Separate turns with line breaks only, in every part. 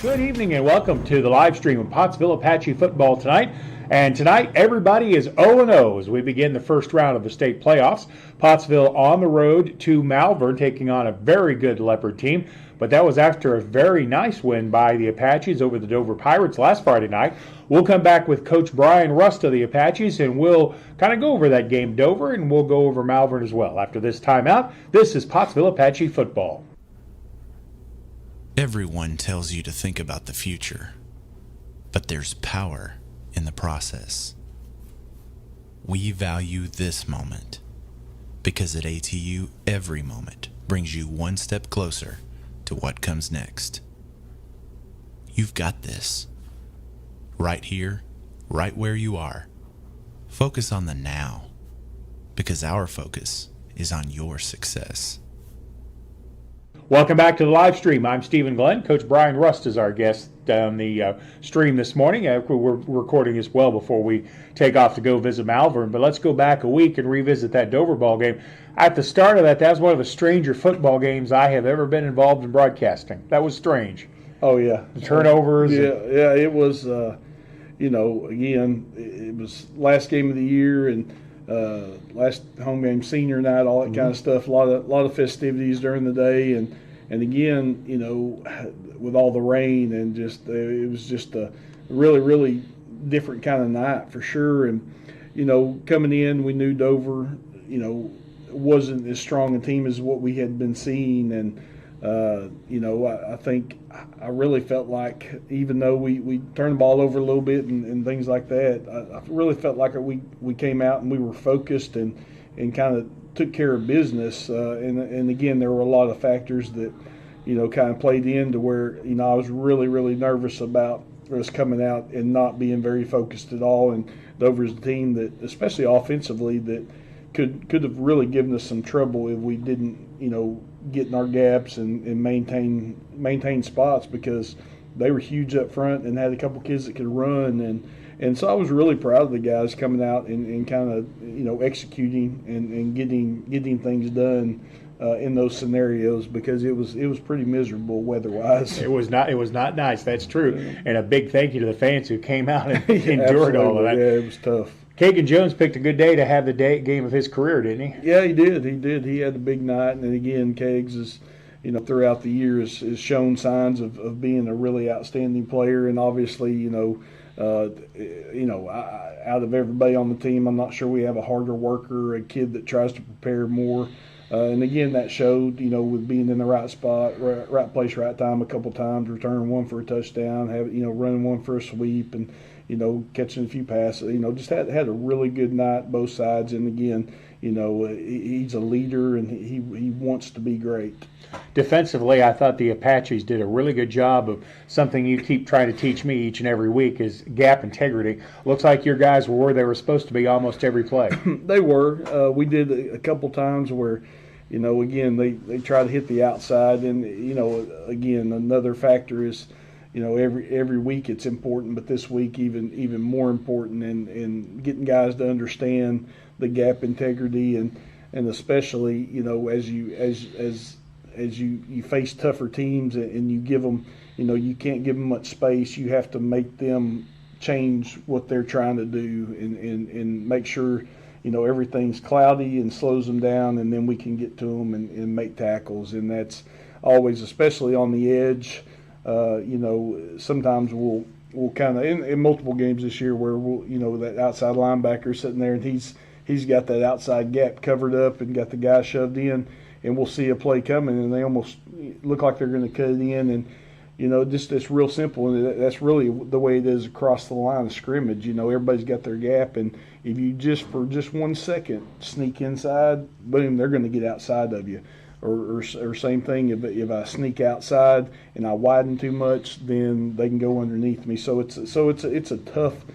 Good evening and welcome to the live stream of Pottsville Apache football tonight. And tonight, everybody is 0-0 as we begin the first round of the state playoffs. Pottsville on the road to Malvern, taking on a very good Leopard team. But that was after a very nice win by the Apaches over the Dover Pirates last Friday night. We'll come back with Coach Brian Rust of the Apaches, and we'll kind of go over that game Dover, and we'll go over Malvern as well. After this timeout, this is Pottsville Apache football.
Everyone tells you to think about the future, but there's power in the process. We value this moment because at ATU, every moment brings you one step closer to what comes next. You've got this. Right here, right where you are. Focus on the now, because our focus is on your success.
Welcome back to the live stream. I'm Stephen Glenn. Coach Brian Rust is our guest on the stream this morning. We're recording as well before we take off to go visit Malvern. But let's go back a week and revisit that Dover ball game. At the start of that was one of the stranger football games I have ever been involved in broadcasting. That was strange.
Oh, yeah.
The turnovers.
Yeah, it was, again, it was last game of the year and last home game, senior night, all that kind of stuff. A lot of festivities during the day, and again, with all the rain and just it was just a really different kind of night for sure. And coming in, we knew Dover, wasn't as strong a team as what we had been seeing, and I think I really felt like, even though we turned the ball over a little bit and things like that, I really felt like we came out and we were focused and kind of took care of business. And again, there were a lot of factors that, kind of played into where, I was really nervous about us coming out and not being very focused at all. And Dover's a team that, especially offensively, that could have really given us some trouble if we didn't, get in our gaps and maintain spots, because they were huge up front and had a couple kids that could run. And so I was really proud of the guys coming out and kind of, executing and getting things done in those scenarios, because it was pretty miserable weather-wise.
It was not nice. That's true. And a big thank you to the fans who came out and endured all of that.
Yeah, it was tough.
Kagan Jones picked a good day to have the game of his career, didn't he?
Yeah, he did. He had a big night, and again, Kegs is, throughout the year has shown signs of being a really outstanding player, and obviously, out of everybody on the team, I'm not sure we have a harder worker, a kid that tries to prepare more. And again, that showed, with being in the right spot, right place, right time a couple times, returning one for a touchdown, running one for a sweep, and catching a few passes. Just had a really good night, both sides. And again, he's a leader and he wants to be great.
Defensively, I thought the Apaches did a really good job of something you keep trying to teach me each and every week, is gap integrity. Looks like your guys were where they were supposed to be almost every play.
They were. We did a couple times where, again, they try to hit the outside. And, again, another factor is, every week it's important, but this week even more important, and getting guys to understand the gap integrity, and especially, as you face tougher teams and you give them, you can't give them much space. You have to make them change what they're trying to do and make sure, everything's cloudy and slows them down, and then we can get to them and make tackles. And that's always, especially on the edge. Sometimes we'll kind of in multiple games this year where we'll, that outside linebacker sitting there and he's got that outside gap covered up and got the guy shoved in, and we'll see a play coming and they almost look like they're going to cut it in, and just it's real simple, and that's really the way it is across the line of scrimmage. Everybody's got their gap, and if you for 1 second sneak inside, boom, they're going to get outside of you. Or same thing, if I sneak outside and I widen too much, then they can go underneath me. So it's a tough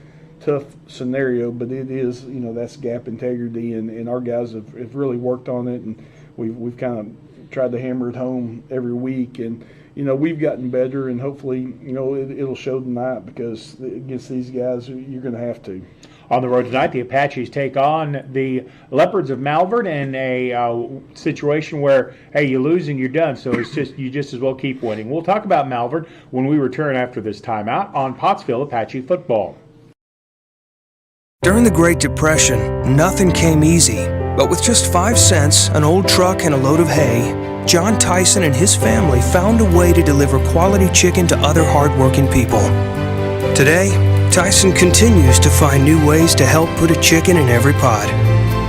scenario, but it is, that's gap integrity, and our guys have really worked on it, and we've kind of tried to hammer it home every week. And we've gotten better, and hopefully, it'll show tonight, because against these guys, you're going to have to.
On the road tonight, the Apaches take on the Leopards of Malvern in a situation where, hey, you lose and you're done, so you just as well keep winning. We'll talk about Malvern when we return after this timeout on Pottsville Apache football.
During the Great Depression, nothing came easy, but with just 5 cents, an old truck, and a load of hay, John Tyson and his family found a way to deliver quality chicken to other hardworking people. Today, Tyson continues to find new ways to help put a chicken in every pot,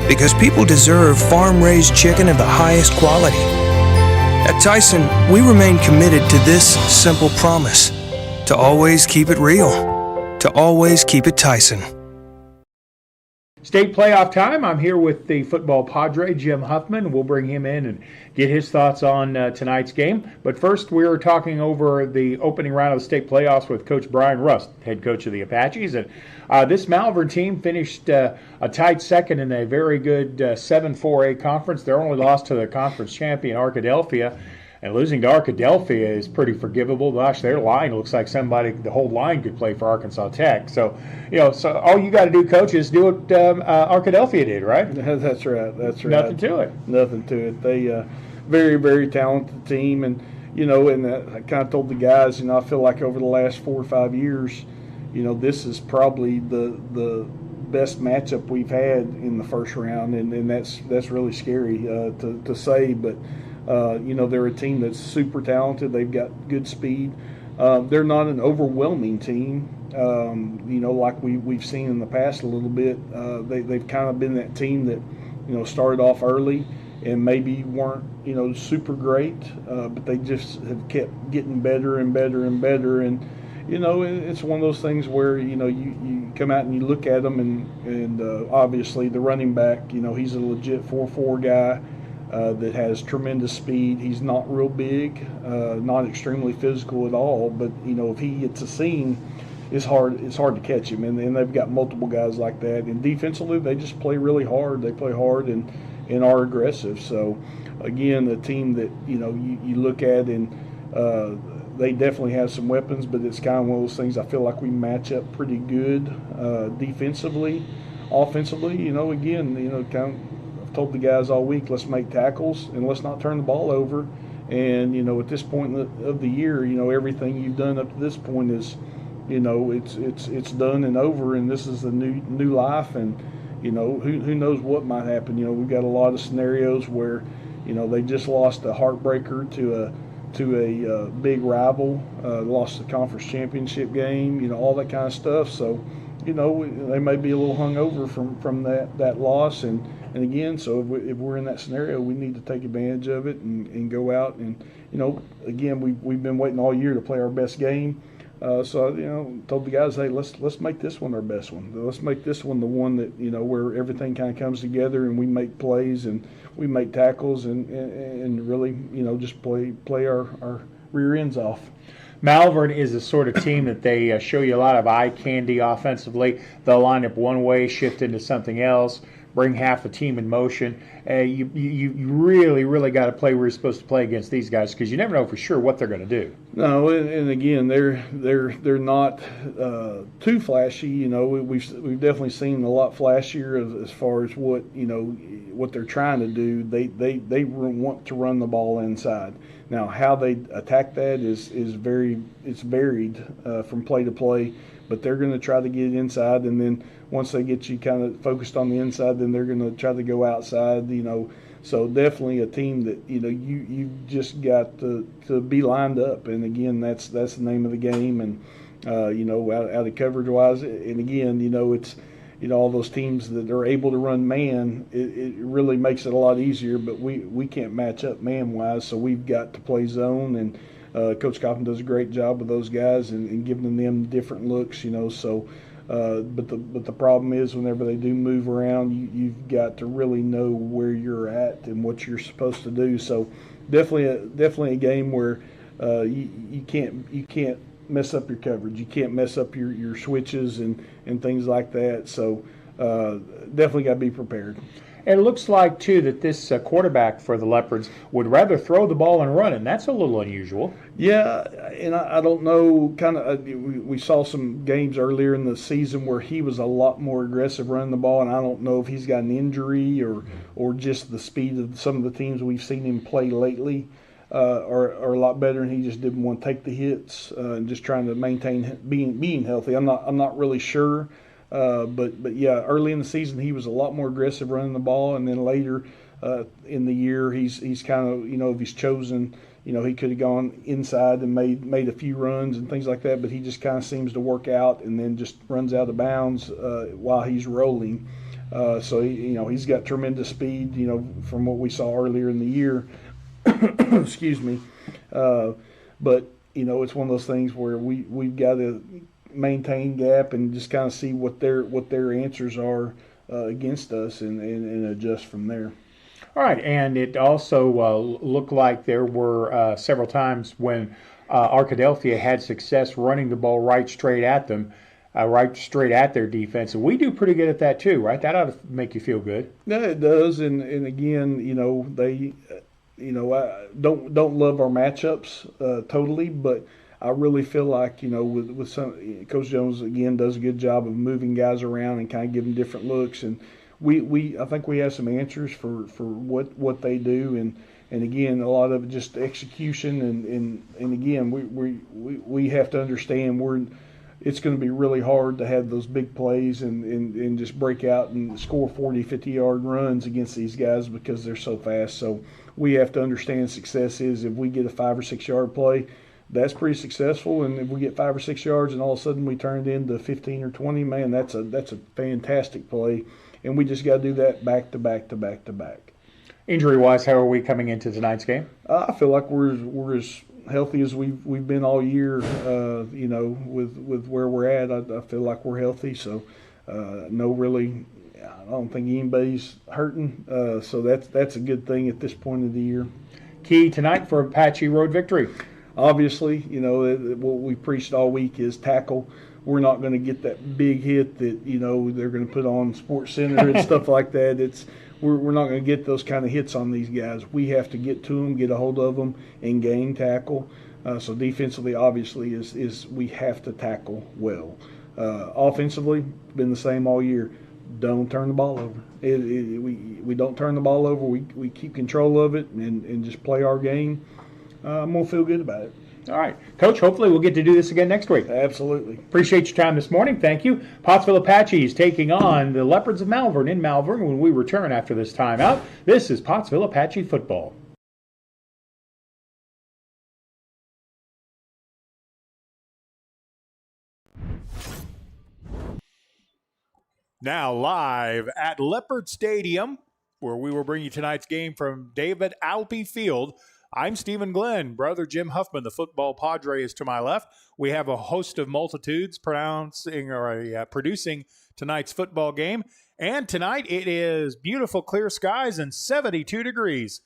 because people deserve farm-raised chicken of the highest quality. At Tyson, we remain committed to this simple promise: to always keep it real, to always keep it Tyson.
State playoff time. I'm here with the football padre, Jim Huffman. We'll bring him in and get his thoughts on tonight's game. But first, we're talking over the opening round of the state playoffs with Coach Brian Rust, head coach of the Apaches. And this Malvern team finished a tight second in a very good 7-4A conference. Their only loss to the conference champion, Arkadelphia. And losing to Arkadelphia is pretty forgivable. Gosh, their line looks like the whole line could play for Arkansas Tech. So, so all you got to do, Coach, is do what Arkadelphia did, right?
That's right. That's right.
Nothing to it.
Nothing to it. They very, very talented team, and I kind of told the guys, I feel like over the last 4 or 5 years, this is probably the best matchup we've had in the first round, and that's really scary to say, but. They're a team that's super talented. They've got good speed. They're not an overwhelming team, like we've seen in the past a little bit. They've kind of been that team that, started off early and maybe weren't, super great, but they just have kept getting better and better and better. And, it's one of those things where, you come out and you look at them, and obviously the running back, he's a legit 4-4 guy. That has tremendous speed. He's not real big, not extremely physical at all, but if he gets a seam, it's hard to catch him, and they've got multiple guys like that. And defensively, they just play really hard. They play hard and are aggressive. So again, a team that you look at, and they definitely have some weapons, but it's kind of one of those things I feel like we match up pretty good defensively. Offensively, again, kind of told the guys all week, let's make tackles and let's not turn the ball over. And at this point of the year, everything you've done up to this point is, it's done and over, and this is a new life. And who knows what might happen. We've got a lot of scenarios where they just lost a heartbreaker to a big rival, lost the conference championship game, all that kind of stuff. So they may be a little hungover from that loss, and again, so if we're in that scenario, we need to take advantage of it and go out and, again, we've been waiting all year to play our best game. So, told the guys, hey, let's make this one our best one. Let's make this one the one that, where everything kind of comes together and we make plays and we make tackles and really, just play our rear ends off.
Malvern is the sort of team that they show you a lot of eye candy offensively. They'll line up one way, shift into something else, bring half the team in motion. You really, really got to play where you're supposed to play against these guys, because you never know for sure what they're going to do.
No, and again, they're not too flashy. We've definitely seen a lot flashier as far as what they're trying to do. They want to run the ball inside. Now, how they attack that is varied from play to play, but they're going to try to get it inside, and then once they get you kind of focused on the inside, then they're going to try to go outside. So definitely a team that you've just got to be lined up, and again, that's the name of the game, and out of coverage wise, and again, it's. All those teams that are able to run man, it really makes it a lot easier, but we can't match up man-wise, so we've got to play zone, and Coach Coffin does a great job with those guys and giving them different looks, so but the problem is whenever they do move around, you've got to really know where you're at and what you're supposed to do. So definitely a game where you can't mess up your coverage. You can't mess up your switches and things like that. So definitely got to be prepared.
And it looks like, too, that this quarterback for the Leopards would rather throw the ball and run, and that's a little unusual.
Yeah, and I don't know, kind of, we saw some games earlier in the season where he was a lot more aggressive running the ball, and I don't know if he's got an injury or just the speed of some of the teams we've seen him play lately are a lot better, and he just didn't want to take the hits and just trying to maintain being healthy. I'm not really sure, but yeah, early in the season he was a lot more aggressive running the ball, and then later in the year he's kind of, if he's chosen, he could have gone inside and made a few runs and things like that, but he just kind of seems to work out and then just runs out of bounds while he's rolling. So he's got tremendous speed, from what we saw earlier in the year. Excuse me. But it's one of those things where we've got to maintain gap and just kind of see what their answers are against us and adjust from there.
All right, and it also looked like there were several times when Arkadelphia had success running the ball right straight at them, right straight at their defense. And we do pretty good at that too, right? That ought to make you feel good.
Yeah, it does. And again, they, I don't love our matchups totally, but I really feel like, with some, Coach Jones again does a good job of moving guys around and kind of giving different looks, and I think we have some answers for what they do, and again, a lot of it just execution, and again, we have to understand it's going to be really hard to have those big plays and just break out and score 40, 50-yard runs against these guys because they're so fast. So we have to understand success is if we get a 5 or 6 yard play, that's pretty successful, and if we get 5 or 6 yards and all of a sudden we turn it into 15 or 20, man, that's a fantastic play. And we just got to do that back to back to back to back.
Injury-wise, how are we coming into tonight's game?
I feel like we're as healthy as we've been all year. With where we're at, I feel like we're healthy. So I don't think anybody's hurting. So that's a good thing at this point of the year.
Key tonight for Apache road victory.
Obviously, what we preached all week is tackle. We're not going to get that big hit that they're going to put on Sports Center and stuff like that. We're not going to get those kind of hits on these guys. We have to get to them, get a hold of them, and gain tackle. So defensively, obviously, is we have to tackle well. Offensively, been the same all year. Don't turn the ball over. We don't turn the ball over. We keep control of it and just play our game. I'm going to feel good about it.
All right. Coach, hopefully we'll get to do this again next week.
Absolutely.
Appreciate your time this morning. Thank you. Pottsville Apaches taking on the Leopards of Malvern in Malvern when we return after this timeout. This is Pottsville Apache football. Now live at Leopard Stadium, where we will bring you tonight's game from David Alpe Field. I'm Stephen Glenn. Brother Jim Huffman, the football padre, is to my left. We have a host of multitudes producing tonight's football game. And tonight it is beautiful clear skies and 72 degrees.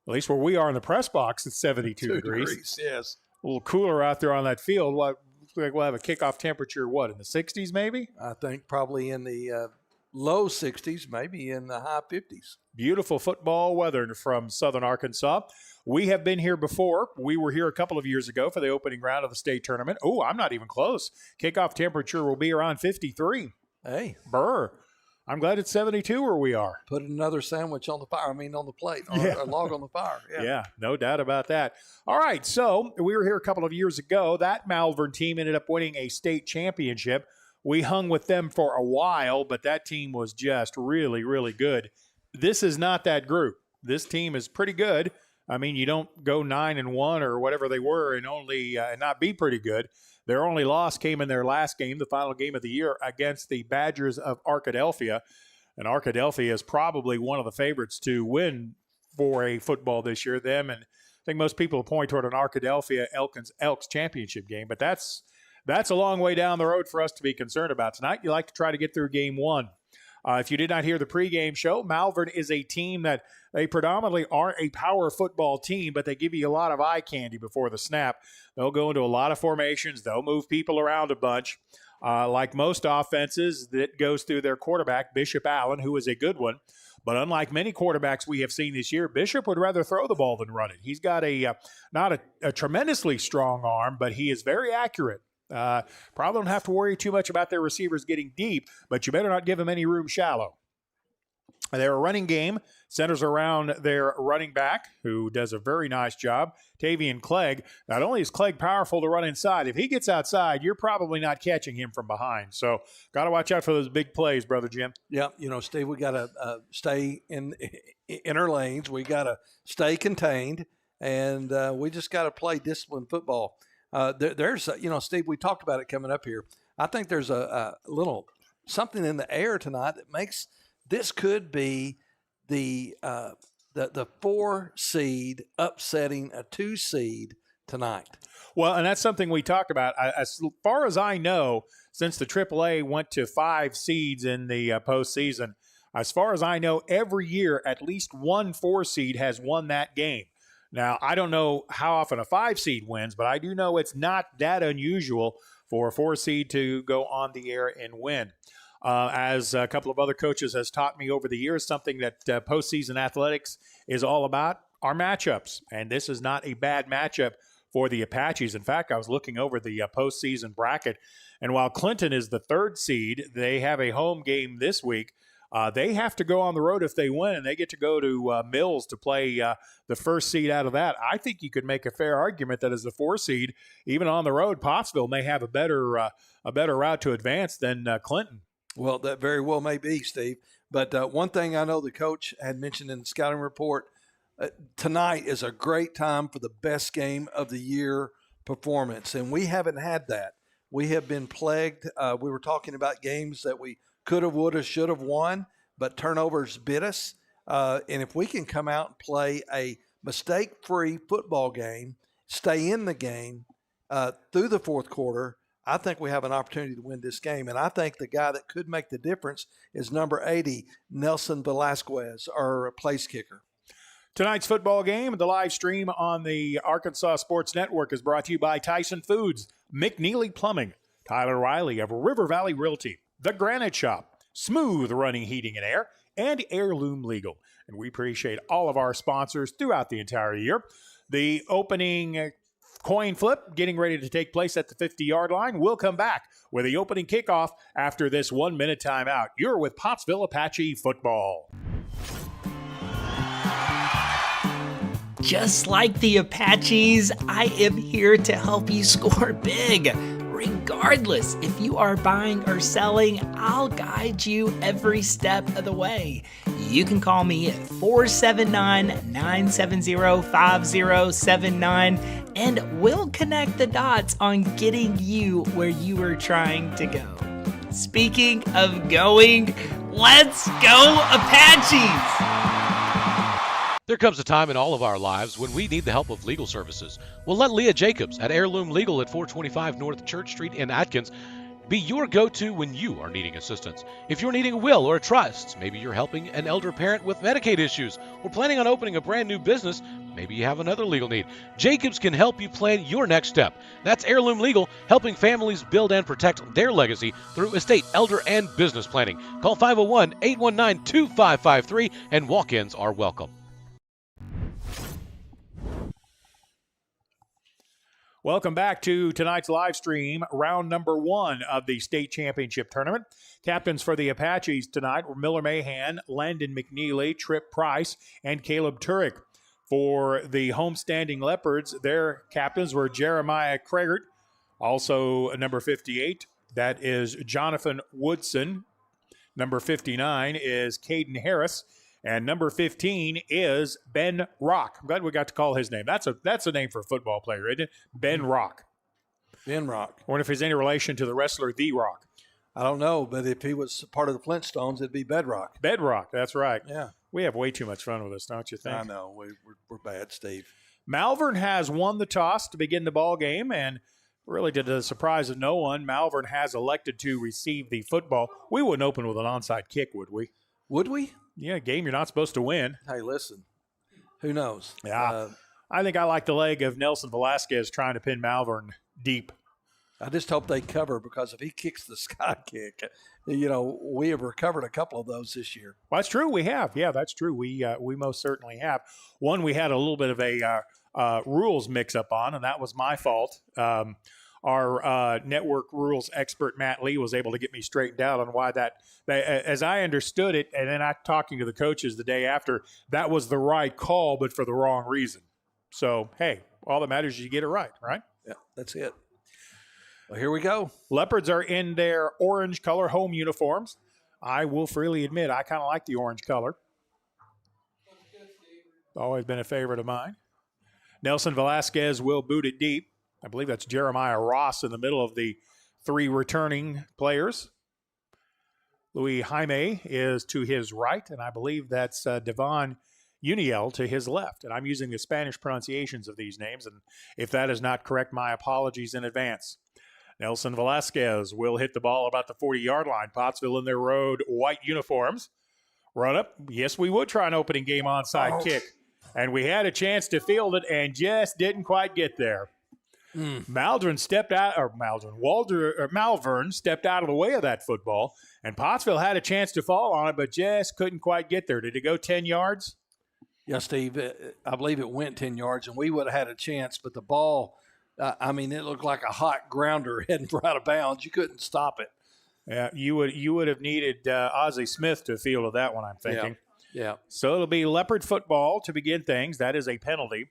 At least where we are in the press box, it's 72 degrees.
Yes.
A little cooler out there on that field. Looks like we'll have a kickoff temperature, in the 60s maybe?
I think probably in the low 60s, maybe in the high 50s.
Beautiful football weather from southern Arkansas. We have been here before. We were here a couple of years ago for the opening round of the state tournament. Oh, I'm not even close. Kickoff temperature will be around 53.
Hey.
Brr. I'm glad it's 72 where we are.
Put another sandwich on the fire. On the plate. Or a log on the fire.
Yeah, no doubt about that. All right, so we were here a couple of years ago. That Malvern team ended up winning a state championship. We hung with them for a while, but that team was just really, really good. This is not that group. This team is pretty good. I mean, you don't go 9-1 or whatever they were and only and not be pretty good. Their only loss came in their last game, the final game of the year, against the Badgers of Arkadelphia. And Arkadelphia is probably one of the favorites to win for a football this year. Them, and I think most people point toward an Arkadelphia Elks championship game, but that's a long way down the road for us to be concerned about tonight. You like to try to get through game one. If you did not hear the pregame show, Malvern is a team that they predominantly aren't a power football team, but they give you a lot of eye candy before the snap. They'll go into a lot of formations. They'll move people around a bunch. Like most offenses, that goes through their quarterback, Bishop Allen, who is a good one. But unlike many quarterbacks we have seen this year, Bishop would rather throw the ball than run it. He's got not a tremendously strong arm, but he is very accurate. Probably don't have to worry too much about their receivers getting deep, but you better not give them any room shallow. Their running game centers around their running back, who does a very nice job, Tavian Clegg. Not only is Clegg powerful to run inside, if he gets outside, you're probably not catching him from behind. So got to watch out for those big plays, Brother Jim.
Yeah, Steve, we got to stay in our lanes. We got to stay contained, and we just got to play disciplined football. There's, Steve, we talked about it coming up here. I think there's a little something in the air tonight that makes this could be the 4 seed upsetting a 2 seed tonight.
Well, and that's something we talked about. As far as I know, since the AAA went to 5 seeds in the postseason, as far as I know, every year at least one 4 seed has won that game. Now, I don't know how often a 5 seed wins, but I do know it's not that unusual for a 4 seed to go on the air and win. As a couple of other coaches has taught me over the years, something that postseason athletics is all about are matchups. And this is not a bad matchup for the Apaches. In fact, I was looking over the postseason bracket, and while Clinton is the 3rd seed, they have a home game this week. They have to go on the road if they win, and they get to go to Mills to play the 1st seed out of that. I think you could make a fair argument that as the 4 seed, even on the road, Pottsville may have a better route to advance than Clinton.
Well, that very well may be, Steve. But one thing I know the coach had mentioned in the scouting report, tonight is a great time for the best game of the year performance, and we haven't had that. We have been plagued. We were talking about games that we could have, would have, should have won, but turnovers bit us. And if we can come out and play a mistake-free football game, stay in the game through the 4th quarter, I think we have an opportunity to win this game. And I think the guy that could make the difference is number 80, Nelson Velasquez, our place kicker.
Tonight's football game, the live stream on the Arkansas Sports Network, is brought to you by Tyson Foods, McNeely Plumbing, Tyler Riley of River Valley Realty, The Granite Shop, Smooth Running Heating and Air, and Heirloom Legal. And we appreciate all of our sponsors throughout the entire year. The opening coin flip getting ready to take place at the 50-yard line. We'll come back with the opening kickoff after this 1-minute timeout. You're with Pottsville Apache football.
Just like the Apaches, I am here to help you score big. Regardless if you are buying or selling, I'll guide you every step of the way. You can call me at 479-970-5079 and we'll connect the dots on getting you where you are trying to go. Speaking of going, let's go Apaches!
There comes a time in all of our lives when we need the help of legal services. Well, let Leah Jacobs at Heirloom Legal at 425 North Church Street in Atkins be your go-to when you are needing assistance. If you're needing a will or a trust, maybe you're helping an elder parent with Medicaid issues, or planning on opening a brand new business, maybe you have another legal need. Jacobs can help you plan your next step. That's Heirloom Legal, helping families build and protect their legacy through estate, elder, and business planning. Call 501-819-2553 and walk-ins are welcome.
Welcome back to tonight's live stream, round number 1 of the state championship tournament. Captains for the Apaches tonight were Miller Mahan, Landon McNeely, Tripp Price, and Caleb Turek. For the homestanding Leopards, their captains were Jeremiah Craigert, also number 58. That is Jonathan Woodson. Number 59 is Caden Harris. And number 15 is Ben Rock. I'm glad we got to call his name. That's a name for a football player, isn't it? Ben Rock.
Ben Rock.
I wonder if he's any relation to the wrestler The Rock.
I don't know, but if he was part of the Flintstones, it'd be Bedrock.
Bedrock, that's right.
Yeah.
We have way too much fun with this, don't you think?
I know. We're bad, Steve.
Malvern has won the toss to begin the ball game, and really to the surprise of no one, Malvern has elected to receive the football. We wouldn't open with an onside kick, would we?
Would we?
Yeah, a game you're not supposed to win.
Hey, listen. Who knows?
Yeah. I think I like the leg of Nelson Velasquez trying to pin Malvern deep.
I just hope they cover, because if he kicks the sky kick, we have recovered a couple of those this year.
Well, that's true. We have. Yeah, that's true. We most certainly have. One we had a little bit of a rules mix-up on, and that was my fault. Our network rules expert, Matt Lee, was able to get me straightened out on why that, as I understood it, and then talking to the coaches the day after, that was the right call, but for the wrong reason. So, hey, all that matters is you get it right?
Yeah, that's it. Well, here we go.
Leopards are in their orange color home uniforms. I will freely admit I kind of like the orange color. Always been a favorite of mine. Nelson Velasquez will boot it deep. I believe that's Jeremiah Ross in the middle of the three returning players. Louis Jaime is to his right, and I believe that's Devon Uniel to his left. And I'm using the Spanish pronunciations of these names, and if that is not correct, my apologies in advance. Nelson Velasquez will hit the ball about the 40-yard line. Pottsville in their road white uniforms. Run up. Yes, we would try an opening game onside kick. And we had a chance to field it and just didn't quite get there. Malvern stepped out, or Malvern stepped out of the way of that football, and Pottsville had a chance to fall on it, but just couldn't quite get there. Did it go 10 yards?
Yeah, Steve, I believe it went 10 yards, and we would have had a chance, but the ball, it looked like a hot grounder heading for out of bounds. You couldn't stop it.
Yeah, you would have needed Ozzie Smith to field that one, I'm thinking.
Yeah.
So it'll be Leopard football to begin things. That is a penalty.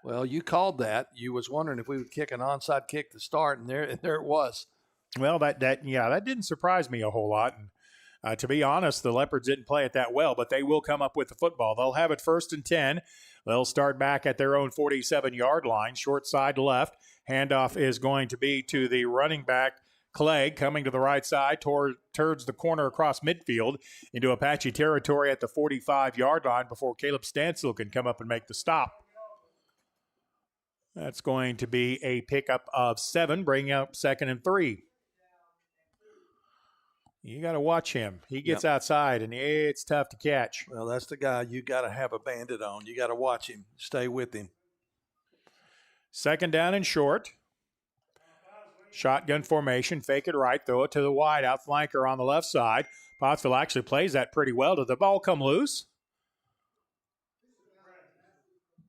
Well, you called that. You was wondering if we would kick an onside kick to start, and there it was.
Well, that didn't surprise me a whole lot. And to be honest, the Leopards didn't play it that well, but they will come up with the football. They'll have it 1st and 10. They'll start back at their own 47-yard line, short side left. Handoff is going to be to the running back, Clegg, coming to the right side towards the corner across midfield into Apache territory at the 45-yard line before Caleb Stansel can come up and make the stop. That's going to be a pickup of 7, bringing up 2nd and 3. You got to watch him. He gets outside, and it's tough to catch.
Well, that's the guy you got to have a bandit on. You got to watch him. Stay with him.
2nd down and short. Shotgun formation, fake it right, throw it to the wide out flanker on the left side. Pottsville actually plays that pretty well. Did the ball come loose?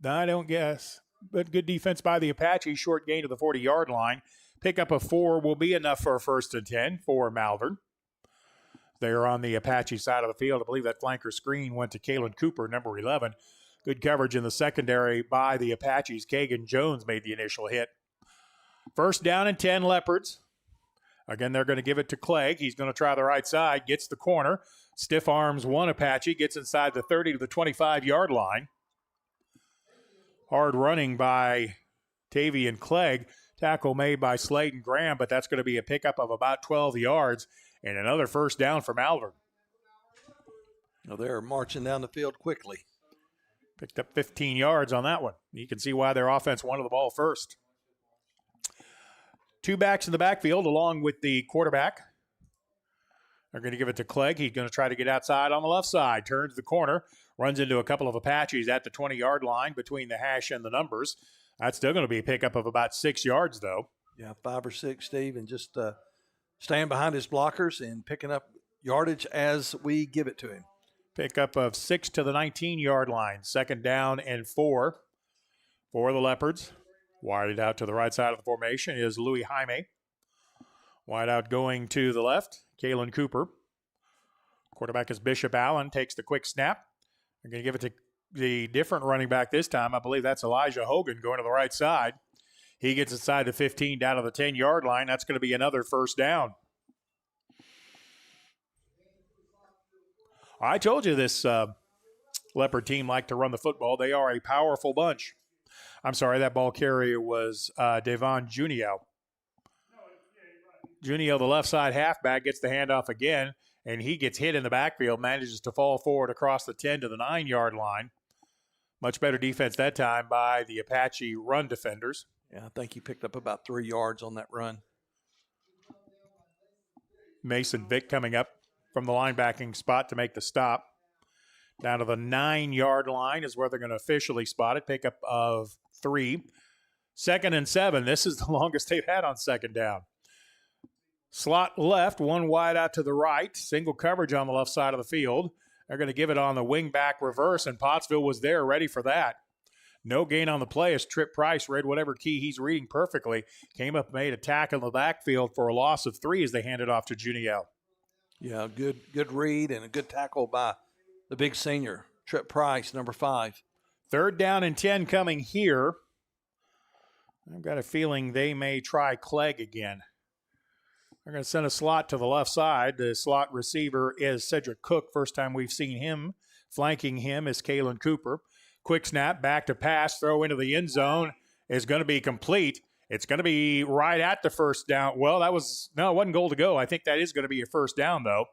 I don't guess. But good defense by the Apache. Short gain to the 40-yard line. Pickup of 4 will be enough for a 1st and 10 for Malvern. They're on the Apache side of the field. I believe that flanker screen went to Kalen Cooper, number 11. Good coverage in the secondary by the Apaches. Kagan Jones made the initial hit. 1st down and 10, Leopards. Again, they're going to give it to Clegg. He's going to try the right side, gets the corner. Stiff arms one Apache, gets inside the 30 to the 25-yard line. Hard running by Tavian Clegg. Tackle made by Slayton Graham, but that's going to be a pickup of about 12 yards and another 1st down for Malvern.
Well, they're marching down the field quickly.
Picked up 15 yards on that one. You can see why their offense wanted the ball first. 2 backs in the backfield along with the quarterback. They're going to give it to Clegg. He's going to try to get outside on the left side. Turns the corner. Runs into a couple of Apaches at the 20-yard line between the hash and the numbers. That's still going to be a pickup of about 6 yards, though.
Yeah, 5 or 6, Steve, and just staying behind his blockers and picking up yardage as we give it to him.
Pickup of 6 to the 19-yard line. 2nd down and 4 for the Leopards. Wired out to the right side of the formation is Louis Jaime. Wide out going to the left, Kalen Cooper. Quarterback is Bishop Allen, takes the quick snap. They're going to give it to the different running back this time. I believe that's Elijah Hogan going to the right side. He gets inside the 15 down to the 10-yard line. That's going to be another 1st down. I told you this Leopard team liked to run the football. They are a powerful bunch. I'm sorry, that ball carrier was Devon Juniel. Juniel, the left side halfback, gets the handoff again, and he gets hit in the backfield, manages to fall forward across the 10 to the 9-yard line. Much better defense that time by the Apache run defenders.
Yeah, I think he picked up about 3 yards on that run.
Mason Vick coming up from the linebacking spot to make the stop. Down to the 9-yard line is where they're going to officially spot it. Pickup of 3. 2nd and 7. This is the longest they've had on 2nd down. Slot left, one wide out to the right. Single coverage on the left side of the field. They're going to give it on the wing back reverse, and Pottsville was there ready for that. No gain on the play as Trip Price read whatever key he's reading perfectly. Came up and made a tackle in the backfield for a loss of 3 as they handed off to Juniel.
Yeah, good read and a good tackle by the big senior, Trip Price, number 5.
3rd down and 10 coming here. I've got a feeling they may try Clegg again. They're going to send a slot to the left side. The slot receiver is Cedric Cook. First time we've seen him. Flanking him is Kalen Cooper. Quick snap, back to pass, throw into the end zone is going to be complete. It's going to be right at the first down. Well, it wasn't goal to go. I think that is going to be a first down, though.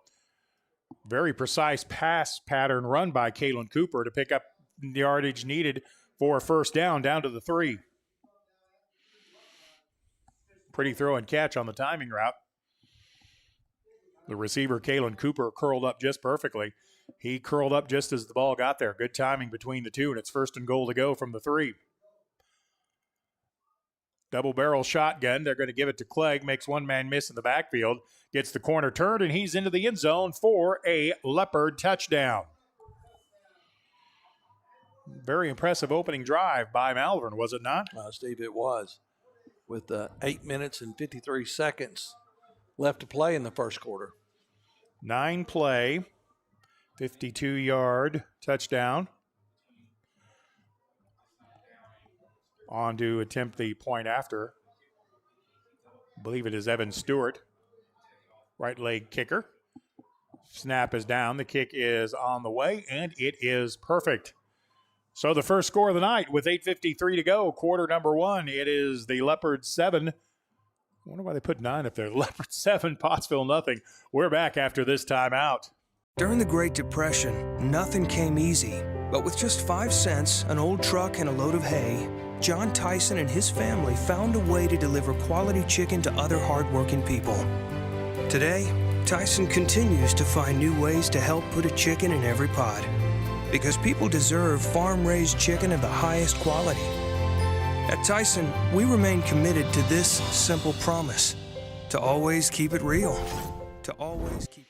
Very precise pass pattern run by Kalen Cooper to pick up the yardage needed for a first down to the 3. Pretty throw and catch on the timing route. The receiver, Kalen Cooper, curled up just perfectly. He curled up just as the ball got there. Good timing between the two, and it's 1st and goal to go from the 3. Double barrel shotgun. They're going to give it to Clegg. Makes one man miss in the backfield. Gets the corner turned, and he's into the end zone for a Leopard touchdown. Very impressive opening drive by Malvern, was it not?
Steve, it was. With 8 minutes and 53 seconds left to play in the first quarter.
9 play, 52-yard touchdown. On to attempt the point after. I believe it is Evan Stewart, right leg kicker. Snap is down. The kick is on the way, and it is perfect. So the first score of the night with 8:53 to go, quarter number 1, it is the Leopards 7. I wonder why they put 9 up there. Leopards 7, Pottsville nothing. We're back after this timeout.
During the Great Depression, nothing came easy. But with just 5 cents, an old truck, and a load of hay, John Tyson and his family found a way to deliver quality chicken to other hardworking people. Today, Tyson continues to find new ways to help put a chicken in every pot. Because people deserve farm-raised chicken of the highest quality. At Tyson, we remain committed to this simple promise: to always keep it real. To always keep.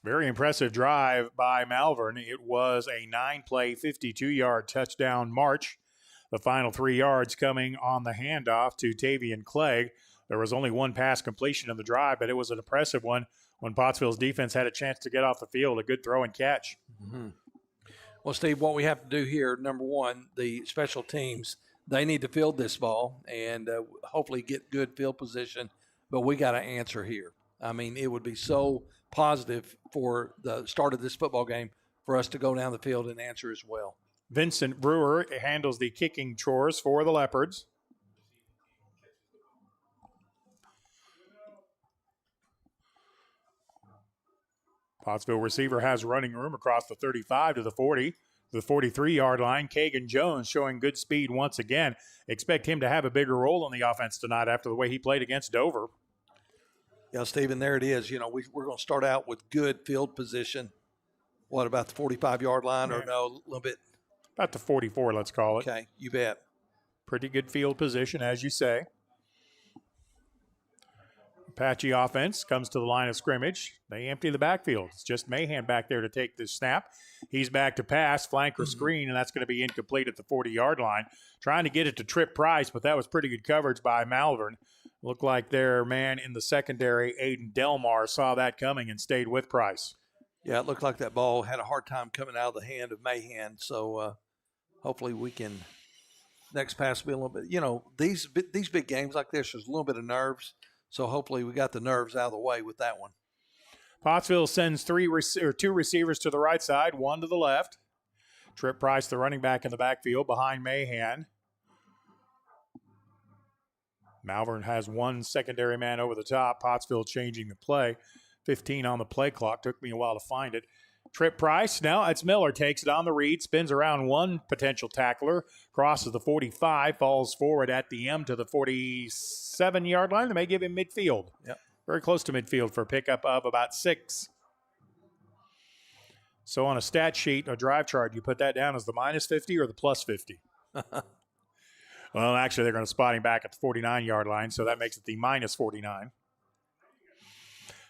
Very impressive drive by Malvern. It was a 9-play, 52-yard touchdown march. The final 3 yards coming on the handoff to Tavian Clegg. There was only one pass completion of the drive, but it was an impressive one when Pottsville's defense had a chance to get off the field. A good throw and catch.
Mm-hmm. Well, Steve, what we have to do here, number one, the special teams, they need to field this ball and hopefully get good field position, but we got to answer here. I mean, it would be so positive for the start of this football game for us to go down the field and answer as well.
Vincent Brewer handles the kicking chores for the Leopards. Pottsville receiver has running room across the 35 to the 40, the 43-yard line. Kagan Jones showing good speed once again. Expect him to have a bigger role in the offense tonight after the way he played against Dover.
Yeah, Stephen, there it is. You know, we're going to start out with good field position. What about the 45-yard line or no, a little bit?
About the 44, let's call it.
Okay, you bet.
Pretty good field position, as you say. Apache offense comes to the line of scrimmage. They empty the backfield. It's just Mahan back there to take this snap. He's back to pass, flank or screen, and that's going to be incomplete at the 40-yard line. Trying to get it to Trip Price, but that was pretty good coverage by Malvern. Looked like their man in the secondary, Aiden Delmar, saw that coming and stayed with Price.
Yeah, it looked like that ball had a hard time coming out of the hand of Mahan, so hopefully we can – next pass will be a little bit – you know, these big games like this, there's a little bit of nerves. So hopefully we got the nerves out of the way with that one.
Pottsville sends two receivers to the right side, one to the left. Trip Price, the running back in the backfield behind Mahan. Malvern has one secondary man over the top. Pottsville changing the play. 15 on the play clock. Took me a while to find it. Trip Price, now it's Miller, takes it on the read, spins around one potential tackler, crosses the 45, falls forward at the M to the 47-yard line. They may give him midfield.
Yep.
Very close to midfield for a pickup of about 6. So on a stat sheet, a drive chart, you put that down as the minus 50 or the plus 50? Well, actually, they're going to spot him back at the 49-yard line, so that makes it the minus 49.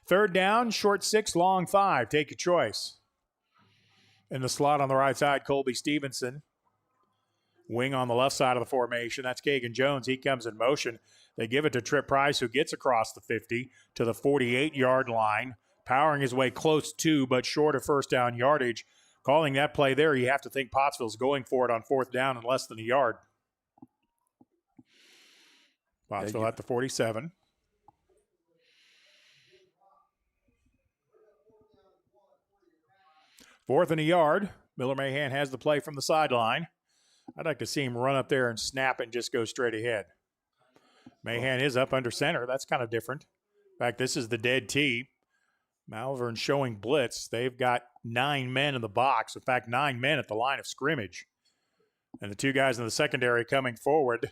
Third down, short 6, long 5. Take your choice. In the slot on the right side, Colby Stevenson. Wing on the left side of the formation. That's Kagan Jones. He comes in motion. They give it to Trip Price, who gets across the 50 to the 48-yard line, powering his way close to but short of first down yardage. Calling that play there, you have to think Pottsville's going for it on fourth down and less than a yard. Pottsville at the 47. Fourth and a yard. Miller Mahan has the play from the sideline. I'd like to see him run up there and snap and just go straight ahead. Mahan is up under center. That's kind of different. In fact, this is the dead tee. Malvern showing blitz. They've got 9 men in the box. In fact, 9 men at the line of scrimmage. And the 2 guys in the secondary coming forward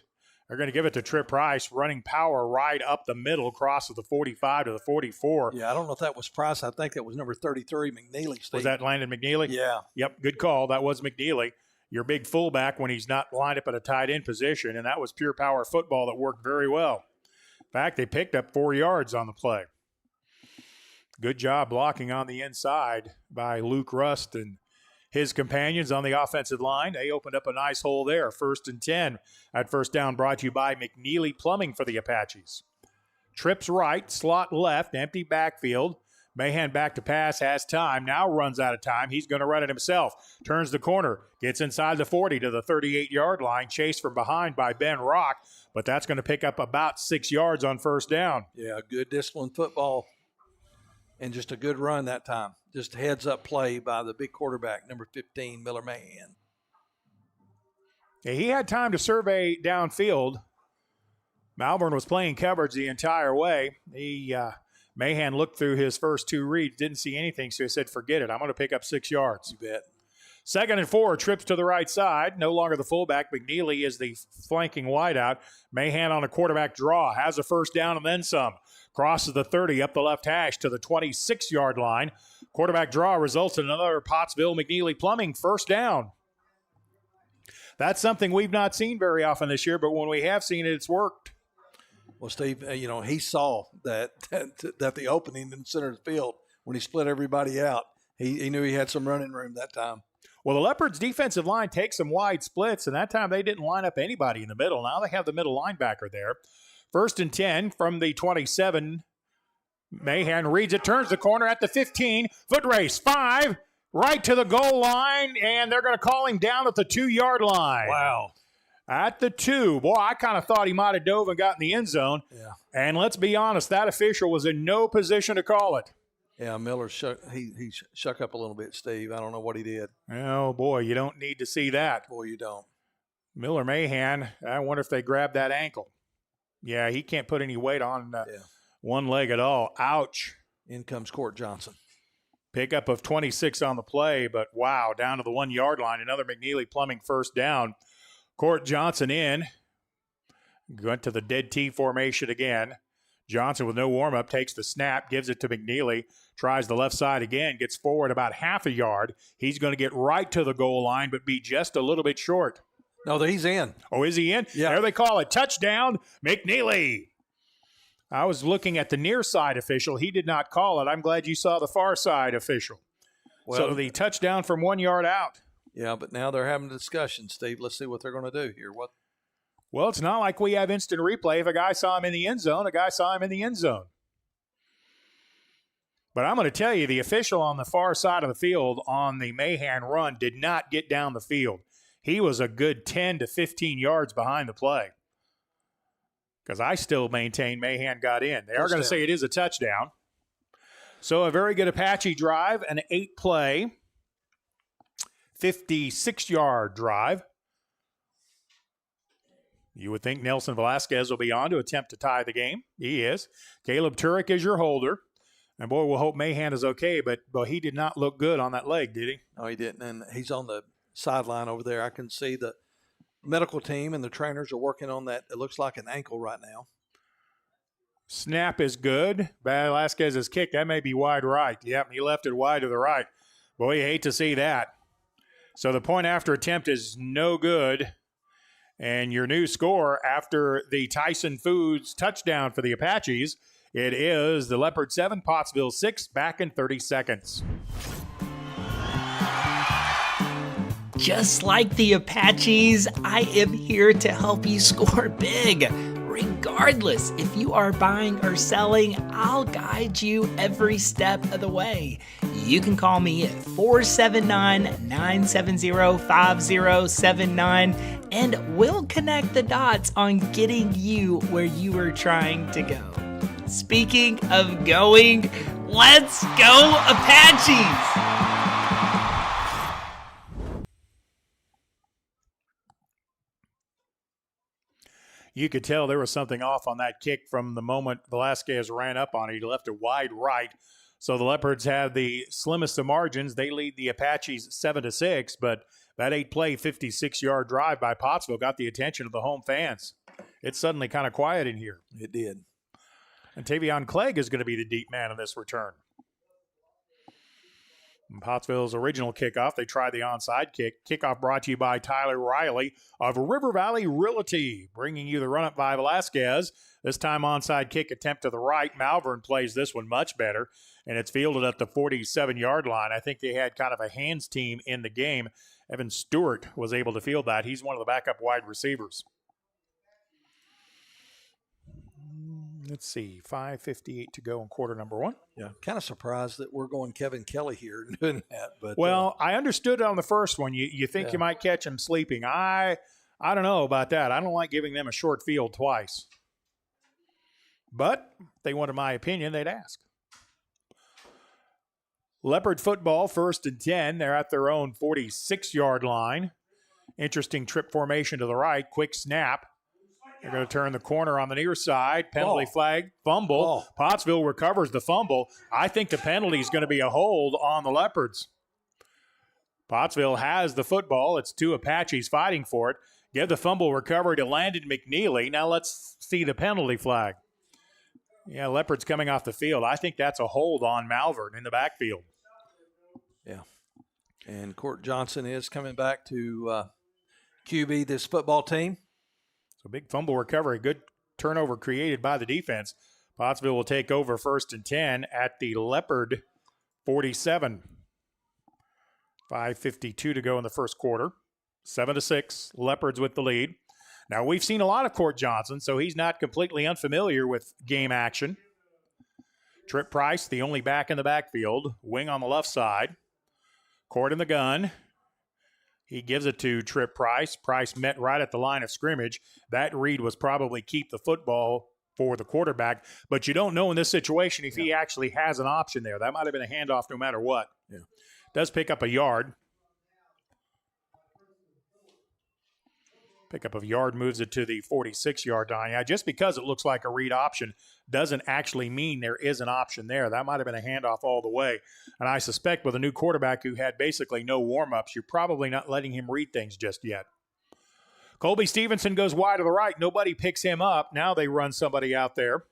are going to give it to Trip Price, running power right up the middle, crosses the 45 to the 44.
Yeah, I don't know if that was Price. I think that was number 33, McNeely. Steve.
Was that Landon McNeely?
Yeah.
Yep, good call. That was McNeely. Your big fullback when he's not lined up at a tight end position, and that was pure power football that worked very well. In fact, they picked up 4 yards on the play. Good job blocking on the inside by Luke Rust and his companions on the offensive line. They opened up a nice hole there. 1st and 10. That first down brought to you by McNeely Plumbing for the Apaches. Trips right, slot left, empty backfield. Mahan back to pass, has time, now runs out of time. He's going to run it himself. Turns the corner, gets inside the 40 to the 38-yard line, chased from behind by Ben Rock, but that's going to pick up about 6 yards on first down.
Yeah, good disciplined football and just a good run that time. Just a heads-up play by the big quarterback, number 15, Miller Mahan.
Yeah, he had time to survey downfield. Malvern was playing coverage the entire way. Mahan looked through his first 2 reads, didn't see anything, so he said, forget it. I'm going to pick up 6 yards.
You bet.
2nd and 4, trips to the right side. No longer the fullback. McNeely is the flanking wideout. Mahan on a quarterback draw. Has a first down and then some. Crosses the 30 up the left hash to the 26-yard line. Quarterback draw results in another Pottsville McNeely Plumbing first down. That's something we've not seen very often this year, but when we have seen it, it's worked.
Well, Steve, he saw that the opening in the center of the field when he split everybody out. He knew he had some running room that time.
Well, the Leopards' defensive line takes some wide splits, and that time they didn't line up anybody in the middle. Now they have the middle linebacker there. 1st and 10 from the 27. Mahan reads it, turns the corner at the 15. Foot race, 5, right to the goal line, and they're going to call him down at the 2-yard line.
Wow.
At the 2. Boy, I kind of thought he might have dove and got in the end zone.
Yeah.
And let's be honest, that official was in no position to call it.
Yeah, Miller shook up a little bit, Steve. I don't know what he did.
Oh, boy, you don't need to see that.
Boy, you don't.
Miller Mahan, I wonder if they grabbed that ankle. Yeah, he can't put any weight on one leg at all. Ouch.
In comes Court Johnson.
Pickup of 26 on the play, but wow, down to the 1-yard line. Another McNeely Plumbing first down. Court Johnson in. Went to the dead T formation again. Johnson with no warm-up takes the snap, gives it to McNeely, tries the left side again, gets forward about half a yard. He's going to get right to the goal line, but be just a little bit short.
No, he's in.
Oh, is he in?
Yeah.
There they call it. Touchdown, McNeely. I was looking at the near side official. He did not call it. I'm glad you saw the far side official.
Well,
so the touchdown from 1 yard out.
Yeah, but now they're having a discussion, Steve. Let's see what they're going to do here.
Well, it's not like we have instant replay. If a guy saw him in the end zone, a guy saw him in the end zone. But I'm going to tell you, the official on the far side of the field on the Mahan run did not get down the field. He was a good 10 to 15 yards behind the play. Because I still maintain Mahan got in. They are going to say it is a touchdown. So a very good Apache drive, an 8-play, 56-yard drive. You would think Nelson Velasquez will be on to attempt to tie the game. He is. Caleb Turek is your holder. And, boy, we'll hope Mahan is okay, but he did not look good on that leg, did he?
No, he didn't. And he's on the sideline over there. I can see the medical team and the trainers are working on that. It looks like an ankle right now.
Snap is good. Velasquez's kick, that may be wide right. Yep, he left it wide to the right. Boy, you hate to see that. So the point after attempt is no good. And your new score after the Tyson Foods touchdown for the Apaches, it is the Leopard 7, Pottsville 6, back in 30 seconds.
Just like the Apaches, I am here to help you score big. Regardless if you are buying or selling, I'll guide you every step of the way. You can call me at 479-970-5079 and we'll connect the dots on getting you where you are trying to go. Speaking of going, let's go Apaches!
You could tell there was something off on that kick from the moment Velasquez ran up on it. He left it wide right. So the Leopards have the slimmest of margins. They lead the Apaches 7-6, but that 8-play, 56-yard drive by Pottsville got the attention of the home fans. It's suddenly kind of quiet in here.
It did.
And Tavion Clegg is going to be the deep man in this return. In Pottsville's original kickoff, they tried the onside kick. Kickoff brought to you by Tyler Riley of River Valley Realty, bringing you the run-up by Velasquez. This time onside kick attempt to the right. Malvern plays this one much better, and it's fielded at the 47-yard line. I think they had kind of a hands team in the game. Evan Stewart was able to field that. He's one of the backup wide receivers. Let's see, 5:58 to go in quarter number one.
Yeah, kind of surprised that we're going Kevin Kelly here doing that. But
well, I understood on the first one. You think you might catch him sleeping. I don't know about that. I don't like giving them a short field twice. But if they wanted my opinion, they'd ask. Leopard football, 1st and 10. They're at their own 46-yard line. Interesting trip formation to the right. Quick snap. They're going to turn the corner on the near side. Penalty flag, fumble. Pottsville recovers the fumble. I think the penalty is going to be a hold on the Leopards. Pottsville has the football. It's two Apaches fighting for it. Give the fumble recovery to Landon McNeely. Now let's see the penalty flag. Yeah, Leopards coming off the field. I think that's a hold on Malvern in the backfield.
Yeah. And Court Johnson is coming back to QB this football team.
So big fumble recovery, good turnover created by the defense. Pottsville will take over 1st and 10 at the Leopard 47. 5:52 to go in the first quarter. 7-6, Leopards with the lead. Now we've seen a lot of Court Johnson, so he's not completely unfamiliar with game action. Trip Price, the only back in the backfield, wing on the left side. Court in the gun. He gives it to Trip Price. Price met right at the line of scrimmage. That read was probably keep the football for the quarterback, but you don't know in this situation if he actually has an option there. That might have been a handoff no matter what. Yeah. Does pick up a yard. Pickup of yard moves it to the 46-yard line. Yeah, just because it looks like a read option doesn't actually mean there is an option there. That might have been a handoff all the way. And I suspect with a new quarterback who had basically no warm-ups, you're probably not letting him read things just yet. Colby Stevenson goes wide to the right. Nobody picks him up. Now they run somebody out there.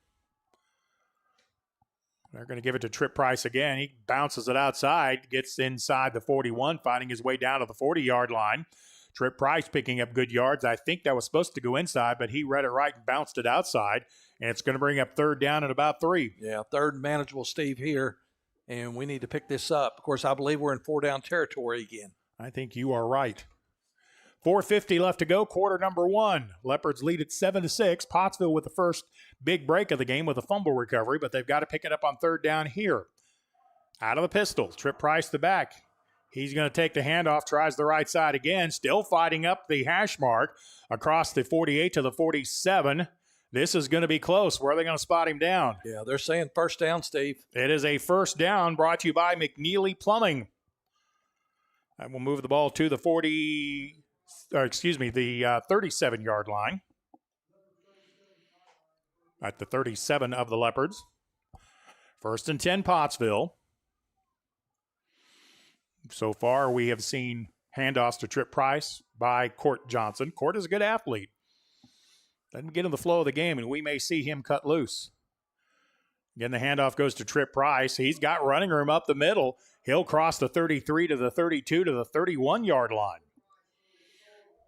They're going to give it to Trip Price again. He bounces it outside, gets inside the 41, finding his way down to the 40-yard line. Trip Price picking up good yards. I think that was supposed to go inside, but he read it right and bounced it outside, and it's going to bring up 3rd down at about 3.
Yeah, 3rd manageable, Steve, here, and we need to pick this up. Of course, I believe we're in 4-down territory again.
I think you are right. 4:50 left to go, quarter number 1. Leopards lead at 7-6. Pottsville with the first big break of the game with a fumble recovery, but they've got to pick it up on 3rd down here. Out of the pistol, Trip Price the back. He's going to take the handoff, tries the right side again, still fighting up the hash mark across the 48 to the 47. This is going to be close. Where are they going to spot him down?
Yeah, they're saying 1st down, Steve.
It is a 1st down brought to you by McNeely Plumbing. I will move the ball to the 37-yard line. At the 37 of the Leopards. 1st and 10, Pottsville. So far, we have seen handoffs to Trip Price by Court Johnson. Court is a good athlete. Doesn't get in the flow of the game, and we may see him cut loose. Again, the handoff goes to Trip Price. He's got running room up the middle. He'll cross the 33 to the 32 to the 31-yard line.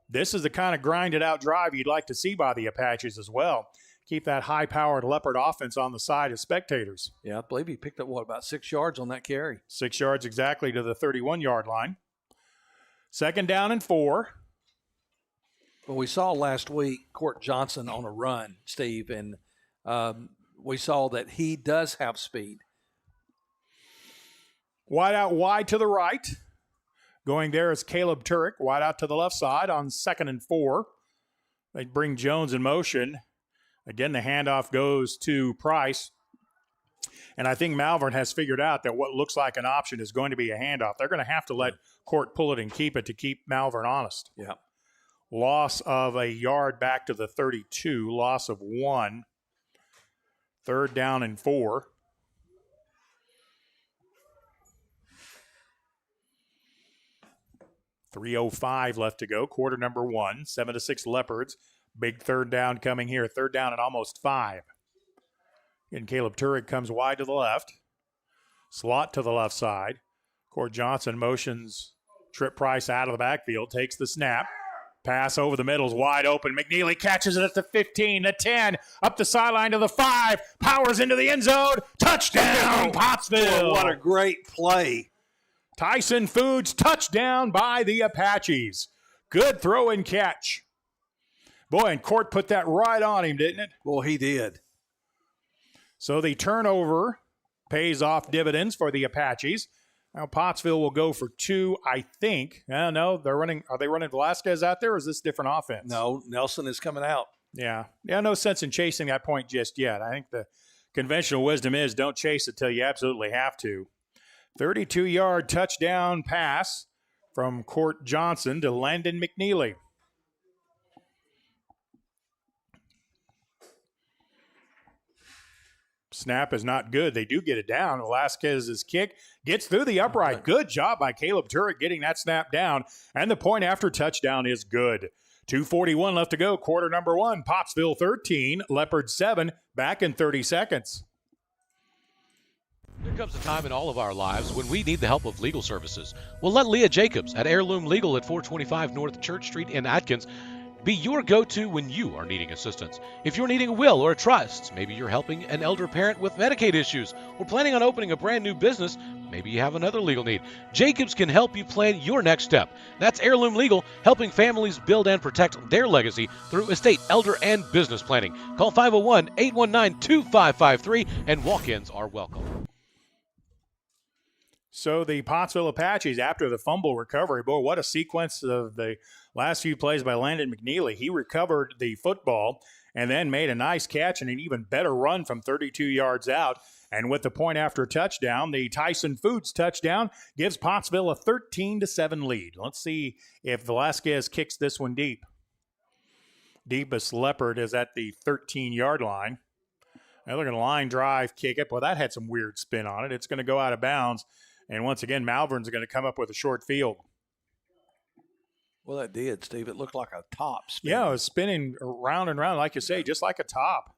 This is the kind of grinded out drive you'd like to see by the Apaches as well. Keep that high-powered Leopard offense on the side of spectators.
Yeah, I believe he picked up, about 6 yards on that carry?
6 yards exactly to the 31-yard line. 2nd down and 4.
Well, we saw last week Court Johnson on a run, Steve, and we saw that he does have speed.
Wide out wide to the right. Going there is Caleb Turek. Wide out to the left side on 2nd and 4. They bring Jones in motion. Again, the handoff goes to Price. And I think Malvern has figured out that what looks like an option is going to be a handoff. They're going to have to let Court pull it and keep it to keep Malvern honest.
Yeah.
Loss of a yard back to the 32. Loss of 1. 3rd down and 4. .305 left to go. Quarter number 1. 7-6 Leopards. Big 3rd down coming here. 3rd down and almost 5. And Caleb Turek comes wide to the left. Slot to the left side. Court Johnson motions Trip Price out of the backfield. Takes the snap. Pass over the middle is wide open. McNeely catches it at the 15, the 10, up the sideline to the 5. Powers into the end zone. Touchdown, Pottsville.
Oh, what a great play.
Tyson Foods, touchdown by the Apaches. Good throw and catch. Boy, and Court put that right on him, didn't it?
Well, he did.
So the turnover pays off dividends for the Apaches. Now Pottsville will go for 2, I think. No, they're running. Are they running Velasquez out there, or is this different offense?
No, Nelson is coming out.
Yeah, no sense in chasing that point just yet. I think the conventional wisdom is don't chase it till you absolutely have to. 32-yard touchdown pass from Court Johnson to Landon McNeely. Snap is not good. They do get it down. Velasquez's kick gets through the upright. Good job by Caleb Turek getting that snap down. And the point after touchdown is good. 2:41 left to go. Quarter number 1. Pottsville 13, Leopards 7. Back in 30 seconds.
There comes a time in all of our lives when we need the help of legal services. Well, let Leah Jacobs at Heirloom Legal at 425 North Church Street in Atkins be your go-to when you are needing assistance. If you're needing a will or a trust, maybe you're helping an elder parent with Medicaid issues, or planning on opening a brand new business, maybe you have another legal need. Jacobs can help you plan your next step. That's Heirloom Legal, helping families build and protect their legacy through estate, elder, and business planning. Call 501-819-2553, and walk-ins are welcome.
So the Pottsville Apaches, after the fumble recovery, boy, what a sequence of the last few plays by Landon McNeely. He recovered the football and then made a nice catch and an even better run from 32 yards out. And with the point after touchdown, the Tyson Foods touchdown gives Pottsville a 13-7 lead. Let's see if Velasquez kicks this one deep. Deepest Leopard is at the 13-yard line. Now they're going to line drive, kick it. Well, that had some weird spin on it. It's going to go out of bounds. And once again, Malvern's going to come up with a short field.
Well, that did, Steve. It looked like a top spin.
Yeah, it was spinning round and round, like you say, just like a top.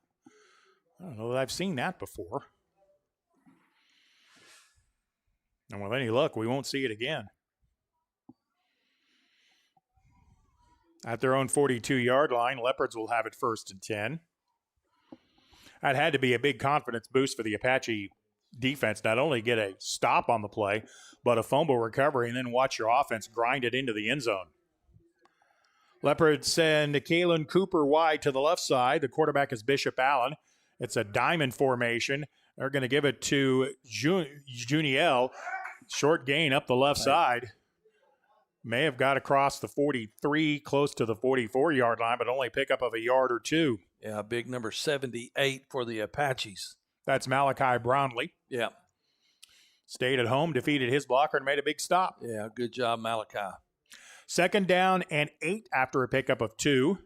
I don't know that I've seen that before. And with any luck, we won't see it again. At their own 42-yard line, Leopards will have it 1st and 10. That had to be a big confidence boost for the Apache defense. Not only get a stop on the play, but a fumble recovery, and then watch your offense grind it into the end zone. Leopards send Kalen Cooper wide to the left side. The quarterback is Bishop Allen. It's a diamond formation. They're going to give it to Juniel. Short gain up the left side. May have got across the 43, close to the 44-yard line, but only pick up of a yard or 2.
Yeah, big number 78 for the Apaches.
That's Malachi Brownlee.
Yeah.
Stayed at home, defeated his blocker, and made a big stop.
Yeah, good job, Malachi.
2nd down and 8 after a pickup of 2.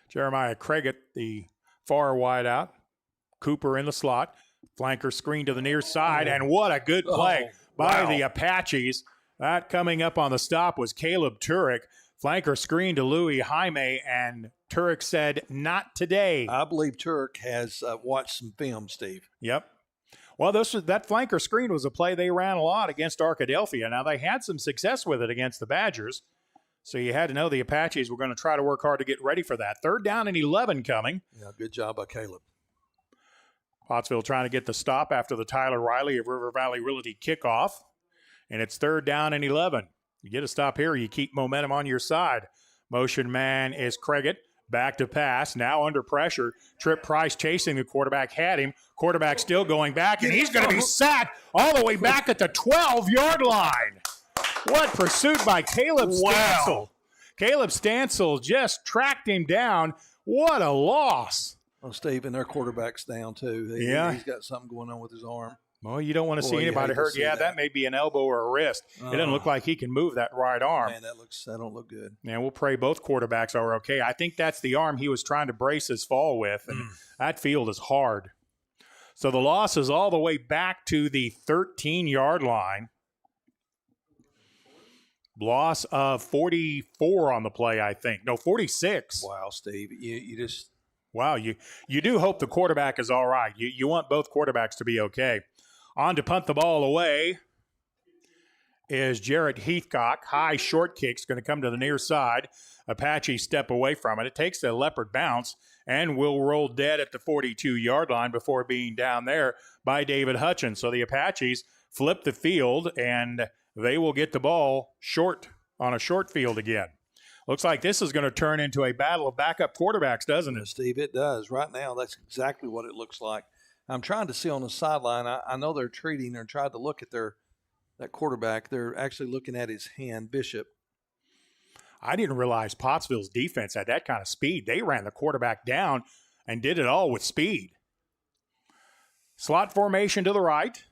Jeremiah Craigett, the far wide out. Cooper in the slot. Flanker screen to the near side, and what a good play by the Apaches. That coming up on the stop was Caleb Turek. Flanker screen to Louis Jaime, and Turek said, not today.
I believe Turek has watched some film, Steve.
Yep. Well, that flanker screen was a play they ran a lot against Arkadelphia. Now, they had some success with it against the Badgers, so you had to know the Apaches were going to try to work hard to get ready for that. 3rd down and 11 coming.
Yeah, good job by Caleb.
Pottsville trying to get the stop after the Tyler Riley of River Valley Realty kickoff, and it's 3rd down and 11. You get a stop here, you keep momentum on your side. Motion man is Craigett. Back to pass, now under pressure. Trip Price chasing the quarterback, had him. Quarterback still going back, and he's going to be sacked all the way back at the 12-yard line. What pursuit by Caleb Stansel. Caleb Stansel just tracked him down. What a loss.
Well, Steve, and their quarterback's down too. He's got something going on with his arm.
Well, you don't want to see anybody hurt. Yeah, that may be an elbow or a wrist. It doesn't look like he can move that right arm.
Man, that don't look good.
And we'll pray both quarterbacks are okay. I think that's the arm he was trying to brace his fall with, and that field is hard. So the loss is all the way back to the 13-yard line. Loss of 44 on the play, I think. No, 46.
Wow, Steve, you just –
wow, you do hope the quarterback is all right. You want both quarterbacks to be okay. On to punt the ball away is Jarrett Heathcock. High short kick's going to come to the near side. Apache step away from it. It takes a Leopard bounce and will roll dead at the 42-yard line before being down there by David Hutchins. So the Apaches flip the field, and they will get the ball short on a short field again. Looks like this is going to turn into a battle of backup quarterbacks, doesn't it?
Steve, it does. Right now, that's exactly what it looks like. I'm trying to see on the sideline. I know they're treating or tried to look at that quarterback. They're actually looking at his hand, Bishop.
I didn't realize Pottsville's defense had that kind of speed. They ran the quarterback down and did it all with speed. Slot formation to the right.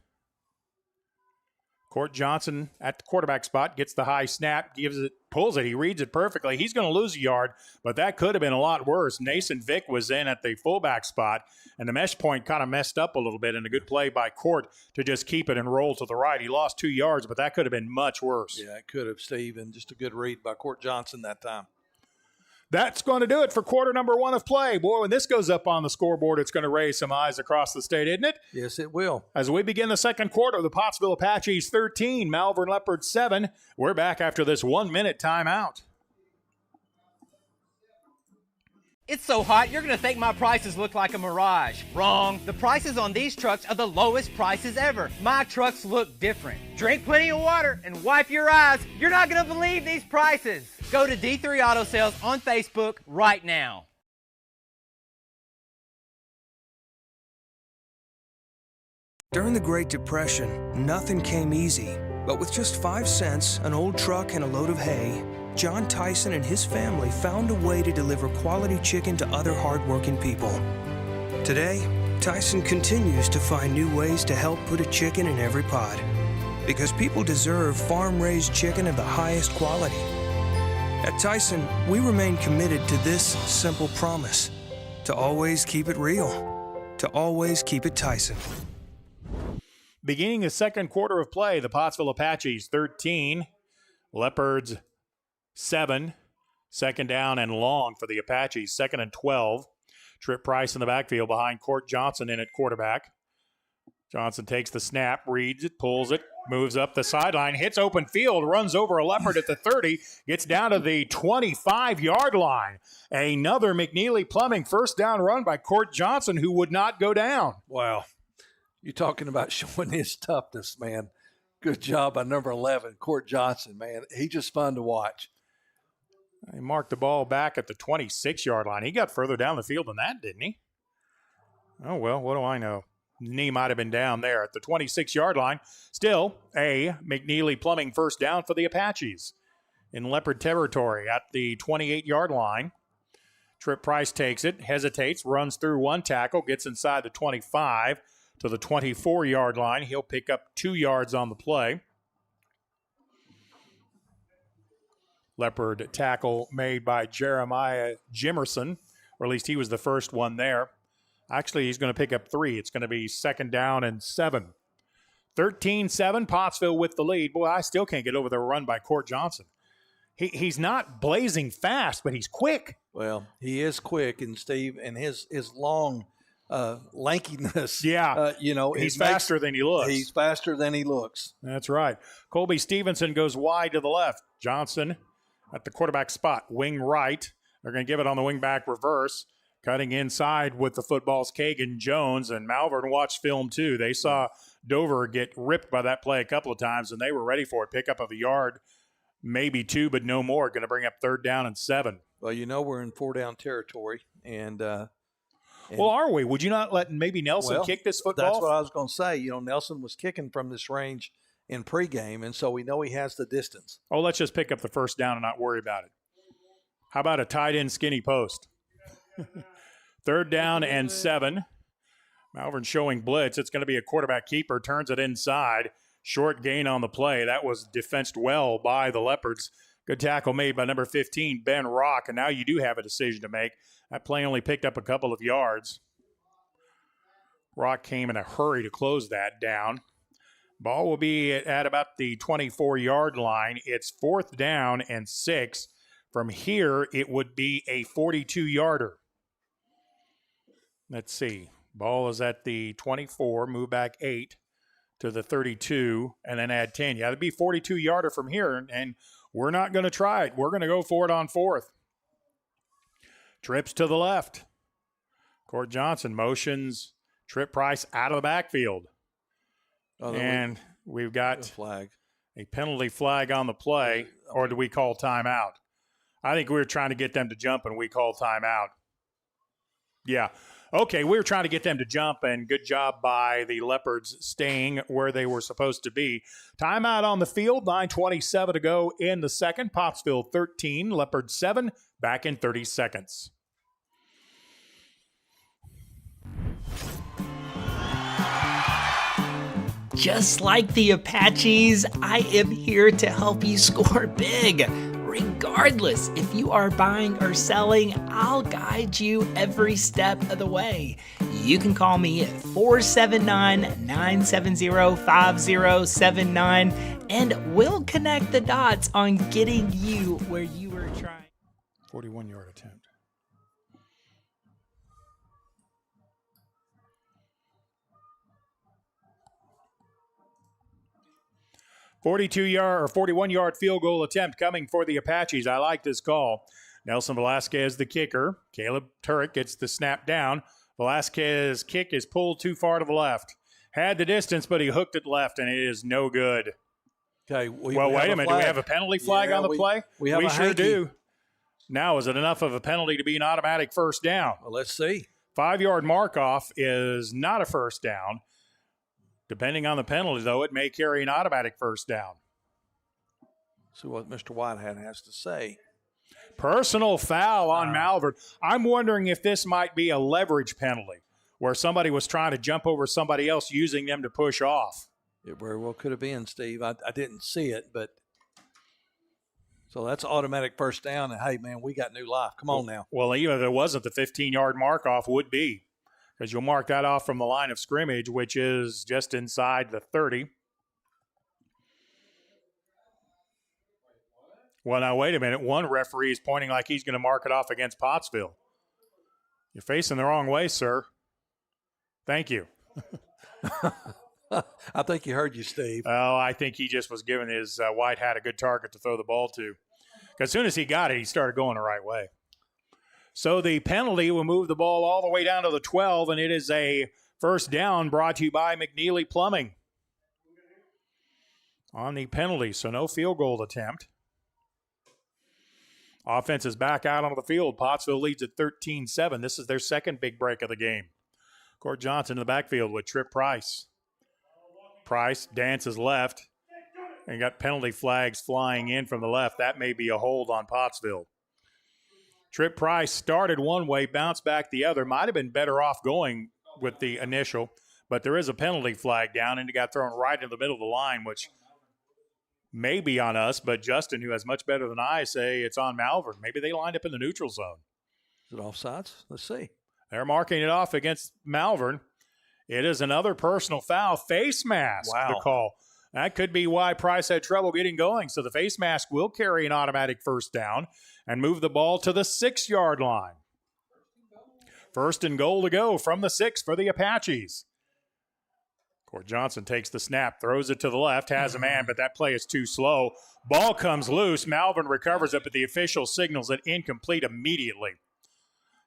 Court Johnson at the quarterback spot, gets the high snap, pulls it. He reads it perfectly. He's going to lose a yard, but that could have been a lot worse. Nason Vick was in at the fullback spot, and the mesh point kind of messed up a little bit, and a good play by Court to just keep it and roll to the right. He lost 2 yards, but that could have been much worse.
Yeah, it could have, Steve, and just a good read by Court Johnson that time.
That's going to do it for quarter number 1 of play. Boy, when this goes up on the scoreboard, it's going to raise some eyes across the state, isn't it?
Yes, it will.
As we begin the second quarter, the Pottsville Apaches 13, Malvern Leopards 7. We're back after this 1-minute timeout.
It's so hot, you're going to think my prices look like a mirage. Wrong. The prices on these trucks are the lowest prices ever. My trucks look different. Drink plenty of water and wipe your eyes. You're not going to believe these prices. Go to D3 Auto Sales on Facebook right now.
During the Great Depression, nothing came easy. But with just 5 cents, an old truck, and a load of hay, John Tyson and his family found a way to deliver quality chicken to other hardworking people. Today, Tyson continues to find new ways to help put a chicken in every pot. Because people deserve farm-raised chicken of the highest quality. At Tyson, we remain committed to this simple promise: to always keep it real, to always keep it Tyson.
Beginning the second quarter of play, the Pottsville Apaches 13, Leopards 7. Second down and long for the Apaches, 2nd and 12. Trip Price in the backfield behind Court Johnson in at quarterback. Johnson takes the snap, reads it, pulls it, moves up the sideline, hits open field, runs over a Leopard at the 30, gets down to the 25-yard line. Another McNeely Plumbing first down run by Court Johnson, who would not go down.
Wow. You're talking about showing his toughness, man. Good job by number 11, Court Johnson, man. He's just fun to watch.
He marked the ball back at the 26-yard line. He got further down the field than that, didn't he? Oh, well, what do I know? Knee might have been down there at the 26-yard line. Still, a McNeely Plumbing first down for the Apaches in Leopard territory at the 28-yard line. Trip Price takes it, hesitates, runs through one tackle, gets inside the 25 to the 24-yard line. He'll pick up 2 yards on the play. Leopard tackle made by Jeremiah Jimerson, or at least he was the first one there. Actually, he's going to pick up 3. It's going to be 2nd down and 7. 13-7, Pottsville with the lead. Boy, I still can't get over the run by Court Johnson. He's not blazing fast, but he's quick.
Well, he is quick, and Steve, and his long lankiness.
Yeah.
He's
faster than he looks.
He's faster than he looks.
That's right. Colby Stevenson goes wide to the left. Johnson at the quarterback spot, wing right. They're going to give it on the wing back reverse. Cutting inside with the football's Kagan Jones, and Malvern watched film too. They saw Dover get ripped by that play a couple of times, and they were ready for it. Pickup of a yard, maybe 2, but no more. Going to bring up 3rd down and 7.
Well, we're in 4-down territory, and
well, are we? Would you not let maybe Nelson kick this football?
That's what I was going to say. Nelson was kicking from this range in pregame, and so we know he has the distance.
Oh, let's just pick up the 1st down and not worry about it. How about a tight end skinny post? 3rd down and 7. Malvern showing blitz. It's going to be a quarterback keeper. Turns it inside. Short gain on the play. That was defensed well by the Leopards. Good tackle made by number 15, Ben Rock. And now you do have a decision to make. That play only picked up a couple of yards. Rock came in a hurry to close that down. Ball will be at about the 24-yard line. It's 4th down and 6. From here, it would be a 42-yarder. Let's see. Ball is at the 24, move back 8 to the 32, and then add 10. Yeah, it'd be 42-yarder from here, and we're not going to try it. We're going to go for it on 4th. Trips to the left. Court Johnson motions Trip Price out of the backfield. And we've got a penalty flag on the play, or do we call timeout? I think we were trying to get them to jump, and we called timeout. Yeah. Okay, we were trying to get them to jump, and good job by the Leopards staying where they were supposed to be. Timeout on the field, 9:27 to go in the second. Pottsville 13, Leopards 7, back in 30 seconds.
Just like the Apaches, I am here to help you score big. Regardless if you are buying or selling, I'll guide you every step of the way. You can call me at 479-970-5079 and we'll connect the dots on getting you where you were trying.
41-yard attempt. .42-yard or 41-yard field goal attempt coming for the Apaches. I like this call. Nelson Velasquez, the kicker. Caleb Turek gets the snap down. Velasquez's kick is pulled too far to the left. Had the distance, but he hooked it left, and it is no good.
Okay.
Wait a minute. Do we have a penalty flag on the play?
We
sure do. Now, is it enough of a penalty to be an automatic 1st down?
Well, let's see.
5-yard mark-off is not a 1st down. Depending on the penalty, though, it may carry an automatic 1st down.
See what Mr. Whitehead has to say.
Personal foul on Malvern. I'm wondering if this might be a leverage penalty where somebody was trying to jump over somebody else using them to push off.
It very well could have been, Steve. I didn't see it, but so that's automatic 1st down. And, hey, man, we got new life. Come on now.
Well, even if it wasn't, the 15-yard mark-off would be. Because you'll mark that off from the line of scrimmage, which is just inside the 30. Well, now, wait a minute. One referee is pointing like he's going to mark it off against Pottsville. You're facing the wrong way, sir. Thank you.
I think he heard you, Steve.
Oh, I think he just was giving his white hat a good target to throw the ball to. Because as soon as he got it, he started going the right way. So the penalty will move the ball all the way down to the 12, and it is a 1st down brought to you by McNeely Plumbing. On the penalty, so no field goal attempt. Offense is back out onto the field. Pottsville leads at 13-7. This is their second big break of the game. Court Johnson in the backfield with Trip Price. Price dances left and got penalty flags flying in from the left. That may be a hold on Pottsville. Trip Price started one way, bounced back the other. Might have been better off going with the initial, but there is a penalty flag down, and it got thrown right in the middle of the line, which may be on us, but Justin, who has much better than I, say it's on Malvern. Maybe they lined up in the neutral zone.
Is it offsides? Let's see.
They're marking it off against Malvern. It is another personal foul. Face mask, the call. That could be why Price had trouble getting going. So the face mask will carry an automatic 1st down and move the ball to the 6-yard line. First and goal to go from the 6 for the Apaches. Court Johnson takes the snap, throws it to the left, has a man, but that play is too slow. Ball comes loose. Malvern recovers it, but the official signals it incomplete immediately.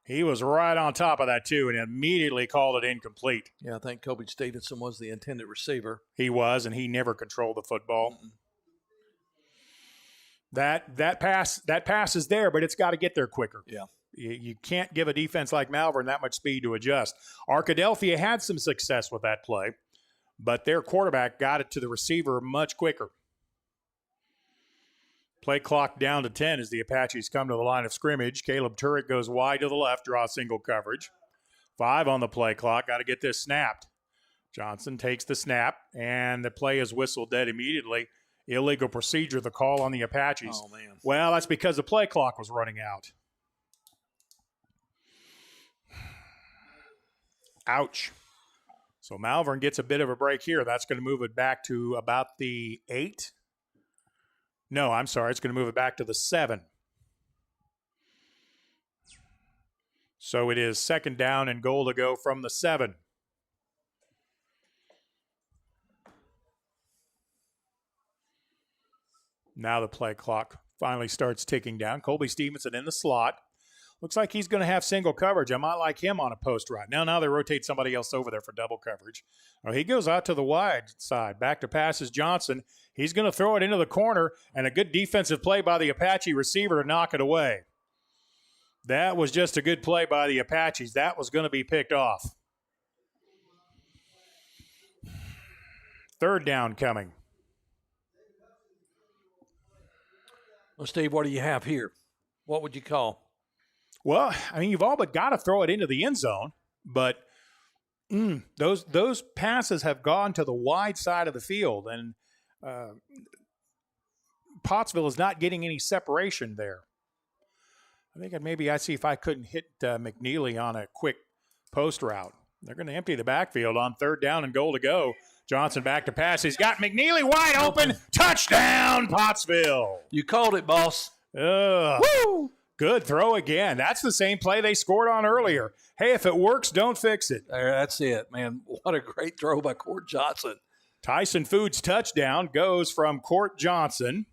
He was right on top of that, too, and immediately called it incomplete.
Yeah, I think Kobe Stevenson was the intended receiver.
He was, and he never controlled the football. That pass is there, but it's got to get there quicker.
Yeah.
You can't give a defense like Malvern that much speed to adjust. Arkadelphia had some success with that play, but their quarterback got it to the receiver much quicker. Play clock down to 10 as the Apaches come to the line of scrimmage. Caleb Turek goes wide to the left, draws single coverage. 5 on the play clock. Got to get this snapped. Johnson takes the snap, and the play is whistled dead immediately. Illegal procedure, the call on the Apaches.
Oh, man.
Well, that's because the play clock was running out. Ouch. So Malvern gets a bit of a break here. That's going to move it back to about the 8. No, I'm sorry. It's going to move it back to the 7. So it is second down and goal to go from the 7. Now the play clock finally starts ticking down. Colby Stevenson in the slot. Looks like he's going to have single coverage. I might like him on a post route. Now they rotate somebody else over there for double coverage. Well, he goes out to the wide side. Back to passes Johnson. He's going to throw it into the corner, and a good defensive play by the Apache receiver to knock it away. That was just a good play by the Apaches. That was going to be picked off. Third down coming.
Well, Steve, what do you have here? What would you call?
Well, I mean, you've all but got to throw it into the end zone, but those passes have gone to the wide side of the field, and Pottsville is not getting any separation there. I think I'd see if I couldn't hit McNeely on a quick post route. They're going to empty the backfield on third down and goal to go. Johnson back to pass. He's got McNeely wide open. Touchdown, Pottsville.
You called it, boss.
Woo! Good throw again. That's the same play they scored on earlier. Hey, if it works, don't fix it.
That's it, man. What a great throw by Court Johnson.
Tyson Foods' touchdown goes from Court Johnson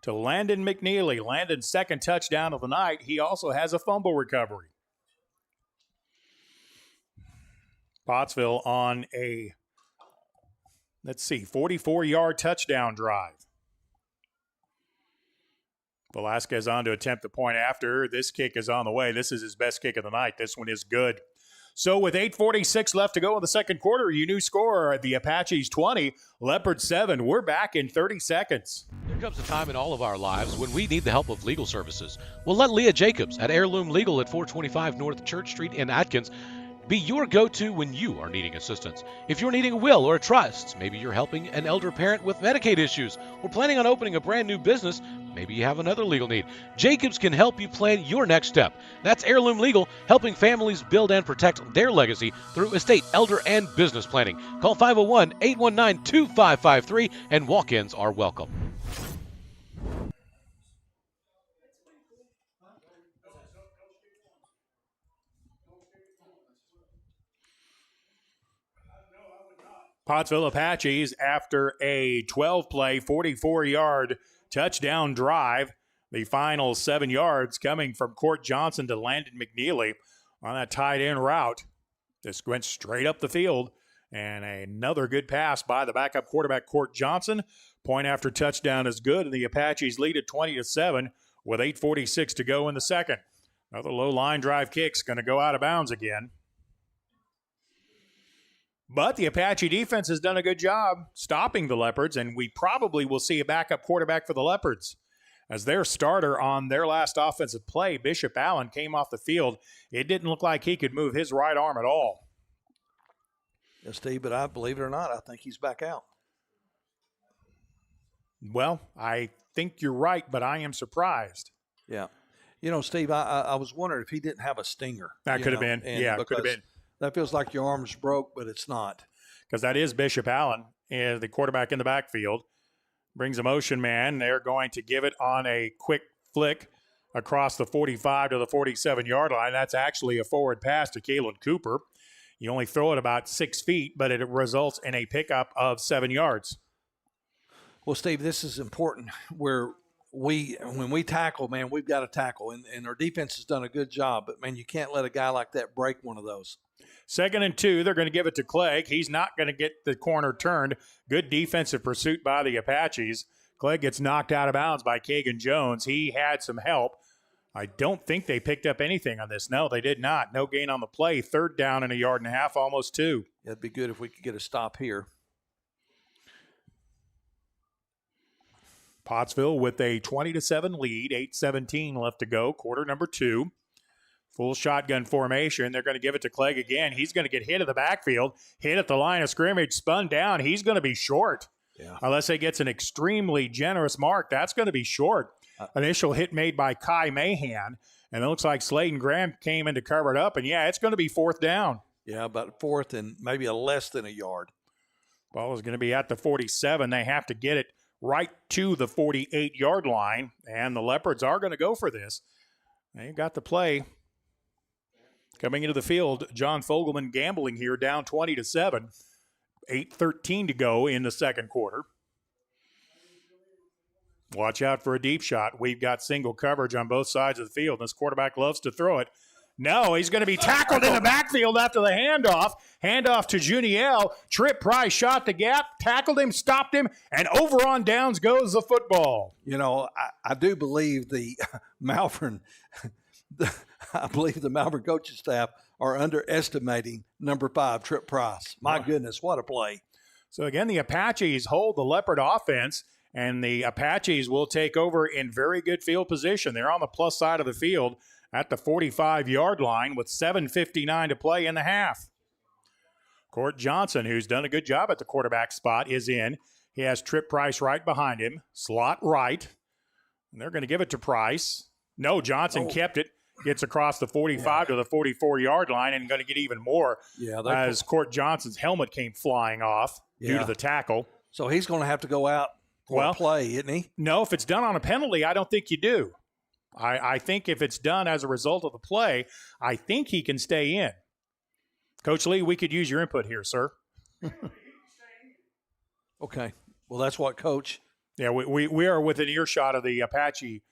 to Landon McNeely. Landon's second touchdown of the night. He also has a fumble recovery. Pottsville on a, 44-yard touchdown drive. Velasquez on to attempt the point after. This kick is on the way. This is his best kick of the night. This one is good. So with 8:46 left to go in the second quarter, your new score are the Apaches 20, Leopards 7. We're back in 30 seconds.
There comes a time in all of our lives when we need the help of legal services. Well, let Leah Jacobs at Heirloom Legal at 425 North Church Street in Atkins be your go-to when you are needing assistance. If you're needing a will or a trust, maybe you're helping an elder parent with Medicaid issues, or planning on opening a brand new business, maybe you have another legal need. Jacobs can help you plan your next step. That's Heirloom Legal, helping families build and protect their legacy through estate, elder, and business planning. Call 501-819-2553, and walk-ins are welcome.
Pottsville Apaches, after a 12-play, 44-yard touchdown drive, the final 7 yards coming from Court Johnson to Landon McNeely on that tight end route. This went straight up the field, and another good pass by the backup quarterback, Court Johnson. Point after touchdown is good, and the Apaches lead at 20-7 with 8:46 to go in the second. Another low line drive kick's going to go out of bounds again. But the Apache defense has done a good job stopping the Leopards, and we probably will see a backup quarterback for the Leopards. As their starter on their last offensive play, Bishop Allen, came off the field. It didn't look like he could move his right arm at all.
Yeah, Steve, but I believe it or not, I think he's back out.
Well, I think you're right, but I am surprised.
Yeah. You know, Steve, I was wondering if he didn't have a stinger.
That could have been. Yeah, it could have been.
That feels like your arm's broke, but it's not.
Because that is Bishop Allen, the quarterback in the backfield. Brings a motion man. They're going to give it on a quick flick across the 45 to the 47-yard line. That's actually a forward pass to Kalen Cooper. You only throw it about 6 feet, but it results in a pickup of 7 yards.
Well, Steve, this is important where when we tackle, man, we've got to tackle, and our defense has done a good job, but, man, you can't let a guy like that break one of those.
2nd and 2, they're going to give it to Clegg. He's not going to get the corner turned. Good defensive pursuit by the Apaches. Clegg gets knocked out of bounds by Kagan Jones. He had some help. I don't think they picked up anything on this. No, they did not. No gain on the play. 3rd down and a yard and a half, almost 2.
It'd be good if we could get a stop here.
Pottsville with a 20-7 lead, 8:17 left to go, quarter number 2. Full shotgun formation. They're going to give it to Clegg again. He's going to get hit at the backfield, hit at the line of scrimmage, spun down. He's going to be short.
Yeah.
Unless he gets an extremely generous mark, that's going to be short. Initial hit made by Kai Mahan, and it looks like Slayton Graham came in to cover it up, and, yeah, it's going to be 4th down.
Yeah, about 4th and maybe a less than a yard.
Ball is going to be at the 47. They have to get it right to the 48-yard line, and the Leopards are going to go for this. They've got the play. Coming into the field, John Fogelman gambling here, down 20-7. 8:13 to go in the second quarter. Watch out for a deep shot. We've got single coverage on both sides of the field. This quarterback loves to throw it. No, he's going to be tackled in the backfield after the handoff. Handoff to Juniel. Trip Price shot the gap, tackled him, stopped him, and over on downs goes the football.
You know, I do believe the Malvern coaching staff are underestimating number 5, Trip Price. My goodness, what a play.
So, again, the Apaches hold the Leopard offense, and the Apaches will take over in very good field position. They're on the plus side of the field at the 45-yard line with 7:59 to play in the half. Court Johnson, who's done a good job at the quarterback spot, is in. He has Trip Price right behind him, slot right. And they're going to give it to Price. No, Johnson kept it. Gets across the 45 to the 44-yard line and going to get even more as Court Johnson's helmet came flying off due to the tackle.
So he's going to have to go out for a play, isn't he?
No, if it's done on a penalty, I don't think you do. I think if it's done as a result of the play, I think he can stay in. Coach Lee, we could use your input here, sir.
Okay. Well, that's what Coach.
Yeah, we are within earshot of the Apache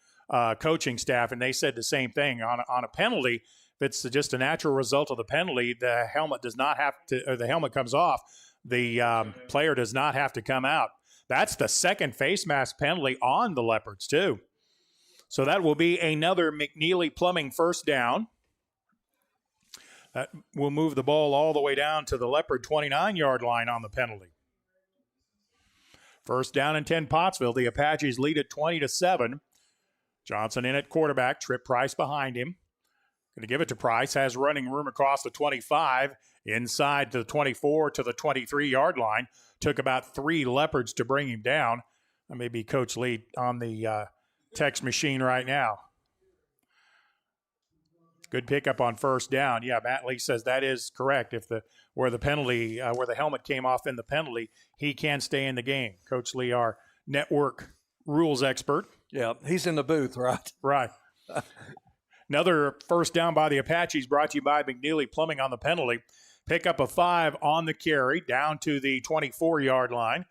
coaching staff, and they said the same thing. On a penalty, if it's just a natural result of the penalty, the helmet does not have to, or the helmet comes off. The player does not have to come out. That's the second face mask penalty on the Leopards, too. So that will be another McNeely Plumbing first down. That will move the ball all the way down to the Leopard 29-yard line on the penalty. First down and 10 Pottsville. The Apaches lead at 20-7. Johnson in at quarterback. Trip Price behind him. Going to give it to Price. Has running room across the 25. Inside to the 24 to the 23-yard line. Took about 3 Leopards to bring him down. That may be Coach Lee on the text machine right now. Good pickup on first down. Yeah, Matt Lee says that is correct. If where the helmet came off in the penalty, he can stay in the game. Coach Lee, our network rules expert.
Yeah, he's in the booth, right?
Right. Another first down by the Apaches brought to you by McNeely Plumbing on the penalty. Pickup of 5 on the carry down to the 24-yard line.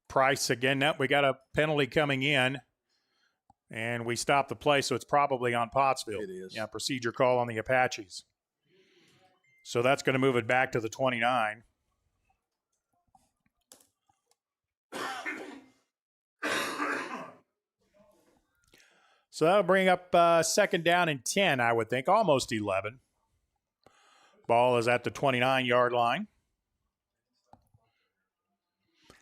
Price again. We got a penalty coming in. And we stop the play, so it's probably on Pottsville.
It is.
Yeah, procedure call on the Apaches. So that's going to move it back to the 29. So that'll bring up second down and 10, I would think, almost 11. Ball is at the 29-yard line.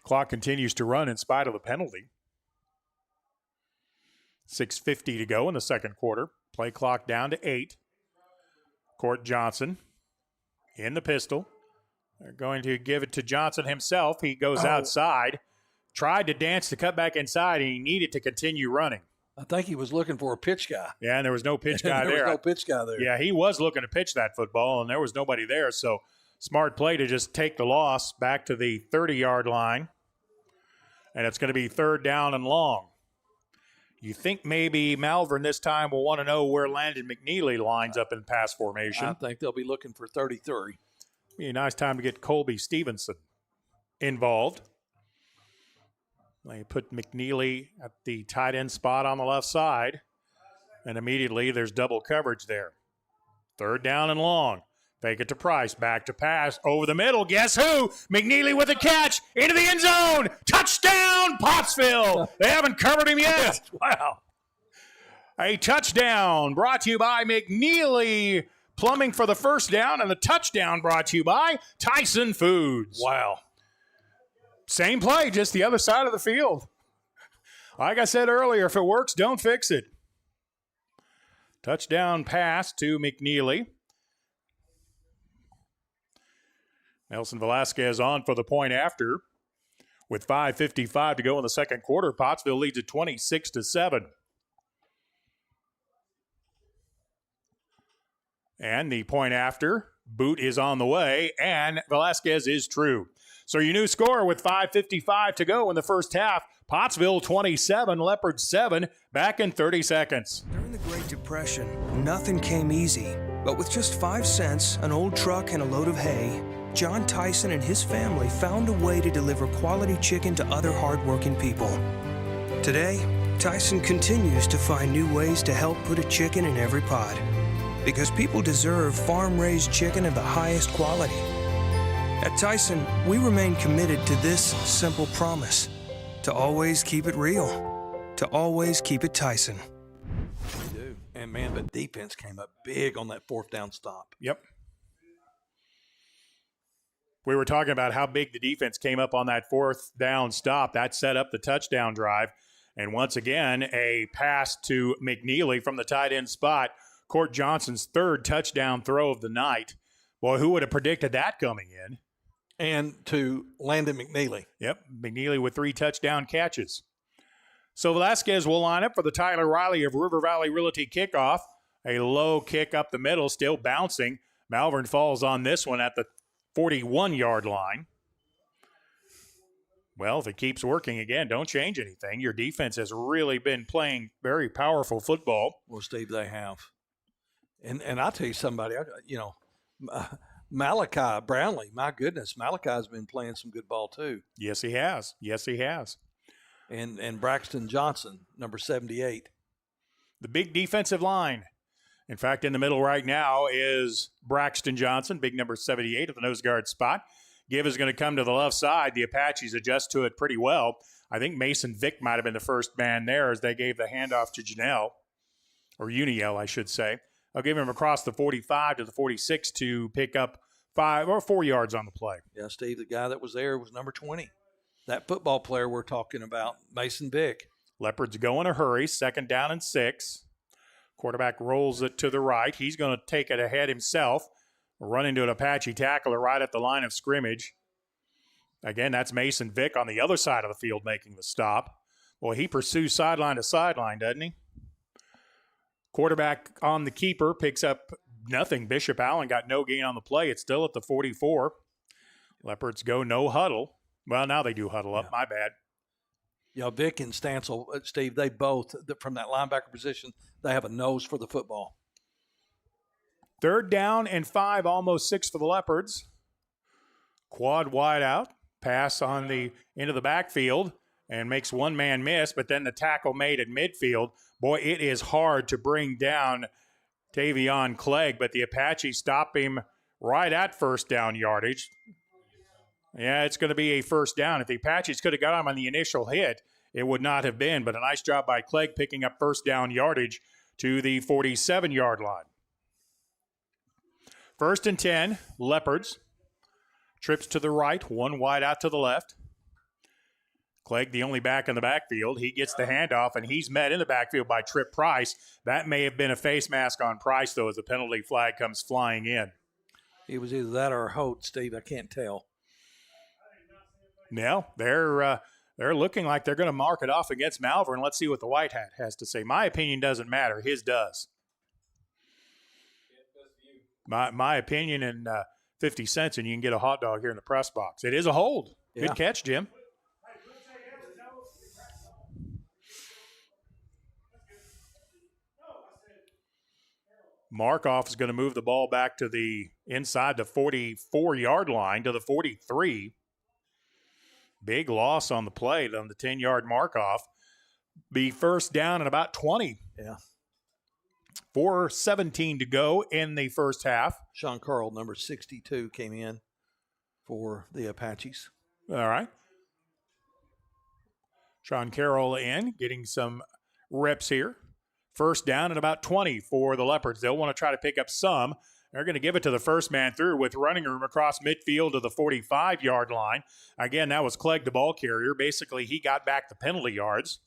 Clock continues to run in spite of the penalty. 6:50 to go in the second quarter. Play clock down to 8. Court Johnson in the pistol. They're going to give it to Johnson himself. He goes outside. Tried to dance to cut back inside, and he needed to continue running.
I think he was looking for a pitch guy.
Yeah, and there was no pitch guy there.
There was no pitch guy there.
Yeah, he was looking to pitch that football, and there was nobody there. So smart play to just take the loss back to the 30-yard line. And it's going to be third down and long. You think maybe Malvern this time will want to know where Landon McNeely lines up in pass formation.
I think they'll be looking for 33.
Be a nice time to get Colby Stevenson involved. They put McNeely at the tight end spot on the left side, and immediately there's double coverage there. Third down and long. Fake it to Price. Back to pass. Over the middle. Guess who? McNeely with a catch. Into the end zone. Touchdown, Pottsville. They haven't covered him yet. Wow. A touchdown brought to you by McNeely Plumbing for the first down, and the touchdown brought to you by Tyson Foods. Wow. Same play, just the other side of the field. Like I said earlier, if it works, don't fix it. Touchdown pass to McNeely. Nelson Velasquez on for the point after. With 5:55 to go in the second quarter, Pottsville leads at 26-7. And the point after, boot is on the way, and Velasquez is true. So your new score with 5:55 to go in the first half, Pottsville 27, Leopards 7, back in 30 seconds.
During the Great Depression, nothing came easy. But with just 5 cents, an old truck, and a load of hay, John Tyson and his family found a way to deliver quality chicken to other hardworking people. Today, Tyson continues to find new ways to help put a chicken in every pot. Because people deserve farm-raised chicken of the highest quality. At Tyson, we remain committed to this simple promise: to always keep it real, to always keep it Tyson.
We do. And, man, but defense came up big on that fourth down stop.
Yep. We were talking about how big the defense came up on that fourth down stop. That set up the touchdown drive. And once again, a pass to McNeely from the tight end spot. Court Johnson's third touchdown throw of the night. Boy, who would have predicted that coming in?
And to Landon McNeely.
Yep, McNeely with 3 touchdown catches. So Velasquez will line up for the Tyler Riley of River Valley Realty kickoff. A low kick up the middle, still bouncing. Malvern falls on this one at the 41-yard line. Well, if it keeps working again, don't change anything. Your defense has really been playing very powerful football.
Well, Steve, they have. And I'll tell you somebody, Malachi Brownlee, my goodness, Malachi's been playing some good ball too.
Yes, he has. Yes, he has.
And Braxton Johnson, number 78.
The big defensive line. In fact, in the middle right now is Braxton Johnson, big number 78 at the nose guard spot. Give is going to come to the left side. The Apaches adjust to it pretty well. I think Mason Vick might have been the first man there as they gave the handoff to Janelle, or Uniel, I should say. I'll give him across the 45 to the 46 to pick up 5 or 4 yards on the play.
Yeah, Steve, the guy that was there was number 20. That football player we're talking about, Mason Vick.
Leopards go in a hurry, 2nd down and 6. Quarterback rolls it to the right. He's going to take it ahead himself. Run into an Apache tackler right at the line of scrimmage. Again, that's Mason Vick on the other side of the field making the stop. Boy, he pursues sideline to sideline, doesn't he? Quarterback on the keeper picks up nothing. Bishop Allen got no gain on the play. It's still at the 44. Leopards go no huddle. Well, now they do huddle up. My bad.
Yeah, Vick and Stancil, Steve, they both, from that linebacker position, they have a nose for the football.
3rd down and 5, almost 6 for the Leopards. Quad wide out. Pass on the into the backfield and makes one man miss, but then the tackle made at midfield. Boy, it is hard to bring down Tavion Clegg, but the Apaches stop him right at first down yardage. Yeah, it's going to be a first down. If the Apaches could have got him on the initial hit, it would not have been, but a nice job by Clegg picking up first down yardage to the 47-yard line. 1st and 10, Leopards. Trips to the right, one wide out to the left. Clegg, the only back in the backfield. He gets the handoff, and he's met in the backfield by Trip Price. That may have been a face mask on Price, though, as the penalty flag comes flying in.
It was either that or a Holt, Steve. I can't tell.
No, they're looking like they're going to mark it off against Malvern. Let's see what the white hat has to say. My opinion doesn't matter. His does. My opinion and 50 cents, and you can get a hot dog here in the press box. It is a hold. Yeah. Good catch, Jim. Markoff is going to move the ball back to the inside the 44-yard line to the 43. Big loss on the play on the 10-yard Markoff. Be first down at about 20.
Yeah.
4:17 to go in the first half.
Sean Carl, number 62, came in for the Apaches.
All right. Sean Carroll in, getting some reps here. First down at about 20 for the Leopards. They'll want to try to pick up some. They're going to give it to the first man through with running room across midfield to the 45-yard line. Again, that was Clegg, the ball carrier. Basically, he got back the penalty yards.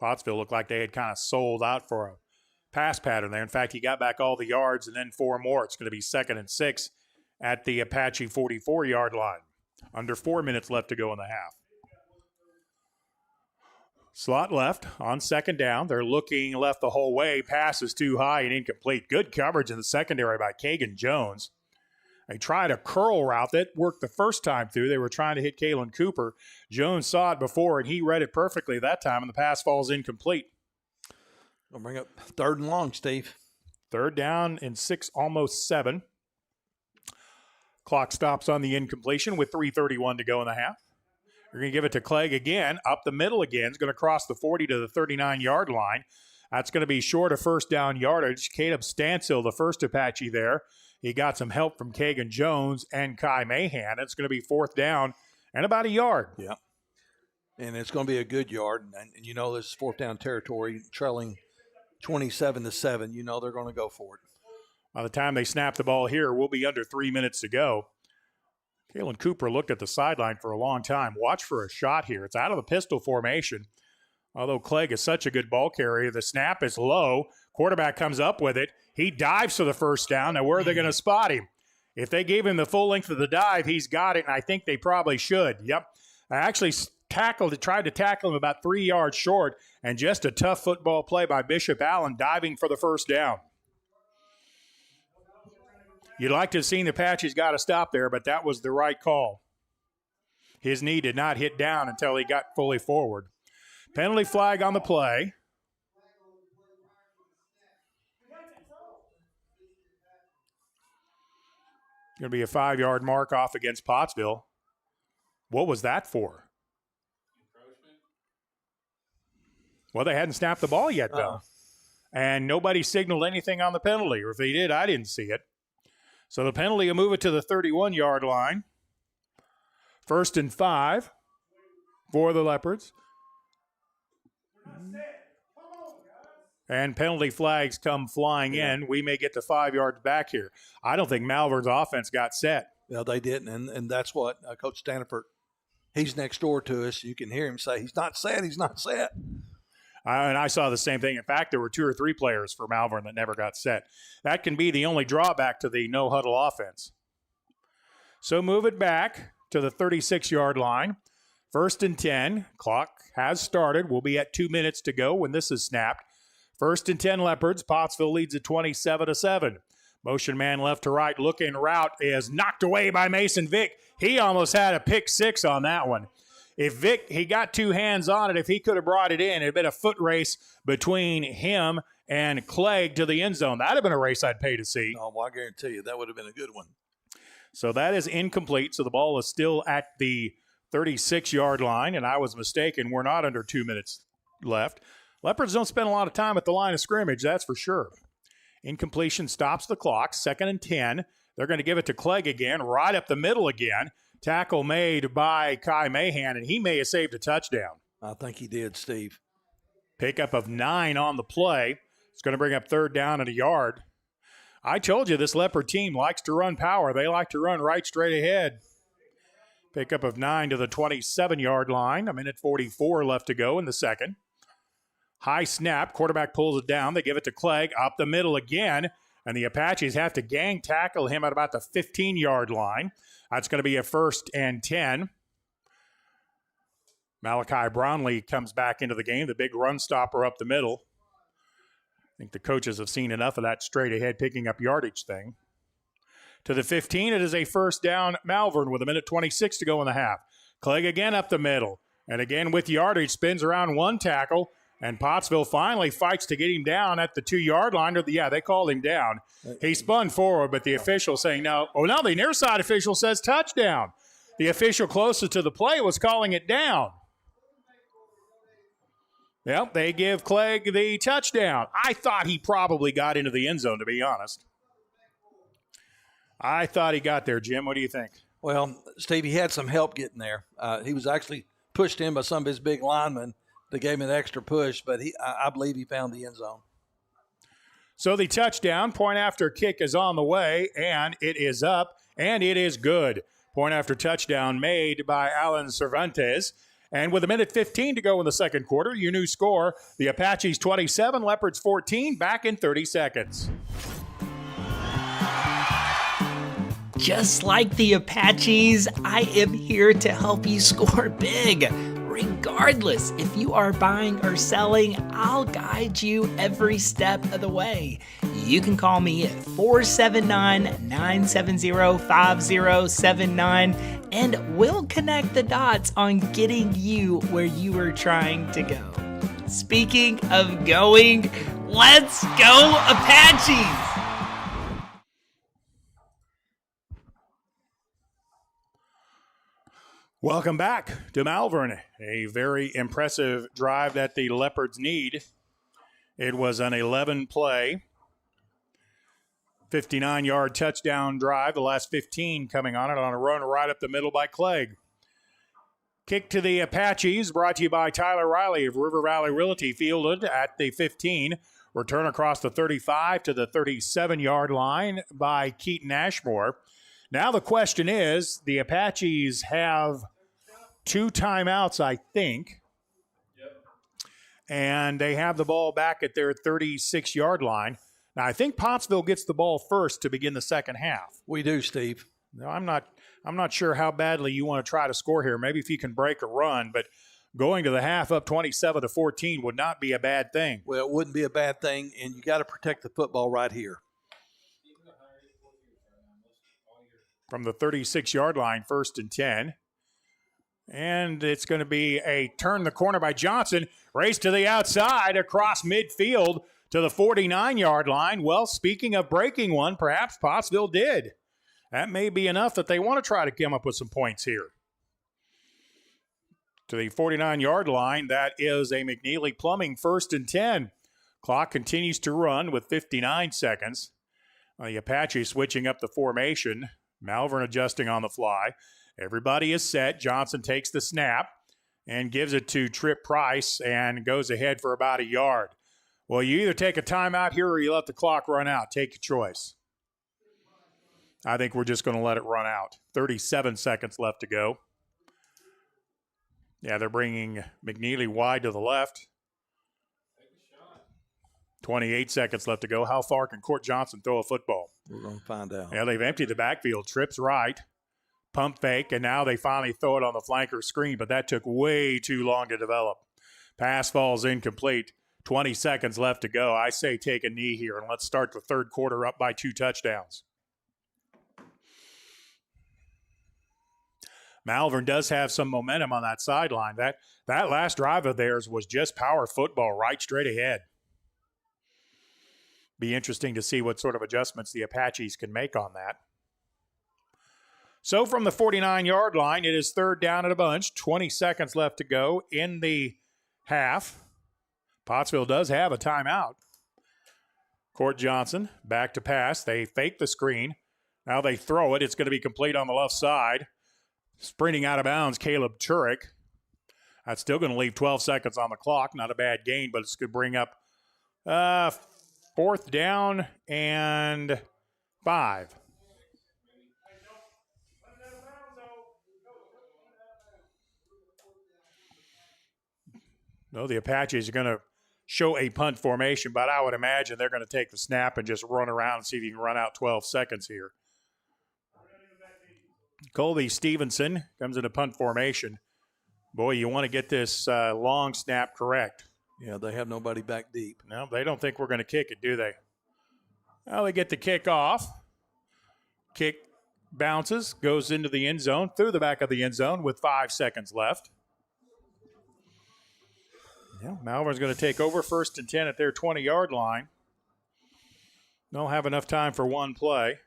Pottsville looked like they had kind of sold out for a pass pattern there. In fact, he got back all the yards and then 4 more. It's going to be 2nd and 6 at the Apache 44-yard line. Under 4 minutes left to go in the half. Slot left on second down. They're looking left the whole way. Pass is too high and incomplete. Good coverage in the secondary by Kagan Jones. They tried a curl route that worked the first time through. They were trying to hit Kalen Cooper. Jones saw it before, and he read it perfectly that time, and the pass falls incomplete.
We'll bring up 3rd and long, Steve.
3rd down and 6, almost 7. Clock stops on the incompletion with 3:31 to go in the half. You're going to give it to Clegg again, up the middle again. It's going to cross the 40 to the 39-yard line. That's going to be short of first down yardage. Caleb Stansel, the first Apache there. He got some help from Kagan Jones and Kai Mahan. It's going to be 4th down and about a yard.
Yeah. And it's going to be a good yard. And you know, this is 4th down territory, trailing 27-7. You know they're going to go for it.
By the time they snap the ball here, we'll be under 3 minutes to go. Kalen Cooper looked at the sideline for a long time. Watch for a shot here. It's out of the pistol formation. Although Clegg is such a good ball carrier, the snap is low. Quarterback comes up with it. He dives for the first down. Now, where are they going to spot him? If they gave him the full length of the dive, he's got it, and I think they probably should. Yep. I actually tried to tackle him about 3 yards short, and just a tough football play by Bishop Allen diving for the first down. You'd like to have seen the Apaches got a stop there, but that was the right call. His knee did not hit down until he got fully forward. Penalty flag on the play. Going to be a 5-yard mark off against Pottsville. What was that for? Well, they hadn't snapped the ball yet, though. And nobody signaled anything on the penalty. Or if they did, I didn't see it. So the penalty will move it to the 31-yard line. 1st and 5 for the Leopards. And penalty flags come flying in. We may get to 5 yards back here. I don't think Malvern's offense got set.
No, they didn't, and that's what Coach Stanford, he's next door to us. You can hear him say, he's not set, he's not set.
And I saw the same thing. In fact, there were 2 or 3 players for Malvern that never got set. That can be the only drawback to the no-huddle offense. So move it back to the 36-yard line. 1st and 10. Clock has started. We'll be at 2 minutes to go when this is snapped. 1st and 10 Leopards. Pottsville leads at 27-7. Motion man left to right. Looking route is knocked away by Mason Vick. He almost had a pick 6 on that one. If Vick, he got 2 hands on it, if he could have brought it in, it had been a foot race between him and Clegg to the end zone. That would have been a race I'd pay to see.
Oh, well, I guarantee you that would have been a good one.
So that is incomplete. So the ball is still at the 36-yard line, and I was mistaken. We're not under 2 minutes left. Leopards don't spend a lot of time at the line of scrimmage, that's for sure. Incompletion stops the clock. 2nd and 10. They're going to give it to Clegg again, right up the middle again. Tackle made by Kai Mahan, and he may have saved a touchdown.
I think he did, Steve.
Pickup of 9 on the play. It's going to bring up 3rd down and a yard. I told you this Leopard team likes to run power. They like to run right straight ahead. Pickup of 9 to the 27-yard line. 1:44 left to go in the second. High snap. Quarterback pulls it down. They give it to Clegg up the middle again. And the Apaches have to gang tackle him at about the 15-yard line. That's going to be a 1st and 10. Malachi Brownlee comes back into the game, the big run stopper up the middle. I think the coaches have seen enough of that straight ahead picking up yardage thing. To the 15, it is a 1st down Malvern with 1:26 to go in the half. Clegg again up the middle. And again with yardage, spins around 1 tackle And Pottsville finally fights to get him down at the 2-yard line. Yeah, they called him down. He spun forward, but the official saying no. Oh, now the near side official says touchdown. The official closest to the play was calling it down. Yep, they give Clegg the touchdown. I thought he probably got into the end zone, to be honest. I thought he got there, Jim. What do you think?
Well, Steve, he had some help getting there. He was actually pushed in by some of his big linemen that gave him an extra push, but I believe he found the end zone.
So the touchdown, point after kick is on the way, and it is up, and it is good. Point after touchdown made by Alan Cervantes. And with 1:15 to go in the second quarter, your new score, the Apaches 27, Leopards 14, back in 30 seconds.
Just like the Apaches, I am here to help you score big. Regardless if you are buying or selling, I'll guide you every step of the way. You can call me at 479-970-5079 and we'll connect the dots on getting you where you are trying to go. Speaking of going, let's go Apaches!
Welcome back to Malvern. A very impressive drive that the Leopards need. It was an 11-play, 59-yard touchdown drive, the last 15 coming on it on a run right up the middle by Clegg. Kick to the Apaches, brought to you by Tyler Riley of River Valley Realty, fielded at the 15. Return across the 35 to the 37-yard line by Keaton Ashmore. Now the question is, the Apaches have 2 timeouts, I think. Yep. And they have the ball back at their 36-yard line. Now, I think Pottsville gets the ball first to begin the second half.
We do, Steve.
No, I'm not sure how badly you want to try to score here. Maybe if you can break a run, but going to the half up 27-14 would not be a bad thing.
Well, it wouldn't be a bad thing, and you got to protect the football right here.
From the 36-yard line, 1st and 10. And it's going to be a turn the corner by Johnson. Race to the outside across midfield to the 49-yard line. Well, speaking of breaking one, perhaps Pottsville did. That may be enough that they want to try to come up with some points here. To the 49-yard line, that is a McNeely Plumbing 1st and 10. Clock continues to run with 59 seconds. The Apache switching up the formation. Malvern adjusting on the fly. Everybody is set. Johnson takes the snap and gives it to Tripp Price and goes ahead for about a yard. Well, you either take a timeout here or you let the clock run out. Take your choice. I think we're just going to let it run out. 37 seconds left to go. Yeah, they're bringing McNeely wide to the left. 28 seconds left to go. How far can Court Johnson throw a football?
We're going to find out.
Yeah, they've emptied the backfield. Trips right, pump fake, and now they finally throw it on the flanker screen, but that took way too long to develop. Pass falls incomplete. 20 seconds left to go. I say take a knee here, and let's start the third quarter up by 2 touchdowns. Malvern does have some momentum on that sideline. That last drive of theirs was just power football right straight ahead. Be interesting to see what sort of adjustments the Apaches can make on that. So from the 49-yard line, it is 3rd down and a bunch. 20 seconds left to go in the half. Pottsville does have a timeout. Court Johnson back to pass. They fake the screen. Now they throw it. It's going to be complete on the left side. Sprinting out of bounds, Caleb Turek. That's still going to leave 12 seconds on the clock. Not a bad gain, but it's going to bring up 4th down and 5. No, the Apaches are going to show a punt formation, but I would imagine they're going to take the snap and just run around and see if you can run out 12 seconds here. Colby Stevenson comes into punt formation. Boy, you want to get this long snap correct.
Yeah, they have nobody back deep.
No, they don't think we're going to kick it, do they? Well, they get the kick off. Kick bounces, goes into the end zone, through the back of the end zone with 5 seconds left. Yeah, Malvern's going to take over 1st and 10 at their 20-yard line. They'll have enough time for one play.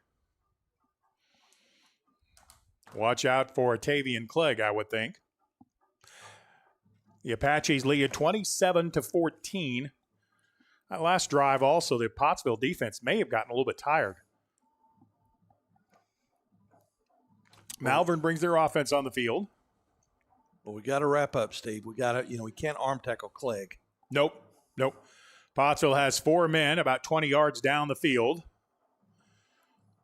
Watch out for Tavian Clegg, I would think. The Apaches lead 27-14. That last drive also, the Pottsville defense may have gotten a little bit tired. Malvern brings their offense on the field.
Well, we got to wrap up, Steve. We got to, we can't arm tackle Clegg.
Nope. Pottsville has 4 men about 20 yards down the field.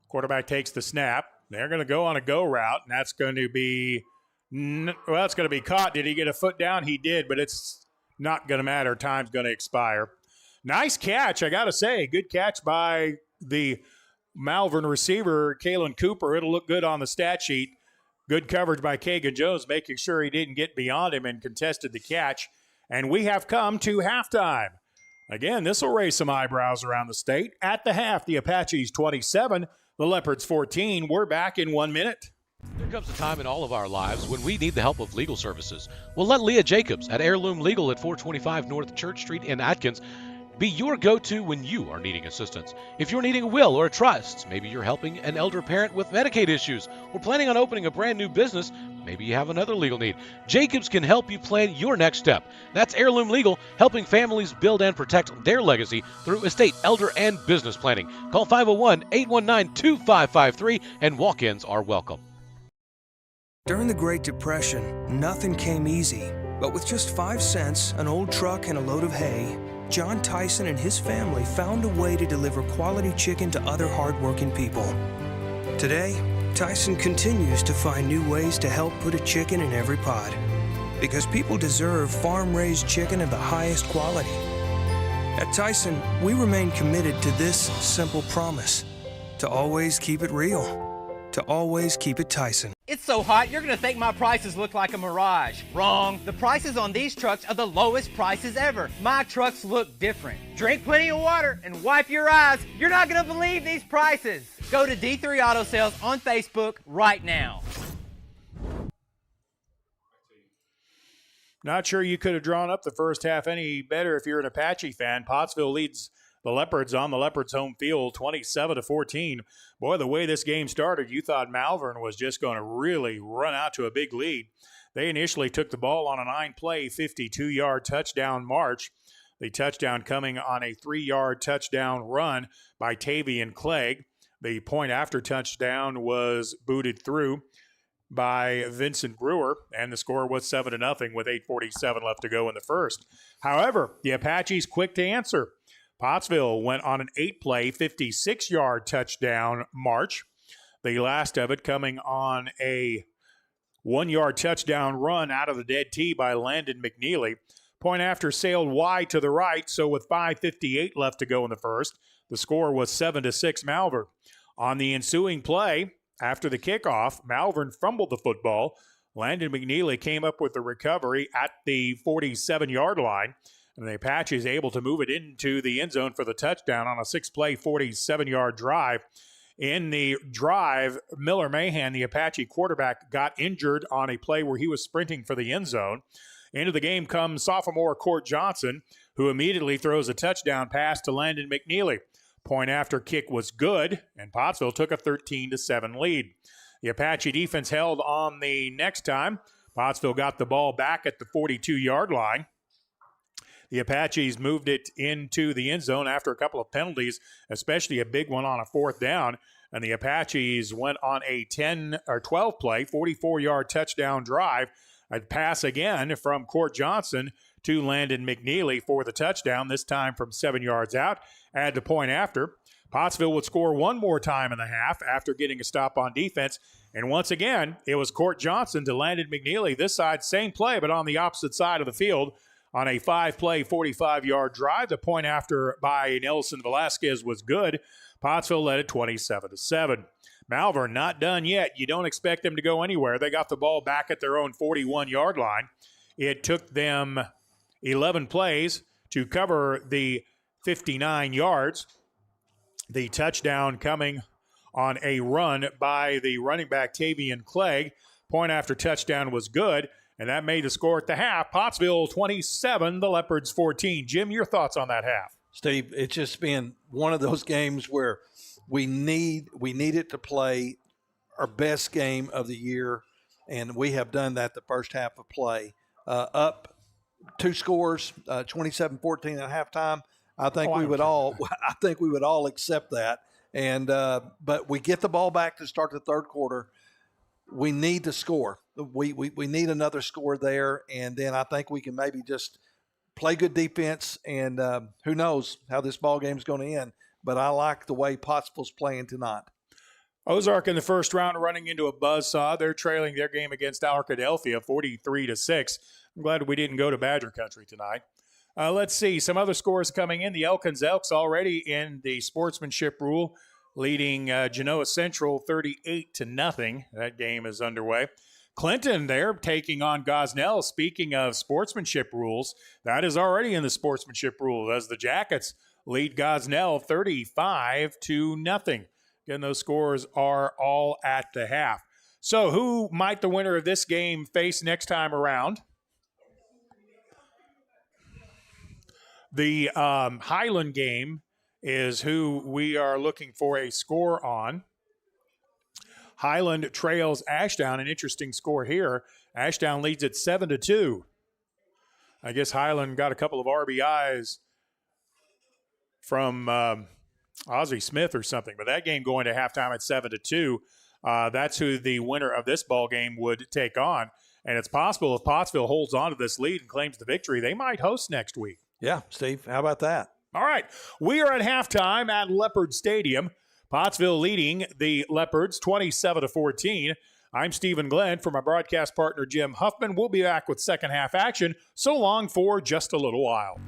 Quarterback takes the snap. They're going to go on a go route, and that's going to be, it's going to be caught. Did he get a foot down? He did, but it's not going to matter. Time's going to expire. Nice catch, I got to say. Good catch by the Malvern receiver, Kalen Cooper. It'll look good on the stat sheet. Good coverage by Kagan Jones, making sure he didn't get beyond him and contested the catch. And we have come to halftime. Again, this will raise some eyebrows around the state. At the half, the Apaches 27, the Leopards 14. We're back in 1 minute.
There comes a time in all of our lives when we need the help of legal services. Well, let Leah Jacobs at Heirloom Legal at 425 North Church Street in Atkins be your go-to when you are needing assistance. If you're needing a will or a trust, maybe you're helping an elder parent with Medicaid issues, or planning on opening a brand new business, maybe you have another legal need. Jacobs can help you plan your next step. That's Heirloom Legal, helping families build and protect their legacy through estate, elder, and business planning. Call 501-819-2553, and walk-ins are welcome.
During the Great Depression, nothing came easy. But with just 5 cents, an old truck, and a load of hay, John Tyson and his family found a way to deliver quality chicken to other hardworking people. Today, Tyson continues to find new ways to help put a chicken in every pod. Because people deserve farm-raised chicken of the highest quality. At Tyson, we remain committed to this simple promise: to always keep it real. To always keep it Tyson.
It's so hot, you're gonna think my prices look like a mirage. Wrong. The prices on these trucks are the lowest prices ever. My trucks look different. Drink plenty of water and wipe your eyes. You're not gonna believe these prices. Go to D3 Auto Sales on Facebook right now.
Not sure you could have drawn up the first half any better if you're an Apache fan. Pottsville leads the Leopards on the Leopards' home field, 27-14. Boy, the way this game started, you thought Malvern was just going to really run out to a big lead. They initially took the ball on a 9-play, 52-yard touchdown march. The touchdown coming on a 3-yard touchdown run by Tavian Clegg. The point-after touchdown was booted through by Vincent Brewer, and the score was 7-0 with 8:47 left to go in the first. However, the Apaches quick to answer. Pottsville went on an 8-play, 56-yard touchdown march. The last of it coming on a 1-yard touchdown run out of the dead tee by Landon McNeely. Point after sailed wide to the right, so with 5:58 left to go in the first, the score was 7-6 Malvern. On the ensuing play, after the kickoff, Malvern fumbled the football. Landon McNeely came up with the recovery at the 47-yard line. And the Apaches able to move it into the end zone for the touchdown on a 6-play, 47-yard drive. In the drive, Miller Mahan, the Apache quarterback, got injured on a play where he was sprinting for the end zone. Into the game comes sophomore Court Johnson, who immediately throws a touchdown pass to Landon McNeely. Point after kick was good, and Pottsville took a 13-7 lead. The Apache defense held on the next time. Pottsville got the ball back at the 42-yard line. The Apaches moved it into the end zone after a couple of penalties, especially a big one on a 4th down. And the Apaches went on a 12-play, 44-yard touchdown drive. A pass again from Court Johnson to Landon McNeely for the touchdown, this time from 7 yards out. Add the point after. Pottsville would score one more time in the half after getting a stop on defense. And once again, it was Court Johnson to Landon McNeely. This side, same play, but on the opposite side of the field. On a 5-play, 45-yard drive, the point after by Nelson Velasquez was good. Pottsville led it 27-7. Malvern not done yet. You don't expect them to go anywhere. They got the ball back at their own 41-yard line. It took them 11 plays to cover the 59 yards. The touchdown coming on a run by the running back Tavian Clegg. Point after touchdown was good. And that made the score at the half. Pottsville 27, the Leopards 14. Jim, your thoughts on that half?
Steve, it's just been one of those games where we needed to play our best game of the year, and we have done that the first half of play. Up 2 scores, 27-14 at halftime. I think we would all accept that. And but we get the ball back to start the third quarter. We need to score. We need another score there, and then I think we can maybe just play good defense. And who knows how this ball game is going to end? But I like the way Pottsville's playing tonight.
Ozark in the first round running into a buzzsaw. They're trailing their game against Arkadelphia 43-6. I'm glad we didn't go to Badger Country tonight. Let's see some other scores coming in. The Elkins Elks already in the sportsmanship rule, leading Genoa Central 38-0. That game is underway. Clinton there taking on Gosnell. Speaking of sportsmanship rules, that is already in the sportsmanship rule as the Jackets lead Gosnell 35-0. Again, those scores are all at the half. So who might the winner of this game face next time around? The Highland game is who we are looking for a score on. Highland trails Ashdown. An interesting score here. Ashdown leads at 7-2. I guess Highland got a couple of RBIs from Ozzie Smith or something, but that game going to halftime at 7-2. That's who the winner of this ball game would take on. And it's possible if Pottsville holds on to this lead and claims the victory, they might host next week.
Yeah, Steve, how about that?
All right, we are at halftime at Leopard Stadium. Pottsville leading the Leopards 27-14. I'm Stephen Glenn for my broadcast partner Jim Huffman. We'll be back with second half action. So long for just a little while.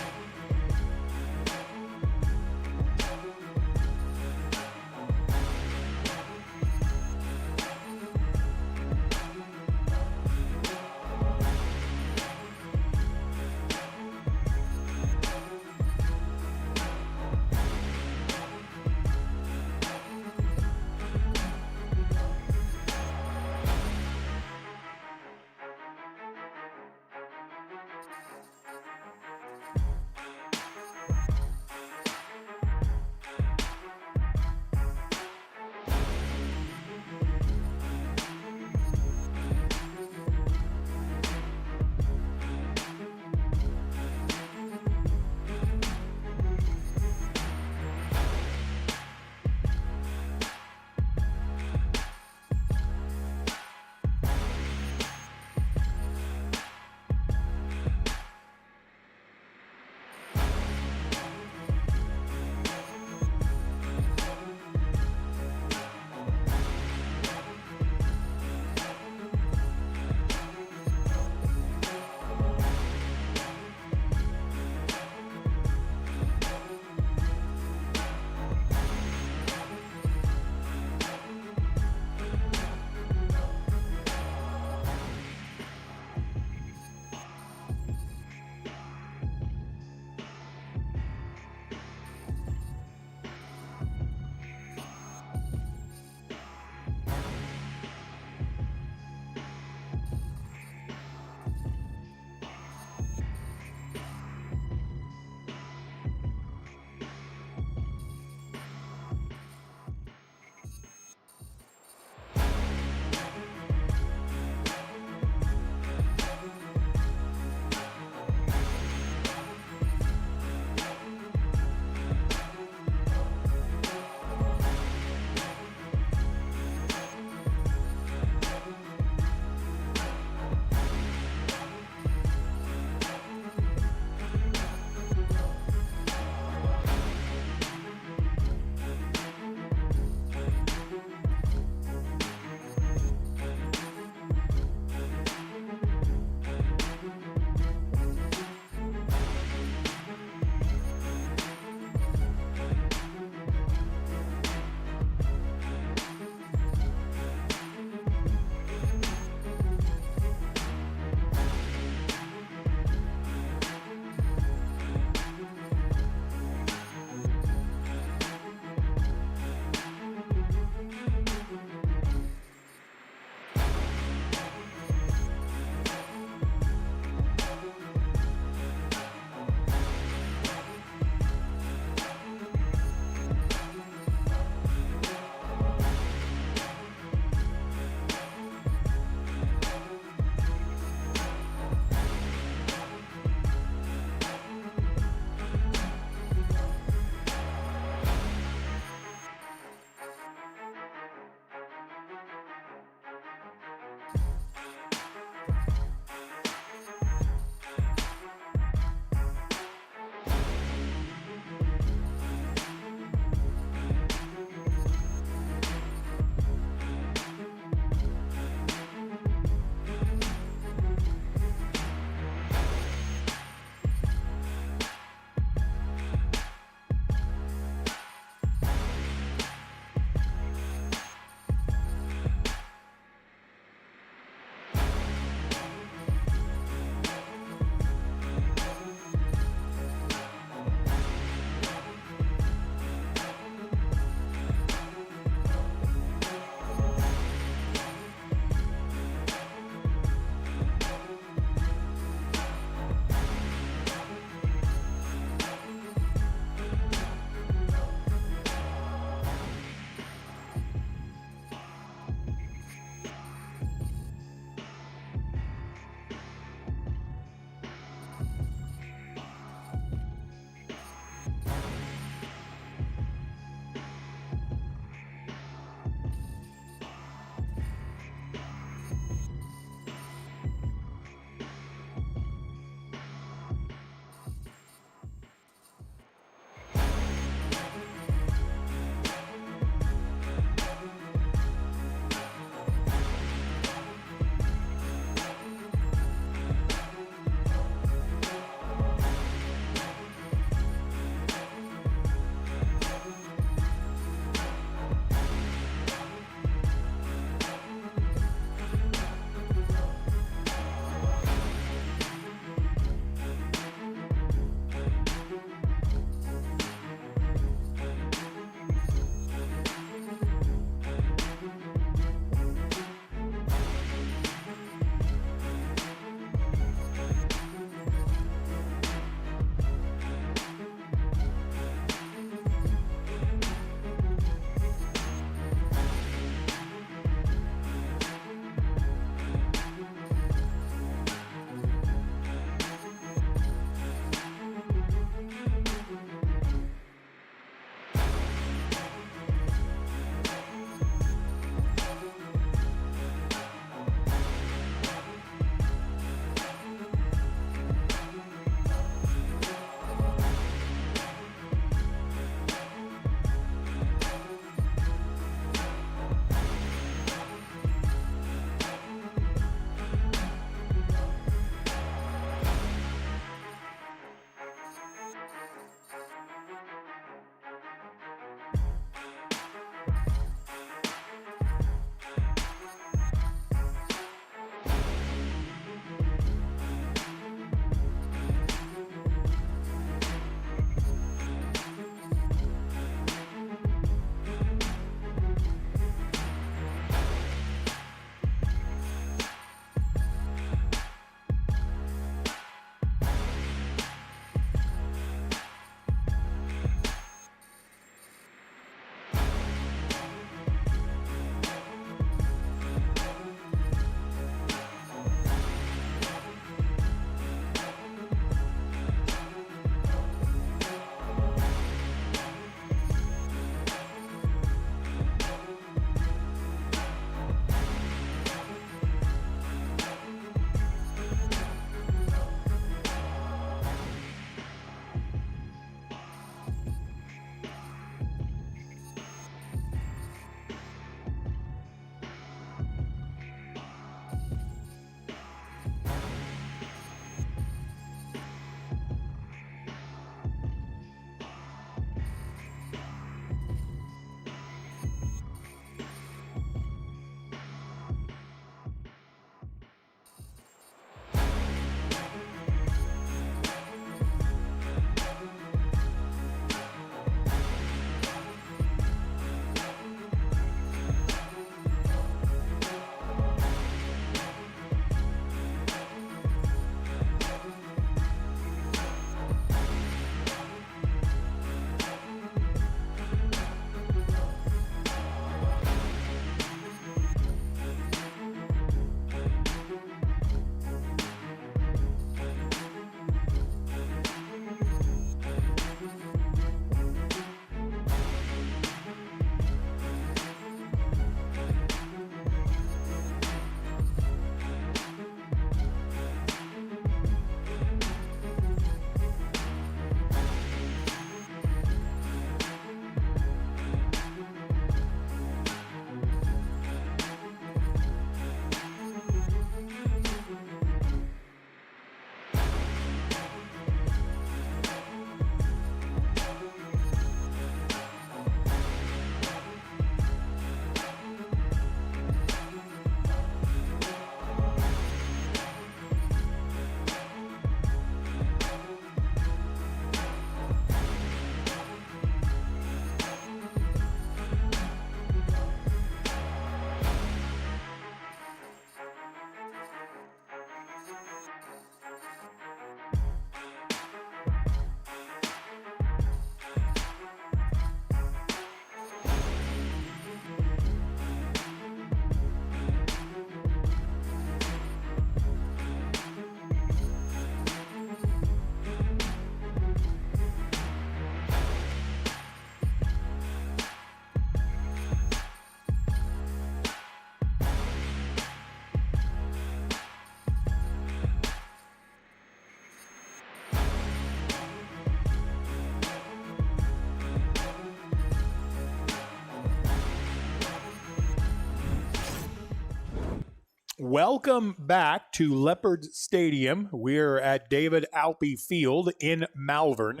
Welcome back to Leopard Stadium. We're at David Alpe Field in Malvern,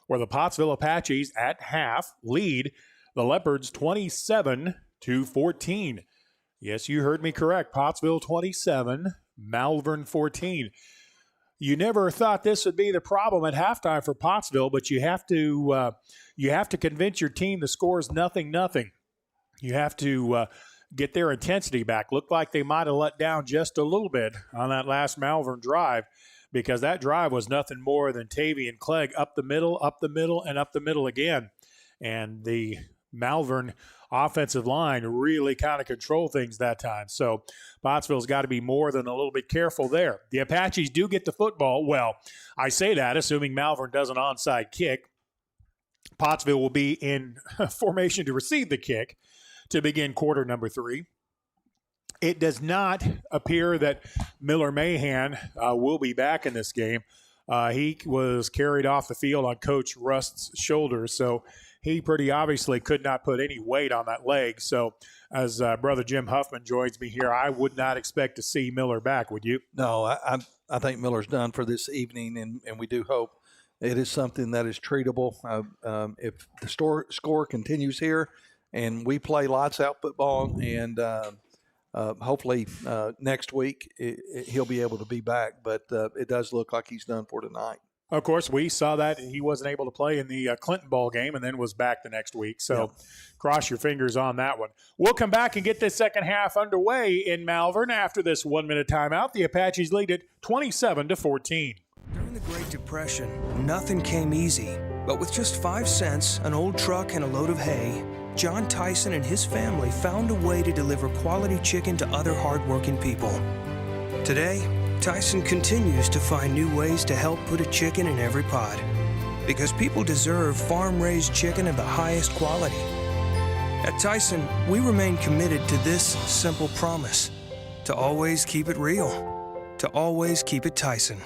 where the Pottsville Apaches at half lead the Leopards 27-14. Yes, you heard me correct. Pottsville 27, Malvern 14. You never thought this would be the problem at halftime for Pottsville, but you have to convince your team the score is 0-0. You have to get their intensity back. Looked like they might have let down just a little bit on that last Malvern drive, because that drive was nothing more than Tavy and Clegg up the middle, and up the middle again. And the Malvern offensive line really kind of controlled things that time. So Pottsville's got to be more than a little bit careful there. The Apaches do get the football. Well, I say that assuming Malvern does an onside kick. Pottsville will be in formation to receive the kick to begin quarter number 3. It does not appear that Miller Mahan will be back in this game. He was carried off the field on Coach Rust's shoulders, so he pretty obviously could not put any weight on that leg. So as Brother Jim Huffman joins me here, I would not expect to see Miller back, would you?
No, I think Miller's done for this evening, and we do hope it is something that is treatable. If the score continues here, and we play lights out football, and hopefully next week he'll be able to be back. But it does look like he's done for tonight.
Of course, we saw that he wasn't able to play in the Clinton ball game and then was back the next week. So Cross your fingers on that one. We'll come back and get this second half underway in Malvern after this 1-minute timeout. The Apaches lead it 27-14.
During the Great Depression, nothing came easy. But with just 5 cents, an old truck, and a load of hay, John Tyson and his family found a way to deliver quality chicken to other hardworking people. Today, Tyson continues to find new ways to help put a chicken in every pot. Because people deserve farm-raised chicken of the highest quality. At Tyson, we remain committed to this simple promise: to always keep it real, to always keep it Tyson.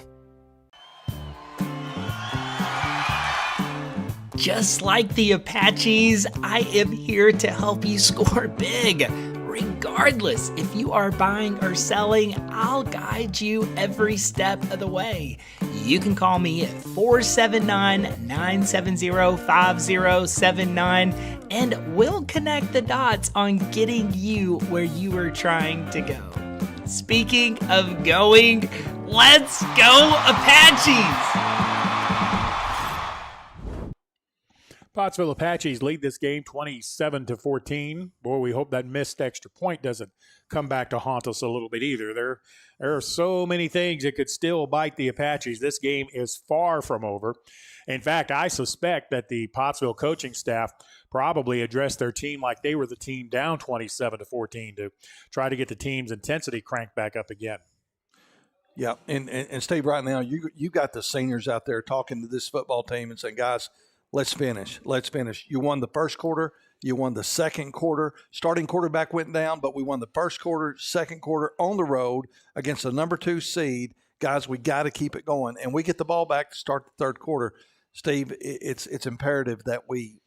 Just like the Apaches, I am here to help you score big. Regardless if you are buying or selling, I'll guide you every step of the way. You can call me at 479-970-5079 and we'll connect the dots on getting you where you are trying to go. Speaking of going, let's go Apaches!
Pottsville Apaches lead this game 27-14. Boy, we hope that missed extra point doesn't come back to haunt us a little bit either. There are so many things that could still bite the Apaches. This game is far from over. In fact, I suspect that the Pottsville coaching staff probably addressed their team like they were the team down 27-14 to try to get the team's intensity cranked back up again.
Yeah, and Steve, right now you got the seniors out there talking to this football team and saying, guys, let's finish. Let's finish. You won the first quarter. You won the second quarter. Starting quarterback went down, but we won the first quarter, second quarter on the road against the number 2 seed. Guys, we got to keep it going. And we get the ball back to start the third quarter. Steve, it's imperative that we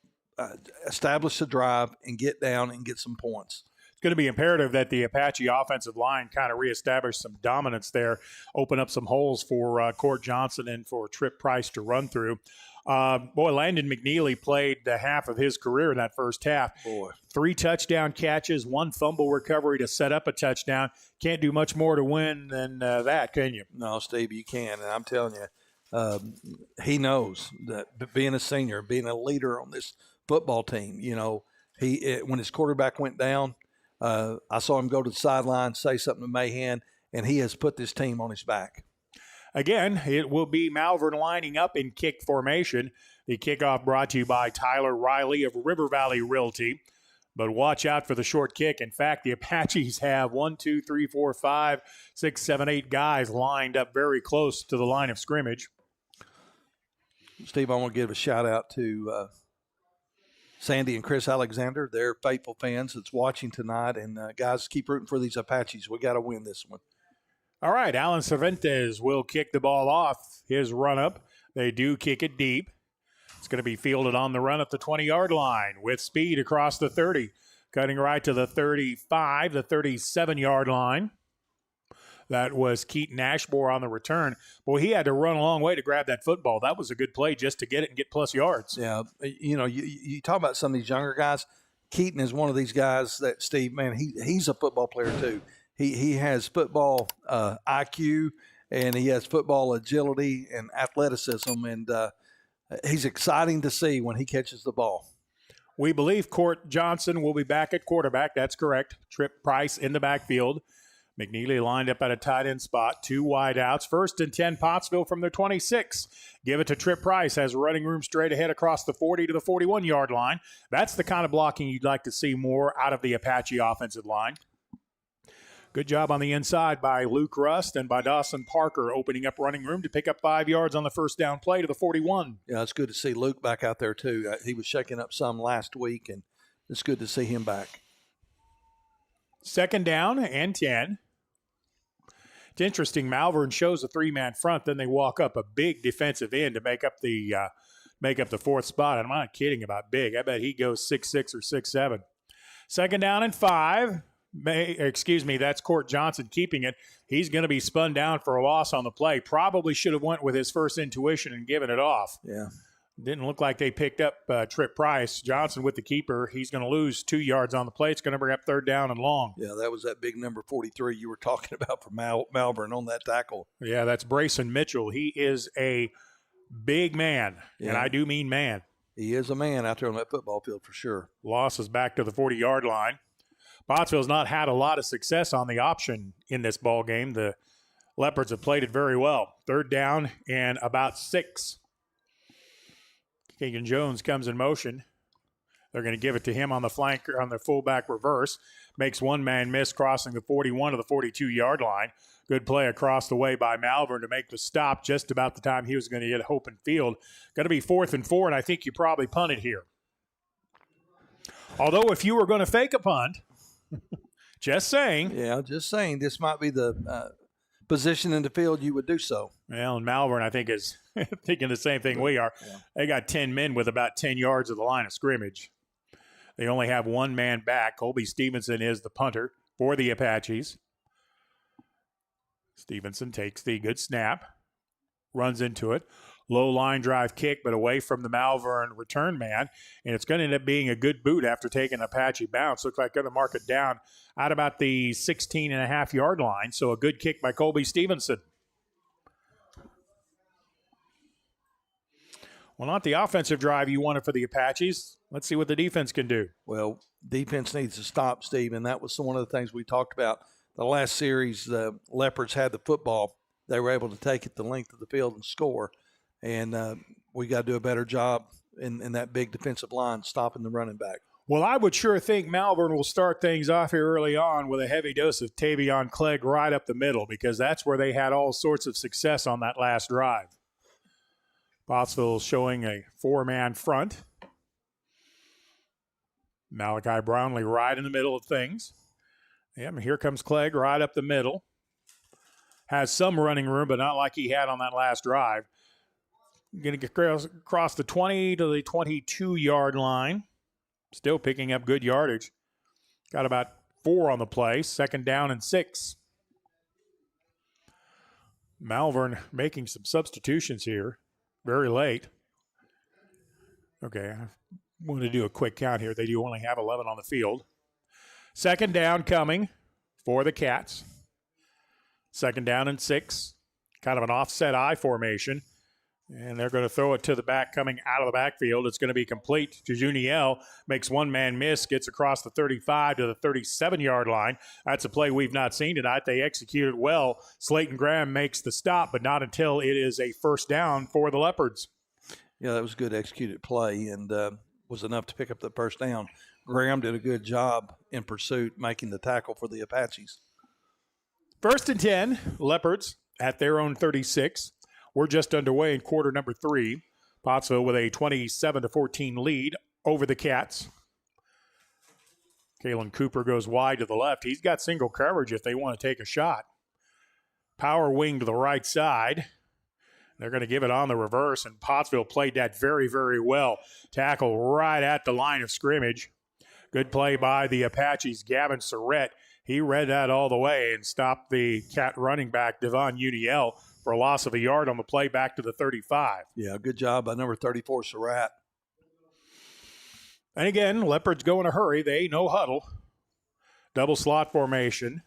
establish the drive and get down and get some points.
It's going to be imperative that the Apache offensive line kind of reestablish some dominance there, open up some holes for Court Johnson and for Trip Price to run through. Landon McNeely played the half of his career in that first half. 3 touchdown catches, 1 fumble recovery to set up a touchdown. Can't do much more to win than that, can you?
No, Steve, you can. And I'm telling you, he knows that being a senior, being a leader on this football team, when his quarterback went down, I saw him go to the sideline, say something to Mahan, and he has put this team on his back.
Again, it will be Malvern lining up in kick formation. The kickoff brought to you by Tyler Riley of River Valley Realty. But watch out for the short kick. In fact, the Apaches have 1, 2, 3, 4, 5, 6, 7, 8 guys lined up very close to the line of scrimmage.
Steve, I want to give a shout-out to Sandy and Chris Alexander. They're faithful fans that's watching tonight. And, guys, keep rooting for these Apaches. We got to win this one.
All right, Alan Cervantes will kick the ball off his run-up. They do kick it deep. It's going to be fielded on the run at the 20-yard line with speed across the 30, cutting right to the 35, the 37-yard line. That was Keaton Ashmore on the return. Boy, he had to run a long way to grab that football. That was a good play just to get it and get plus yards.
Yeah, you talk about some of these younger guys. Keaton is one of these guys that, Steve, man, he's a football player too. He has football IQ, and he has football agility and athleticism, and he's exciting to see when he catches the ball.
We believe Court Johnson will be back at quarterback. That's correct. Trip Price in the backfield. McNeely lined up at a tight end spot. 2 wideouts. 1st and 10, Pottsville from their 26. Give it to Trip Price. Has running room straight ahead across the 40 to the 41-yard line. That's the kind of blocking you'd like to see more out of the Apache offensive line. Good job on the inside by Luke Rust and by Dawson Parker, opening up running room to pick up 5 yards on the first down play to the 41.
Yeah, it's good to see Luke back out there too. He was shaking up some last week, and it's good to see him back.
2nd down and 10. It's interesting. Malvern shows a 3-man front, then they walk up a big defensive end to make up the 4th spot. And I'm not kidding about big. I bet he goes 6'6" or 6'7". 2nd down and 5. That's Court Johnson keeping it. He's going to be spun down for a loss on the play. Probably should have went with his first intuition and given it off.
Yeah.
Didn't look like they picked up Trip Price. Johnson with the keeper. He's going to lose 2 yards on the play. It's going to bring up 3rd down and long.
Yeah, that was that big number 43 you were talking about for Malvern on that tackle.
Yeah, that's Brayson Mitchell. He is a big man, and I do mean man.
He is a man out there on that football field for sure.
Loss is back to the 40-yard line. Pottsville's not had a lot of success on the option in this ball game. The Leopards have played it very well. 3rd down and about 6. Keegan Jones comes in motion. They're going to give it to him on the flank, on the fullback reverse. Makes one man miss crossing the 41 to the 42-yard line. Good play across the way by Malvern to make the stop just about the time he was going to get open field. Going to be 4th and 4, and I think you probably punted here. Although if you were going to fake a punt, just saying.
Yeah, just saying. This might be the position in the field you would do so.
Well, and Malvern, I think, is thinking the same thing we are. Yeah. They got 10 men with about 10 yards of the line of scrimmage. They only have one man back. Colby Stevenson is the punter for the Apaches. Stevenson takes the good snap, runs into it. Low line drive kick, but away from the Malvern return man. And it's going to end up being a good boot after taking an Apache bounce. Looks like going to mark it down at about the 16.5-yard line. So a good kick by Colby Stevenson. Well, not the offensive drive you wanted for the Apaches. Let's see what the defense can do.
Well, defense needs to stop, Steve, and that was one of the things we talked about. The last series, the Leopards had the football. They were able to take it the length of the field and score. And we got to do a better job in that big defensive line stopping the running back.
Well, I would sure think Malvern will start things off here early on with a heavy dose of Tavion Clegg right up the middle, because that's where they had all sorts of success on that last drive. Pottsville showing a 4-man front. Malachi Brownlee right in the middle of things. Yep, here comes Clegg right up the middle. Has some running room, but not like he had on that last drive. Going to get across the 20 to the 22-yard line. Still picking up good yardage. Got about 4 on the play. 2nd down and 6. Malvern making some substitutions here. Very late. Okay, I want to do a quick count here. They do only have 11 on the field. 2nd down coming for the Cats. 2nd down and 6. Kind of an offset I formation. And they're going to throw it to the back coming out of the backfield. It's going to be complete. Jujuniel makes one man miss, gets across the 35 to the 37-yard line. That's a play we've not seen tonight. They executed well. Slayton Graham makes the stop, but not until it is a 1st down for the Leopards.
Yeah, that was a good executed play and was enough to pick up the 1st down. Graham did a good job in pursuit, making the tackle for the Apaches.
1st and 10, Leopards at their own 36. We're just underway in quarter number 3. Pottsville with a 27-14 lead over the Cats. Kalen Cooper goes wide to the left. He's got single coverage if they want to take a shot. Power wing to the right side. They're going to give it on the reverse, and Pottsville played that very, very well. Tackle right at the line of scrimmage. Good play by the Apaches. Gavin Surrett He read that all the way and stopped the Cat running back, Devon Uniel, for a loss of a yard on the play back to the 35.
Yeah, good job by number 34, Surratt.
And again, Leopards go in a hurry. They no huddle. Double slot formation.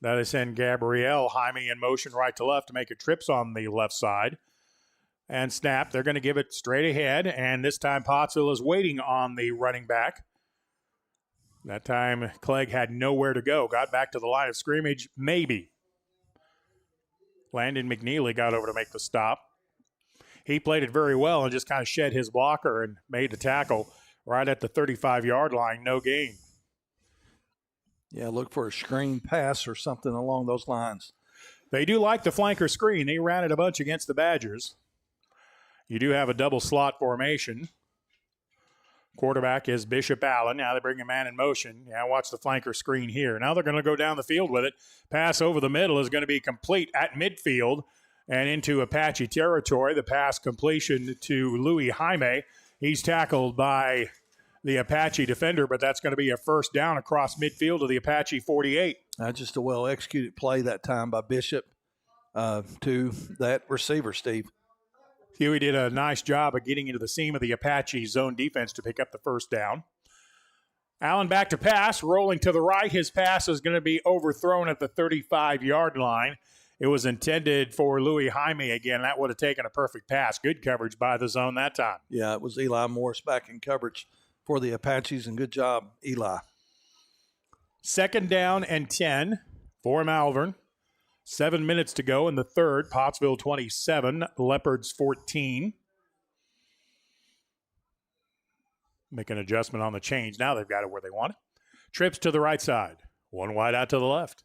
Now they send Gabrielle Jaime in motion right to left to make a trips on the left side. And snap. They're going to give it straight ahead. And this time Pottsville is waiting on the running back. That time Clegg had nowhere to go. Got back to the line of scrimmage, maybe. Landon McNeely got over to make the stop. He played it very well and just kind of shed his blocker and made the tackle right at the 35-yard line. No gain.
Yeah, look for a screen pass or something along those lines.
They do like the flanker screen. They ran it a bunch against the Badgers. You do have a double slot formation. Quarterback is Bishop Allen. Now they bring a man in motion. Yeah, watch the flanker screen here. Now they're going to go down the field with it. Pass over the middle is going to be complete at midfield and into Apache territory. The pass completion to Louis Jaime. He's tackled by the Apache defender, but that's going to be a first down across midfield to the Apache 48.
Just a well-executed play that time by Bishop to that receiver, Steve.
Huey did a nice job of getting into the seam of the Apache zone defense to pick up the first down. Allen back to pass, rolling to the right. His pass is going to be overthrown at the 35-yard line. It was intended for Louis Jaime again. That would have taken a perfect pass. Good coverage by the zone that time.
Yeah, it was Eli Morris back in coverage for the Apaches, and good job, Eli.
2nd down and 10 for Malvern. 7 minutes to go in the third. Pottsville 27, Leopards 14. Make an adjustment on the change. Now they've got it where they want it. Trips to the right side. One wide out to the left.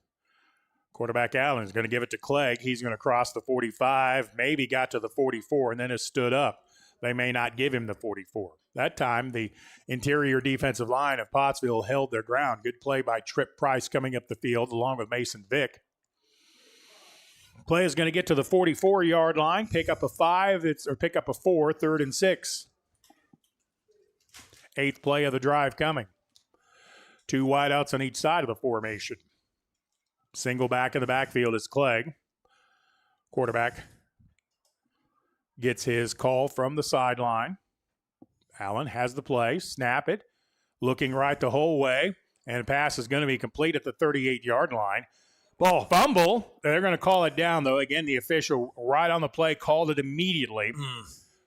Quarterback Allen is going to give it to Clegg. He's going to cross the 45, maybe got to the 44, and then has stood up. They may not give him the 44. That time, the interior defensive line of Pottsville held their ground. Good play by Tripp Price coming up the field along with Mason Vick. Play is going to get to the 44-yard line, pick up a 4, 3rd and 6. 8th play of the drive coming. 2 wideouts on each side of the formation. Single back in the backfield is Clegg. Quarterback gets his call from the sideline. Allen has the play, snap it, looking right the whole way, and the pass is going to be complete at the 38-yard line. Ball fumble. They're going to call it down, though. Again, the official right on the play called it immediately.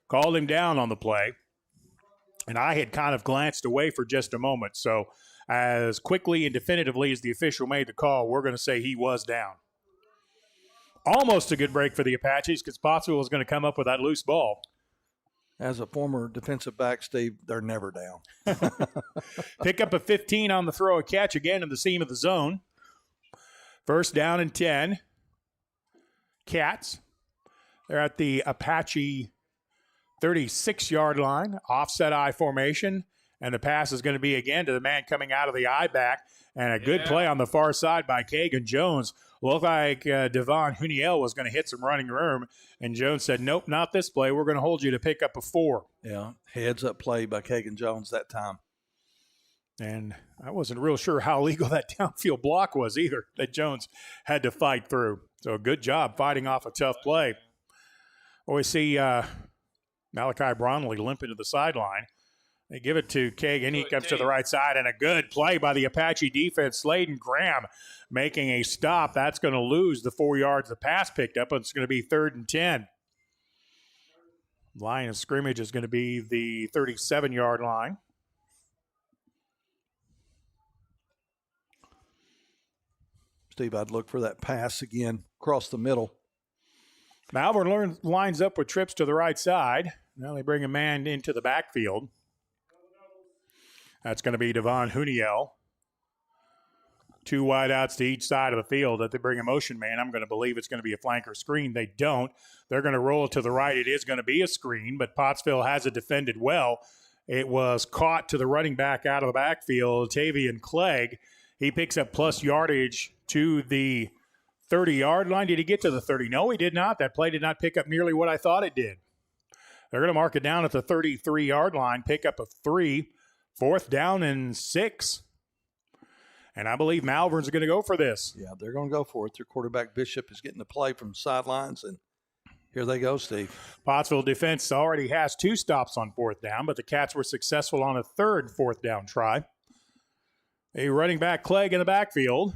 Called him down on the play. And I had kind of glanced away for just a moment. So as quickly and definitively as the official made the call, we're going to say he was down. Almost a good break for the Apaches because Pottsville was going to come up with that loose ball.
As a former defensive back, Steve, they're never down.
Pick up a 15 on the throw, a catch again in the seam of the zone. 1st down and 10. Cats. They're at the Apache 36-yard line. Offset I formation. And the pass is going to be again to the man coming out of the I back. And a good play on the far side by Kagan Jones. Looked like Devon Huniel was going to hit some running room. And Jones said, nope, not this play. We're going to hold you to pick up a 4.
Yeah, heads-up play by Kagan Jones that time.
And I wasn't real sure how legal that downfield block was either that Jones had to fight through. So good job fighting off a tough play. We see Malachi Bromley limping to the sideline. They give it to Kagan. He comes to the right side, and a good play by the Apache defense. Sladen Graham making a stop. That's going to lose the 4 yards the pass picked up, and it's going to be 3rd and 10. Line of scrimmage is going to be the 37-yard line.
Steve, I'd look for that pass again across the middle.
Malvern lines up with trips to the right side. Now they bring a man into the backfield. That's going to be Devon Huniel. 2 wideouts to each side of the field. That they bring a motion man, I'm going to believe it's going to be a flanker screen. They don't. They're going to roll it to the right. It is going to be a screen, but Pottsville has it defended well. It was caught to the running back out of the backfield, Tavian Clegg. He picks up plus yardage to the 30-yard line. Did he get to the 30? No, he did not. That play did not pick up nearly what I thought it did. They're going to mark it down at the 33-yard line, pick up a 3, 4th down and 6. And I believe Malvern's going to go for this.
Yeah, they're going to go for it. Their quarterback, Bishop, is getting the play from the sidelines, and here they go, Steve.
Pottsville defense already has 2 stops on 4th down, but the Cats were successful on a 3rd 4th down try. A running back, Clegg, in the backfield.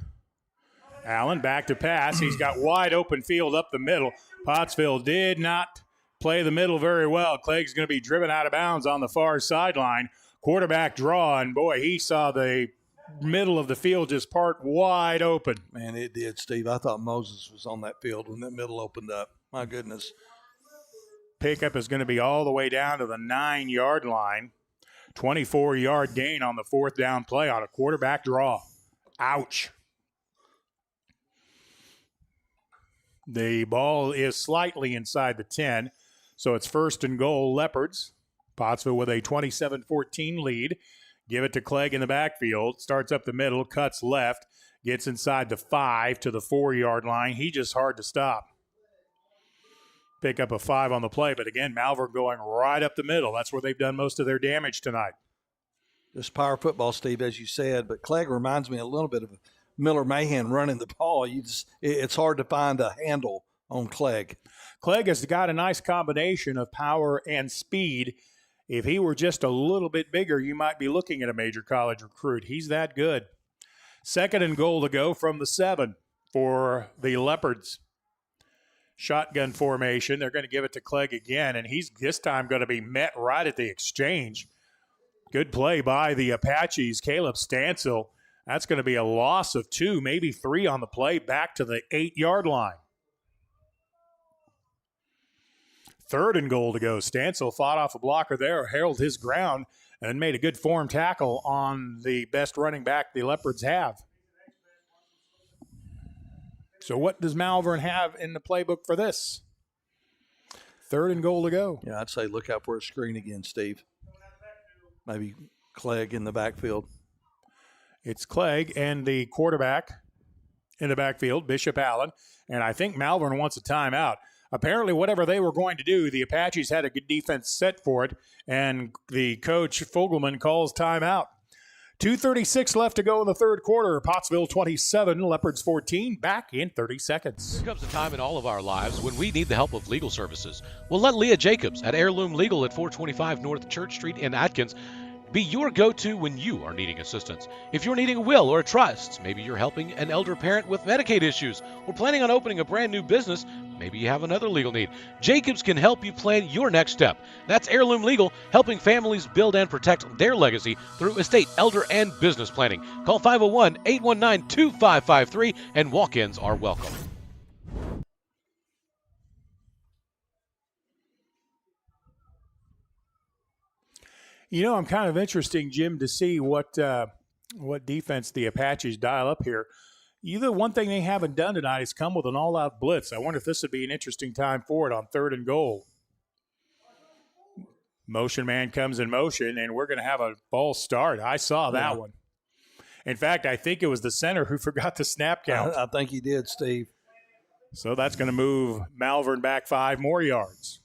Allen back to pass. He's got wide open field up the middle. Pottsville did not play the middle very well. Clegg's going to be driven out of bounds on the far sideline. Quarterback draw, and boy, he saw the middle of the field just part wide open.
Man, it did, Steve. I thought Moses was on that field when that middle opened up. My goodness.
Pickup is going to be all the way down to the 9-yard line. 24-yard gain on the 4th down play on a quarterback draw. Ouch. The ball is slightly inside the 10, so it's 1st and goal, Leopards. Pottsville with a 27-14 lead. Give it to Clegg in the backfield. Starts up the middle, cuts left, gets inside the 5 to the 4-yard line. He's just hard to stop. Pick up a 5 on the play, but again, Malvern going right up the middle. That's where they've done most of their damage tonight.
Just power football, Steve, as you said, but Clegg reminds me a little bit of Miller Mahan running the ball. It's hard to find a handle on Clegg.
Clegg has got a nice combination of power and speed. If he were just a little bit bigger, you might be looking at a major college recruit. He's that good. 2nd and goal to go from the 7 for the Leopards. Shotgun formation. They're going to give it to Clegg again, and he's this time going to be met right at the exchange. Good play by the Apaches. Caleb Stansel. That's going to be a loss of 2, maybe 3 on the play, back to the 8-yard line. 3rd and goal to go. Stansel fought off a blocker there, held his ground, and made a good form tackle on the best running back the Leopards have. So what does Malvern have in the playbook for this? 3rd and goal to go.
Yeah, I'd say look out for a screen again, Steve. Maybe Clegg in the backfield.
It's Clegg and the quarterback in the backfield, Bishop Allen, and I think Malvern wants a timeout. Apparently, whatever they were going to do, the Apaches had a good defense set for it, and the coach, Fogelman, calls timeout. 2:36 left to go in the 3rd quarter. Pottsville 27, Leopards 14, back in 30 seconds.
There comes a time in all of our lives when we need the help of legal services. Well, let Leah Jacobs at Heirloom Legal at 425 North Church Street in Atkins be your go-to when you are needing assistance. If you're needing a will or a trust, maybe you're helping an elder parent with Medicaid issues, or planning on opening a brand new business, maybe you have another legal need. Jacobs can help you plan your next step. That's Heirloom Legal, helping families build and protect their legacy through estate, elder, and business planning. Call 501-819-2553, and walk-ins are welcome.
You know, I'm kind of interesting, Jim, to see what defense the Apaches dial up here. Either one thing they haven't done tonight is come with an all-out blitz. I wonder if this would be an interesting time for it on 3rd and goal. Motion man comes in motion, and we're going to have a false start. I saw that one. In fact, I think it was the center who forgot the snap count.
I think he did, Steve.
So that's going to move Malvern back 5 more yards.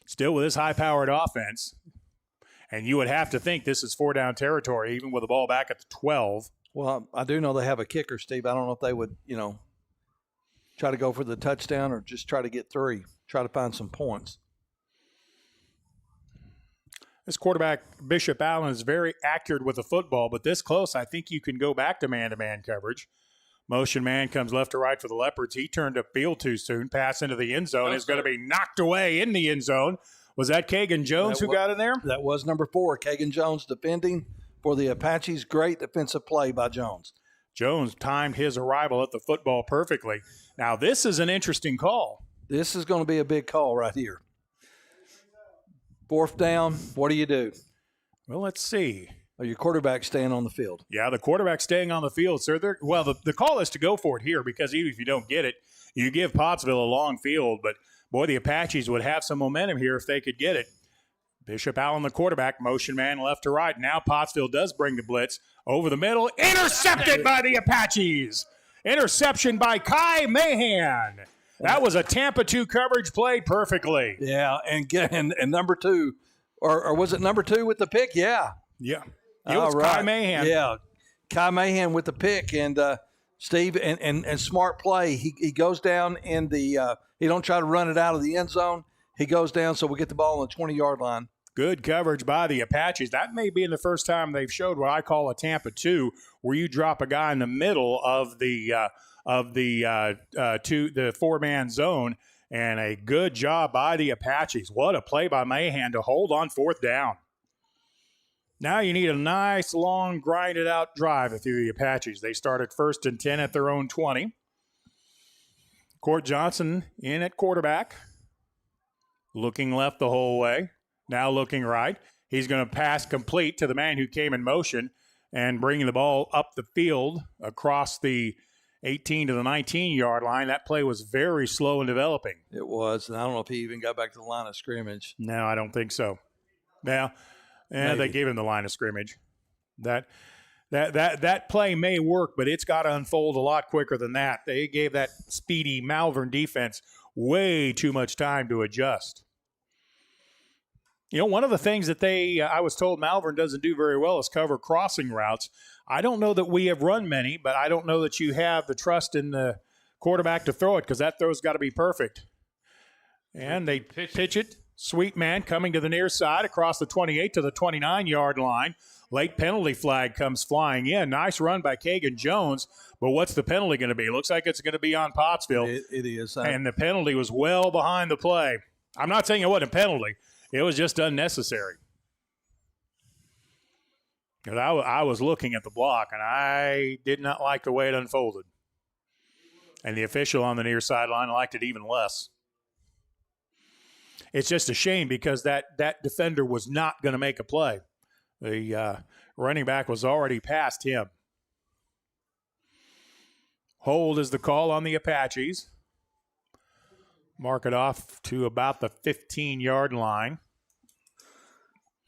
Still with his high-powered offense. And you would have to think this is 4-down territory, even with the ball back at the 12.
Well, I do know they have a kicker, Steve. I don't know if they would, try to go for the touchdown or just try to get 3, try to find some points.
This quarterback, Bishop Allen, is very accurate with the football, but this close, I think you can go back to man-to-man coverage. Motion man comes left to right for the Leopards. He turned up field too soon. Pass into the end zone is going to be knocked away in the end zone. Was that Kagan Jones who got in there?
That was number 4, Kagan Jones, defending for the Apaches. Great defensive play by Jones.
Jones timed his arrival at the football perfectly. Now, this is an interesting call.
This is going to be a big call right here. 4th down, what do you do?
Well, let's see.
Your quarterback staying on the field.
Yeah, the quarterback's staying on the field, sir. The call is to go for it here because even if you don't get it, you give Pottsville a long field, but boy, the Apaches would have some momentum here if they could get it. Bishop Allen, the quarterback, motion man left to right. Now Pottsville does bring the blitz over the middle. Intercepted by the Apaches. Interception by Kai Mahan. That was a Tampa 2 coverage played perfectly.
Yeah, and number 2, or was it number 2 with the pick? Yeah.
Yeah. It was Kai Mahan.
Yeah. Kai Mahan with the pick, and Steve, and smart play. He goes down in the he don't try to run it out of the end zone. He goes down, so we get the ball on the 20-yard line.
Good coverage by the Apaches. That may be the first time they've showed what I call a Tampa 2, where you drop a guy in the middle of the four-man zone, and a good job by the Apaches. What a play by Mahan to hold on fourth down. Now you need a nice, long, grinded-out drive through the Apaches. They started 1st and 10 at their own 20. Court Johnson in at quarterback, looking left the whole way, now looking right. He's going to pass complete to the man who came in motion and bringing the ball up the field across the 18 to the 19-yard line. That play was very slow in developing.
It was, and I don't know if he even got back to the line of scrimmage.
No, I don't think so. Now, they gave him the line of scrimmage. That play may work, but it's got to unfold a lot quicker than that. They gave that speedy Malvern defense way too much time to adjust. You know, one of the things that I was told Malvern doesn't do very well is cover crossing routes. I don't know that we have run many, but I don't know that you have the trust in the quarterback to throw it, because that throw's got to be perfect. And they pitch it. Sweet man coming to the near side across the 28 to the 29-yard line. Late penalty flag comes flying in. Nice run by Kagan Jones, but what's the penalty going to be? It looks like it's going to be on Pottsville.
It is.
And the penalty was well behind the play. I'm not saying it wasn't a penalty. It was just unnecessary. Because I was looking at the block, and I did not like the way it unfolded. And the official on the near sideline liked it even less. It's just a shame because that defender was not going to make a play. The running back was already past him. Hold is the call on the Apaches. Mark it off to about the 15-yard line.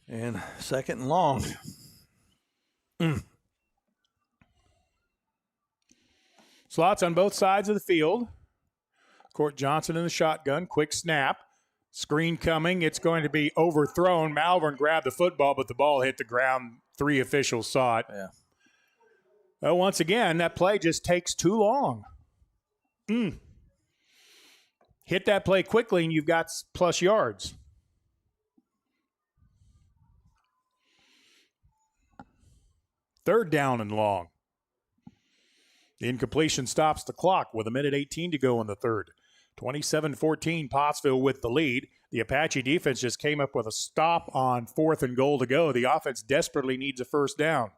And 2nd and long.
Slots on both sides of the field. Court Johnson in the shotgun. Quick snap. Screen coming. It's going to be overthrown. Malvern grabbed the football, but the ball hit the ground. 3 officials saw it.
Yeah.
Well, once again, that play just takes too long. Hit that play quickly, and you've got plus yards. Third down and long. The incompletion stops the clock with 1:18 to go in the third. 27-14, Pottsville with the lead. The Apache defense just came up with a stop on 4th and goal to go. The offense desperately needs a first down.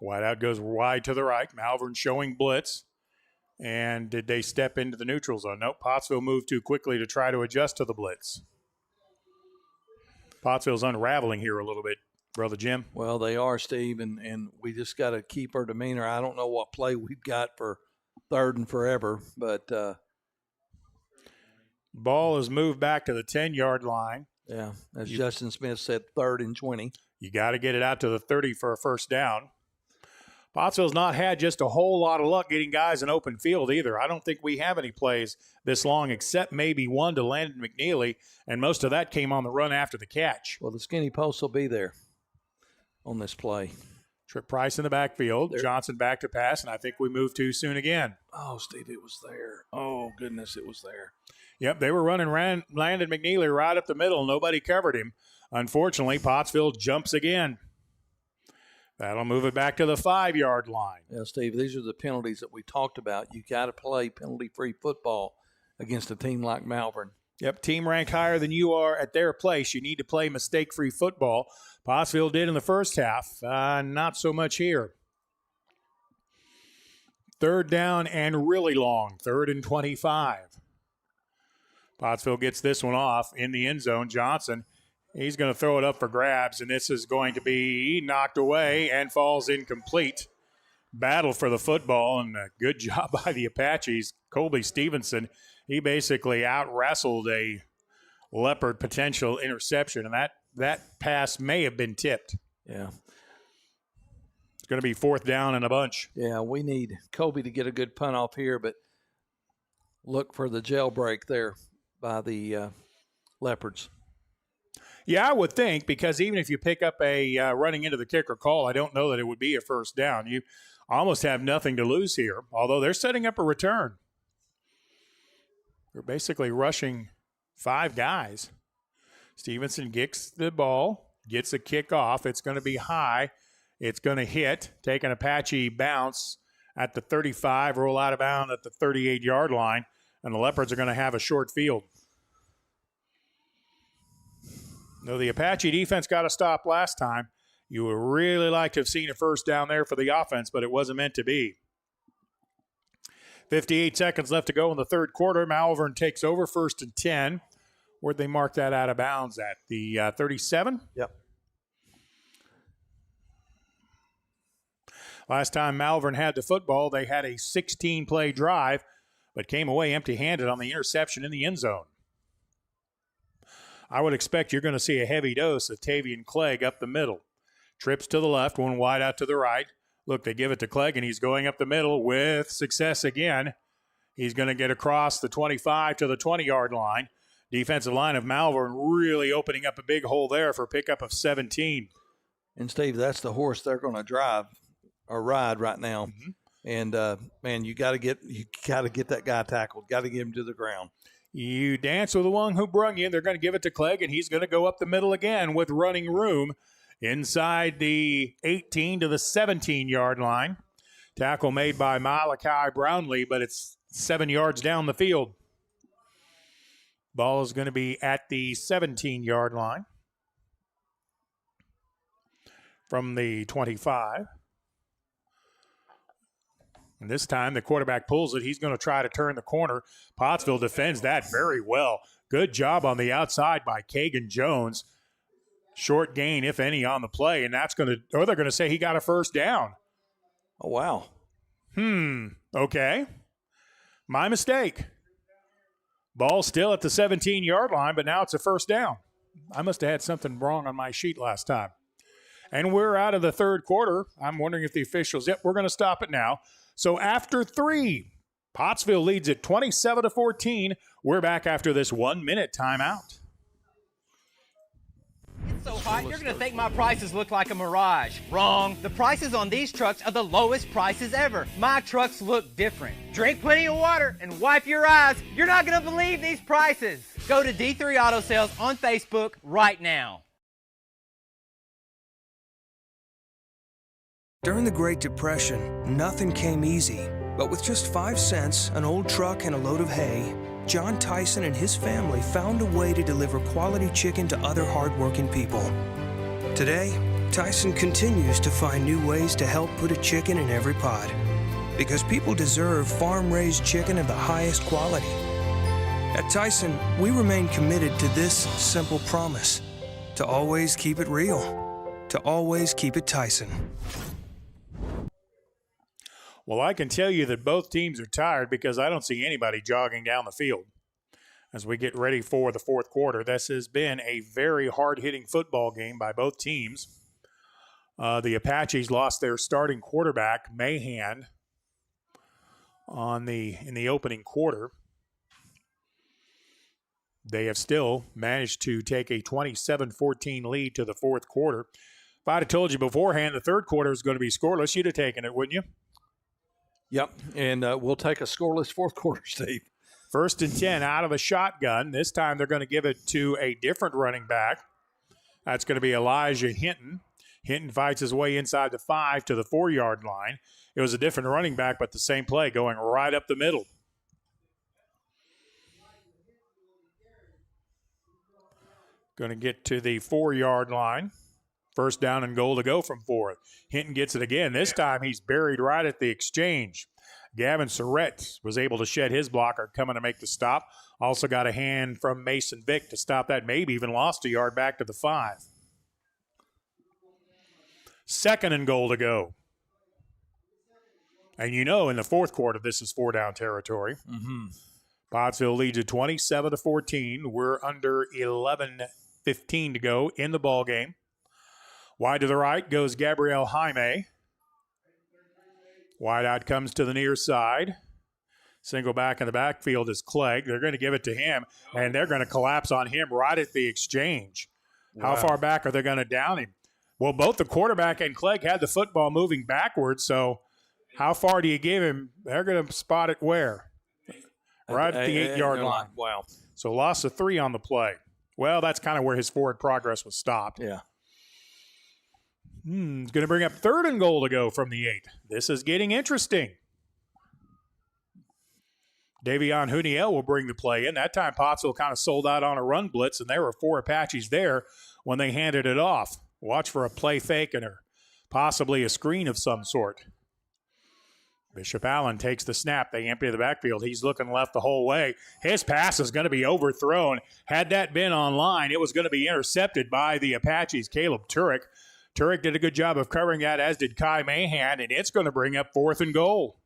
Wideout goes wide to the right. Malvern showing blitz. And did they step into the neutral zone? Nope, Pottsville moved too quickly to try to adjust to the blitz. Pottsville's unraveling here a little bit, Brother Jim.
Well, they are, Steve, and we just got to keep our demeanor. I don't know what play we've got for 3rd and forever, but
ball is moved back to the 10-yard line.
Yeah, as Justin Smith said, 3rd and 20.
You got to get it out to the 30 for a first down. Pottsville's not had just a whole lot of luck getting guys in open field either. I don't think we have any plays this long except maybe one to Landon McNeely, and most of that came on the run after the catch.
Well, the skinny post will be there on this play.
Trip Price in the backfield. Johnson back to pass, and I think we moved too soon again.
Oh, Steve, it was there. Oh, goodness, it was there.
Yep, they were running Landon McNeely right up the middle. Nobody covered him. Unfortunately, Pottsville jumps again. That'll move it back to the 5-yard line.
Yeah, Steve, these are the penalties that we talked about. You got to play penalty-free football against a team like Malvern.
Yep, team ranked higher than you are at their place. You need to play mistake-free football. Pottsville did in the first half. Not so much here. 3rd down and really long. 3rd and 25. Pottsville gets this one off in the end zone. Johnson, he's going to throw it up for grabs, and this is going to be knocked away and falls incomplete. Battle for the football, and a good job by the Apaches. Colby Stevenson, he basically out-wrestled a Leopard potential interception, and that pass may have been tipped.
Yeah.
It's going to be 4th down and a bunch.
Yeah, we need Colby to get a good punt off here, but look for the jailbreak there by the Leopards.
Yeah, I would think, because even if you pick up a running into the kicker call, I don't know that it would be a first down. You almost have nothing to lose here, although they're setting up a return. They're basically rushing 5 guys. Stevenson gets the ball, gets a kick off. It's going to be high. It's going to hit, take an Apache bounce at the 35, roll out of bounds at the 38-yard line, and the Leopards are going to have a short field. Though the Apache defense got a stop last time, you would really like to have seen a first down there for the offense, but it wasn't meant to be. 58 seconds left to go in the third quarter. Malvern takes over, 1st and 10. Where'd they mark that out of bounds at? The 37?
Yep.
Last time Malvern had the football, they had a 16-play drive, but came away empty-handed on the interception in the end zone. I would expect you're going to see a heavy dose of Tavian Clegg up the middle. Trips to the left, one wide out to the right. Look, they give it to Clegg, and he's going up the middle with success again. He's going to get across the 25 to the 20-yard line. Defensive line of Malvern really opening up a big hole there for a pickup of 17.
And, Steve, that's the horse they're going to drive or ride right now.
Mm-hmm.
And, man, you got to get that guy tackled. Got to get him to the ground.
You dance with the one who brung you. They're going to give it to Clegg, and he's going to go up the middle again with running room inside the 18 to the 17-yard line. Tackle made by Malachi Brownlee, but it's 7 yards down the field. Ball is going to be at the 17-yard line from the 25. And this time the quarterback pulls it. He's going to try to turn the corner. Pottsville defends that very well. Good job on the outside by Kagan Jones. Short gain, if any, on the play, and that's going to, or they're going to say he got a first down.
Oh, wow.
Okay. My mistake. Ball still at the 17-yard line, but now it's a first down. I must have had something wrong on my sheet last time. And we're out of the third quarter. I'm wondering if the officials, we're going to stop it now. So after 3, Pottsville leads it 27-14. We're back after this 1-minute timeout.
It's so hot, you're going to think my prices look like a mirage. Wrong. The prices on these trucks are the lowest prices ever. My trucks look different. Drink plenty of water and wipe your eyes. You're not going to believe these prices. Go to D3 Auto Sales on Facebook right now.
During the Great Depression, nothing came easy. But with just 5 cents, an old truck, and a load of hay, John Tyson and his family found a way to deliver quality chicken to other hardworking people. Today, Tyson continues to find new ways to help put a chicken in every pot. Because people deserve farm-raised chicken of the highest quality. At Tyson, we remain committed to this simple promise: to always keep it real, to always keep it Tyson.
Well, I can tell you that both teams are tired because I don't see anybody jogging down the field. As we get ready for the fourth quarter, this has been a very hard-hitting football game by both teams. The Apaches lost their starting quarterback, Mahan, in the opening quarter. They have still managed to take a 27-14 lead to the fourth quarter. If I'd have told you beforehand the third quarter was going to be scoreless, you'd have taken it, wouldn't you?
Yep, and we'll take a scoreless fourth quarter, Steve.
1st and 10 out of a shotgun. This time they're going to give it to a different running back. That's going to be Elijah Hinton. Hinton fights his way inside the 5 to the 4-yard line. It was a different running back, but the same play going right up the middle. Going to get to the 4-yard line. 1st down and goal to go from 4. Hinton gets it again. This time he's buried right at the exchange. Gavin Surrett was able to shed his blocker coming to make the stop. Also got a hand from Mason Vick to stop that. Maybe even lost a yard back to the 5. 2nd and goal to go. And you know in the fourth quarter this is 4-down territory.
Mm-hmm.
Pottsville leads at 27-14. We're under 11:15 to go in the ball game. Wide to the right goes Gabriel Jaime. Wide out comes to the near side. Single back in the backfield is Clegg. They're going to give it to him, and they're going to collapse on him right at the exchange. How far back are they going to down him? Well, both the quarterback and Clegg had the football moving backwards, so how far do you give him? They're going to spot it where? Right at the 8-yard line.
Wow.
So loss of 3 on the play. Well, that's kind of where his forward progress was stopped.
Yeah.
It's going to bring up 3rd and goal to go from the 8. This is getting interesting. Davion Huniel will bring the play in. That time Pottsville kind of sold out on a run blitz, and there were 4 Apaches there when they handed it off. Watch for a play fake and possibly a screen of some sort. Bishop Allen takes the snap. They empty the backfield. He's looking left the whole way. His pass is going to be overthrown. Had that been online, it was going to be intercepted by the Apaches, Caleb Turek. Turek did a good job of covering that, as did Kai Mahan, and it's going to bring up 4th and goal.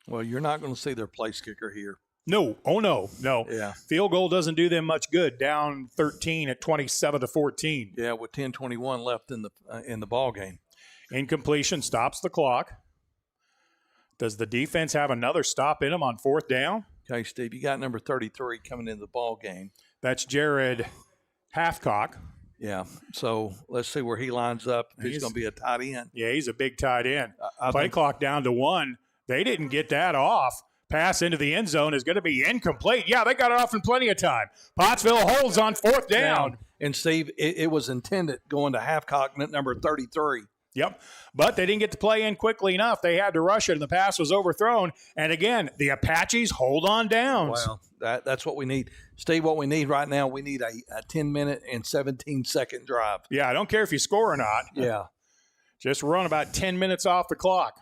Well, you're not going to see their place kicker here.
No. Oh, no.
Yeah.
Field goal doesn't do them much good. Down 13 at 27-14.
Yeah, with 10:21 left in the ball game.
Incompletion stops the clock. Does the defense have another stop in them on 4th down?
Okay, Steve, you got number 33 coming into the ball game.
That's Jared Hathcock.
Yeah, so let's see where he lines up. He's going to be a tight end.
Yeah, he's a big tight end.
I
Play
think
clock down to 1. They didn't get that off. Pass into the end zone is going to be incomplete. Yeah, they got it off in plenty of time. Pottsville holds on 4th down.
And, Steve, it was intended going to Hathcock at number 33.
Yep, but they didn't get to play in quickly enough. They had to rush it, and the pass was overthrown. And again, the Apaches hold on downs.
Well, that's what we need. Steve, what we need right now, we need a 10-minute and 17-second drive.
Yeah, I don't care if you score or not.
Yeah.
Just run about 10 minutes off the clock.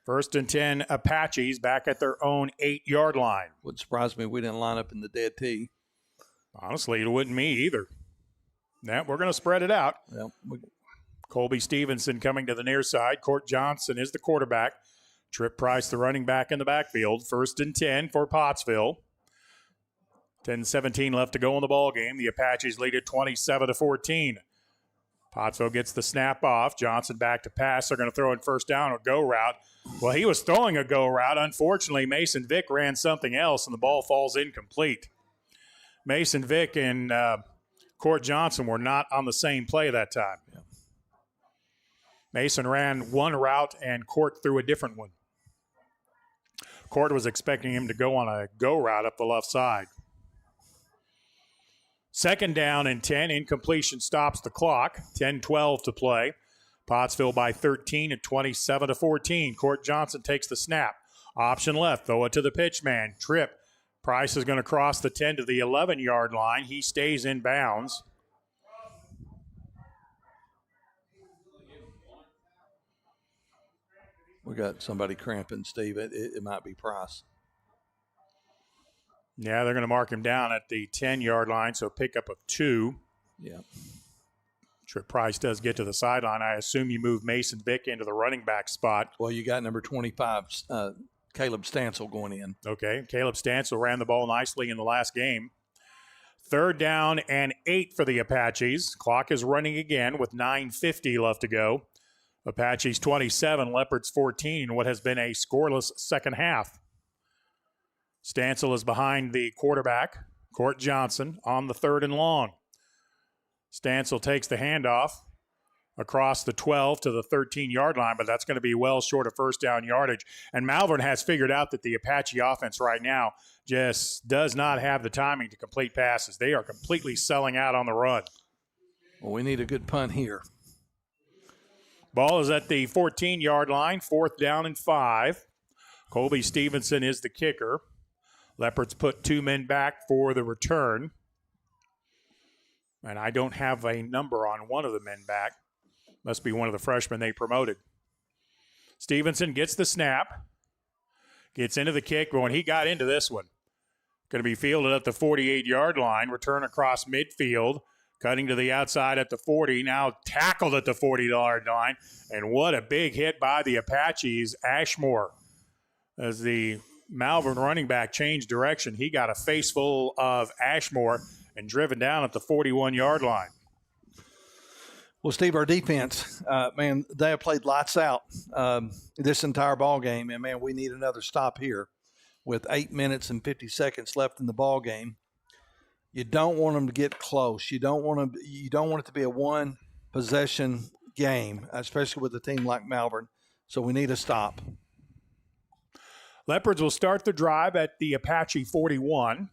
1st and 10, Apaches back at their own 8-yard line.
Would surprise me if we didn't line up in the dead tee.
Honestly, it wouldn't me either. We're going to spread it out.
Well,
Colby Stevenson coming to the near side. Court Johnson is the quarterback. Trip Price, the running back in the backfield. 1st and 10 for Pottsville. 10-17 left to go in the ball game. The Apaches lead at 27-14. Pottsville gets the snap off. Johnson back to pass. They're going to throw in 1st down or go route. Well, he was throwing a go route. Unfortunately, Mason Vick ran something else, and the ball falls incomplete. Mason Vick and Court Johnson were not on the same play that time. Yeah. Mason ran one route, and Court threw a different one. Court was expecting him to go on a go route up the left side. 2nd down and 10. Incompletion stops the clock. 10-12 to play. Pottsville by 13 at 27-14. Court Johnson takes the snap. Option left. Throw it to the pitch man. Trip. Price is going to cross the 10 to the 11-yard line. He stays in bounds.
We got somebody cramping, Steve. It might be Price.
Yeah, they're going to mark him down at the 10-yard line, so pickup of 2.
Yeah.
Trip Price does get to the sideline. I assume you move Mason Vick into the running back spot.
Well, you got number 25, Caleb Stansel, going in.
Okay, Caleb Stansel ran the ball nicely in the last game. 3rd down and 8 for the Apaches. Clock is running again with 9:50 left to go. Apaches 27, Leopards 14 in what has been a scoreless second half. Stansel is behind the quarterback, Court Johnson, on the 3rd and long. Stansel takes the handoff across the 12 to the 13-yard line, but that's going to be well short of 1st down yardage. And Malvern has figured out that the Apache offense right now just does not have the timing to complete passes. They are completely selling out on the run.
Well, we need a good punt here.
Ball is at the 14-yard line, 4th down and 5. Colby Stevenson is the kicker. Leopards put 2 men back for the return. And I don't have a number on one of the men back. Must be one of the freshmen they promoted. Stevenson gets the snap. Gets into the kick. But when he got into this one, going to be fielded at the 48-yard line. Return across midfield. Cutting to the outside at the 40. Now tackled at the 40-yard line. And what a big hit by the Apaches. Ashmore, as the Malvern running back changed direction, he got a face full of Ashmore and driven down at the 41-yard line.
Well, Steve, our defense, man, they have played lights out this entire ball game, and, man, we need another stop here with 8 minutes and 50 seconds left in the ball game. You don't want them to get close. You don't want it to be a one possession game, especially with a team like Malvern. So we need a stop.
Leopards will start the drive at the Apache 41.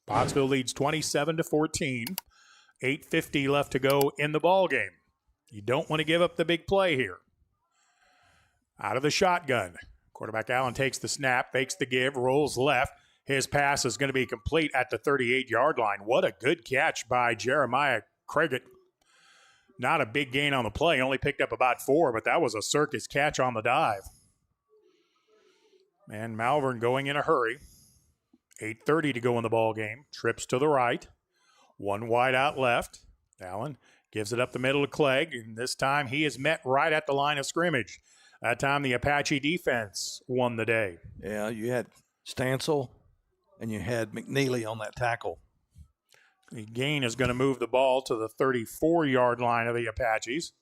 Pottsville leads 27-14. 8:50 left to go in the ball game. You don't want to give up the big play here. Out of the shotgun. Quarterback Allen takes the snap, fakes the give, rolls left. His pass is going to be complete at the 38-yard line. What a good catch by Jeremiah Craigett. Not a big gain on the play, only picked up about 4, but that was a circus catch on the dive. And Malvern going in a hurry. 8:30 to go in the ball game. Trips to the right. One wide out left. Allen gives it up the middle to Clegg, and this time he is met right at the line of scrimmage. That time the Apache defense won the day.
Yeah, you had Stansel and you had McNeely on that tackle.
The gain is going to move the ball to the 34-yard line of the Apaches.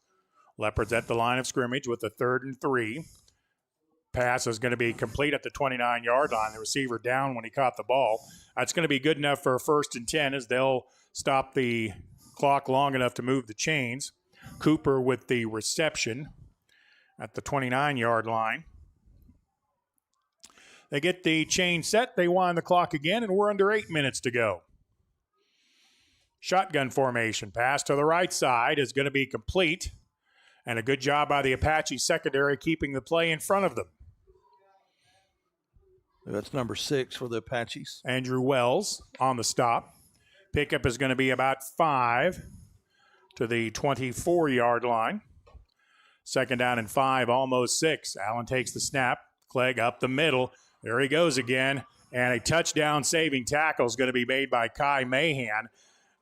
Leopards at the line of scrimmage with the 3rd and 3. Pass is going to be complete at the 29-yard line. The receiver down when he caught the ball. That's going to be good enough for a 1st and 10 as they'll stop the clock long enough to move the chains. Cooper with the reception at the 29-yard line. They get the chain set. They wind the clock again, and we're under 8 minutes to go. Shotgun formation. Pass to the right side is going to be complete. And a good job by the Apache secondary keeping the play in front of them.
That's number 6 for the Apaches.
Andrew Wells on the stop. Pickup is going to be about 5 to the 24-yard line. 2nd down and 5, almost 6. Allen takes the snap. Clegg up the middle. There he goes again. And a touchdown saving tackle is going to be made by Kai Mahan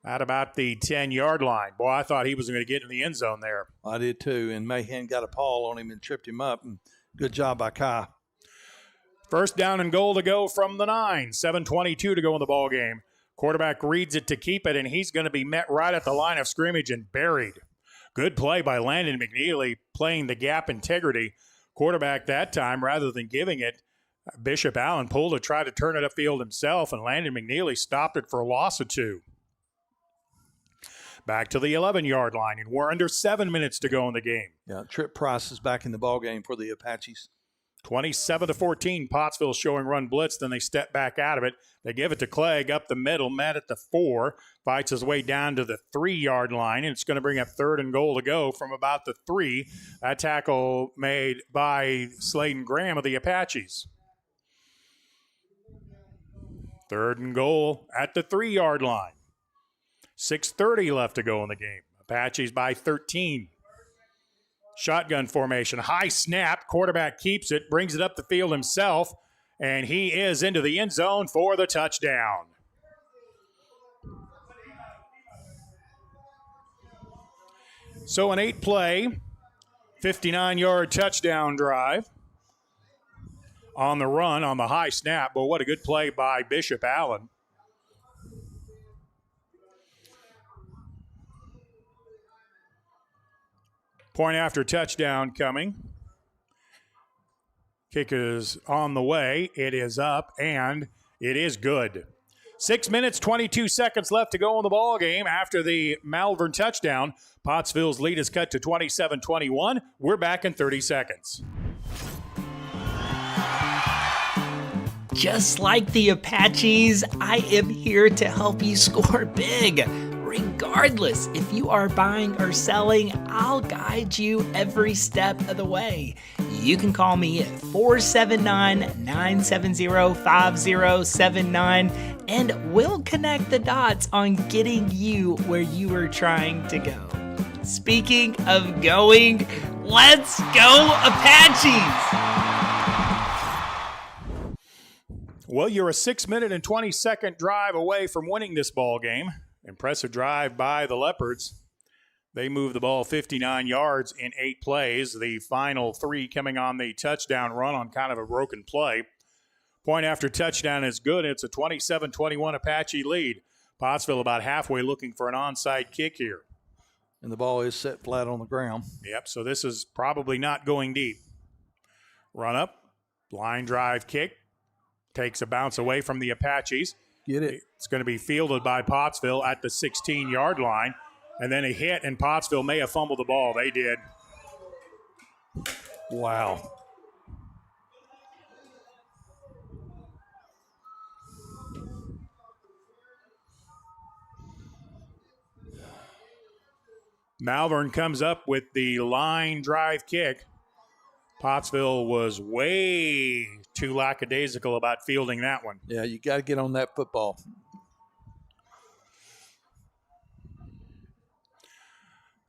at about the 10-yard line. Boy, I thought he was going to get in the end zone there.
I did too. And Mahan got a paw on him and tripped him up. And good job by Kai.
1st down and goal to go from the 9. 7:22 to go in the ball game. Quarterback reads it to keep it, and he's going to be met right at the line of scrimmage and buried. Good play by Landon McNeely, playing the gap integrity. Quarterback that time, rather than giving it, Bishop Allen pulled to try to turn it upfield himself, and Landon McNeely stopped it for a loss of 2. Back to the 11-yard line, and we're under 7 minutes to go in the game.
Yeah, Trip Price is back in the ball game for the Apaches.
27-14, Pottsville showing run blitz, then they step back out of it. They give it to Clegg up the middle, met at the 4, fights his way down to the 3-yard line, and it's going to bring up 3rd and goal to go from about the 3. That tackle made by Sladen Graham of the Apaches. 3rd and goal at the 3-yard line. 6:30 left to go in the game. Apaches by 13. Shotgun formation, high snap, quarterback keeps it, brings it up the field himself, and he is into the end zone for the touchdown. So an 8-play, 59-yard touchdown drive on the run, on the high snap. But what a good play by Bishop Allen. Point after touchdown coming. Kick is on the way. It is up, and it is good. 6 minutes, 22 seconds left to go in the ball game after the Malvern touchdown. Pottsville's lead is cut to 27-21. We're back in 30 seconds.
Just like the Apaches, I am here to help you score big. Regardless if you are buying or selling, I'll guide you every step of the way. You can call me at 479-970-5079 and we'll connect the dots on getting you where you are trying to go. Speaking of going, let's go Apaches!
Well, you're a 6 minute and 20-second drive away from winning this ball game. Impressive drive by the Leopards. They move the ball 59 yards in 8 plays. The final 3 coming on the touchdown run on kind of a broken play. Point after touchdown is good. It's a 27-21 Apache lead. Pottsville about halfway looking for an onside kick here.
And the ball is set flat on the ground.
Yep, so this is probably not going deep. Run up, line drive kick. Takes a bounce away from the Apaches.
Get it.
It's going to be fielded by Pottsville at the 16-yard line. And then a hit, and Pottsville may have fumbled the ball. They did.
Wow.
Malvern comes up with the line drive kick. Pottsville was way too lackadaisical about fielding that one.
Yeah, you got to get on that football.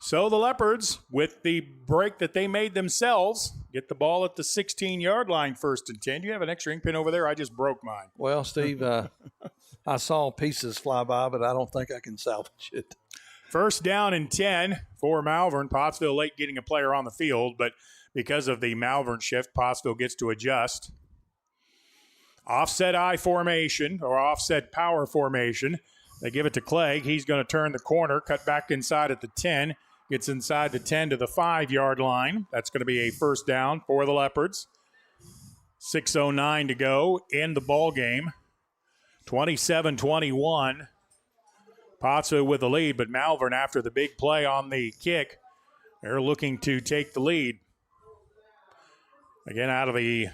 So the Leopards, with the break that they made themselves, get the ball at the 16-yard line, 1st and 10. You have an extra ink pen over there? I just broke mine.
Well, Steve, I saw pieces fly by, but I don't think I can salvage it.
1st down and 10 for Malvern. Pottsville late getting a player on the field, but because of the Malvern shift, Pottsville gets to adjust. Offset I formation, or offset power formation. They give it to Clegg. He's going to turn the corner, cut back inside at the 10, gets inside the 10 to the 5-yard line. That's going to be a 1st down for the Leopards. 6:09 to go in the ball game. 27-21. Pottsville with the lead, but Malvern, after the big play on the kick, they're looking to take the lead. Again, out of the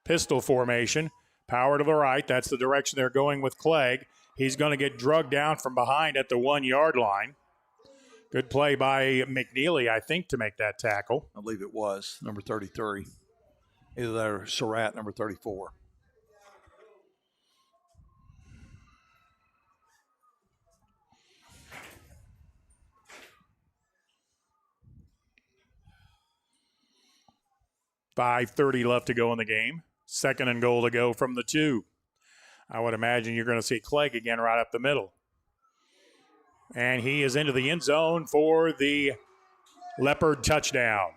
pistol formation. Power to the right. That's the direction they're going with Clegg. He's going to get drugged down from behind at the 1-yard line. Good play by McNeely, I think, to make that tackle.
I believe it was number 33. Either that or Surratt, number 34.
.5:30 left to go in the game. 2nd and goal to go from the 2. I would imagine you're going to see Clegg again right up the middle. And he is into the end zone for the Leopard touchdown.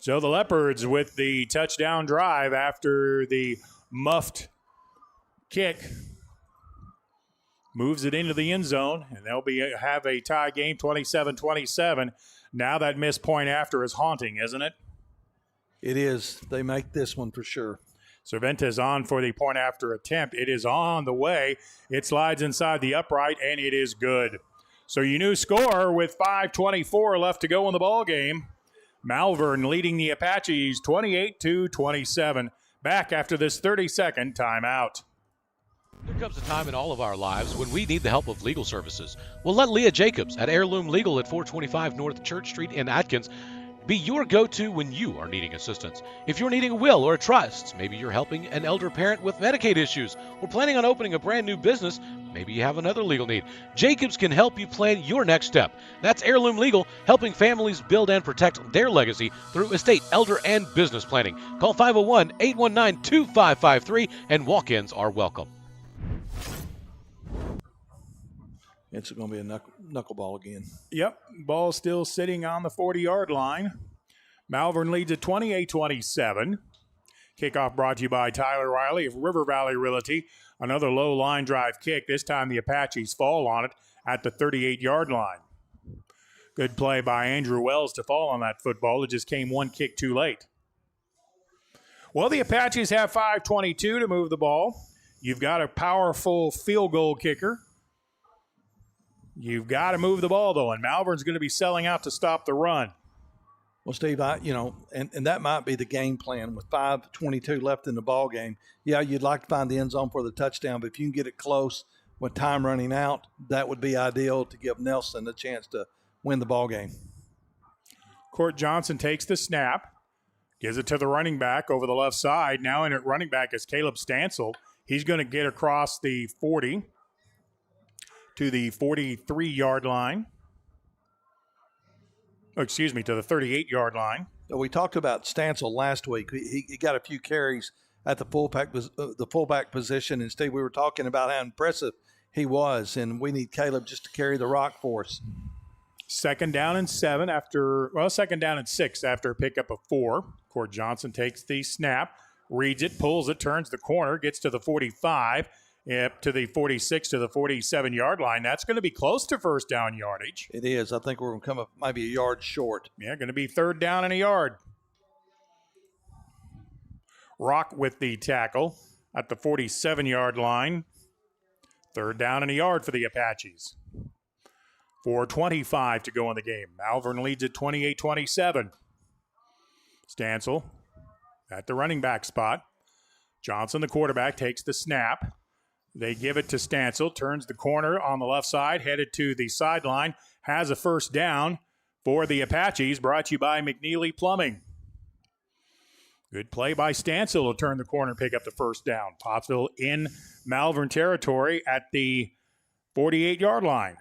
So the Leopards with the touchdown drive after the muffed kick moves it into the end zone, and they'll have a tie game, 27-27. Now that missed point after is haunting, isn't it?
It is. They make this one for sure.
Cervantes on for the point after attempt. It is on the way. It slides inside the upright, and it is good. So your new score with 5:24 left to go in the ball game. Malvern leading the Apaches 28-27. Back after this 30-second timeout.
There comes a time in all of our lives when we need the help of legal services. Well, let Leah Jacobs at Heirloom Legal at 425 North Church Street in Atkins be your go-to when you are needing assistance. If you're needing a will or a trust, maybe you're helping an elder parent with Medicaid issues, or planning on opening a brand new business, maybe you have another legal need. Jacobs can help you plan your next step. That's Heirloom Legal, helping families build and protect their legacy through estate, elder, and business planning. Call 501-819-2553, and walk-ins are welcome.
It's going to be a knuckleball again.
Yep, ball still sitting on the 40-yard line. Malvern leads at 28-27. Kickoff brought to you by Tyler Riley of River Valley Realty. Another low line drive kick. This time the Apaches fall on it at the 38-yard line. Good play by Andrew Wells to fall on that football. It just came one kick too late. Well, the Apaches have 5:22 to move the ball. You've got a powerful field goal kicker. You've got to move the ball, though, and Malvern's going to be selling out to stop the run.
Well, Steve, and that might be the game plan with 5:22 left in the ball game. Yeah, you'd like to find the end zone for the touchdown, but if you can get it close with time running out, that would be ideal to give Nelson a chance to win the ball game.
Court Johnson takes the snap, gives it to the running back over the left side. Now in at running back is Caleb Stansel. He's going to get across the 40 to the 43-yard line. To the 38-yard line.
We talked about Stansel last week. He got a few carries at the fullback position, and Steve, we were talking about how impressive he was, and we need Caleb just to carry the rock for us.
2nd down and 6 after a pickup of 4. Court Johnson takes the snap, reads it, pulls it, turns the corner, gets to the 45, up to the 46 to the 47-yard line. That's going to be close to first down yardage.
It is. I think we're going to come up maybe a yard short.
Yeah, going to be third down and a yard. Rock with the tackle at the 47-yard line. Third down and a yard for the Apaches. 4:25 to go in the game. Malvern leads at 28-27. Stancil at the running back spot. Johnson, the quarterback, takes the snap. They give it to Stancil, turns the corner on the left side, headed to the sideline, has a first down for the Apaches, brought to you by McNeely Plumbing. Good play by Stancil to turn the corner and pick up the first down. Pottsville in Malvern territory at the 48-yard line.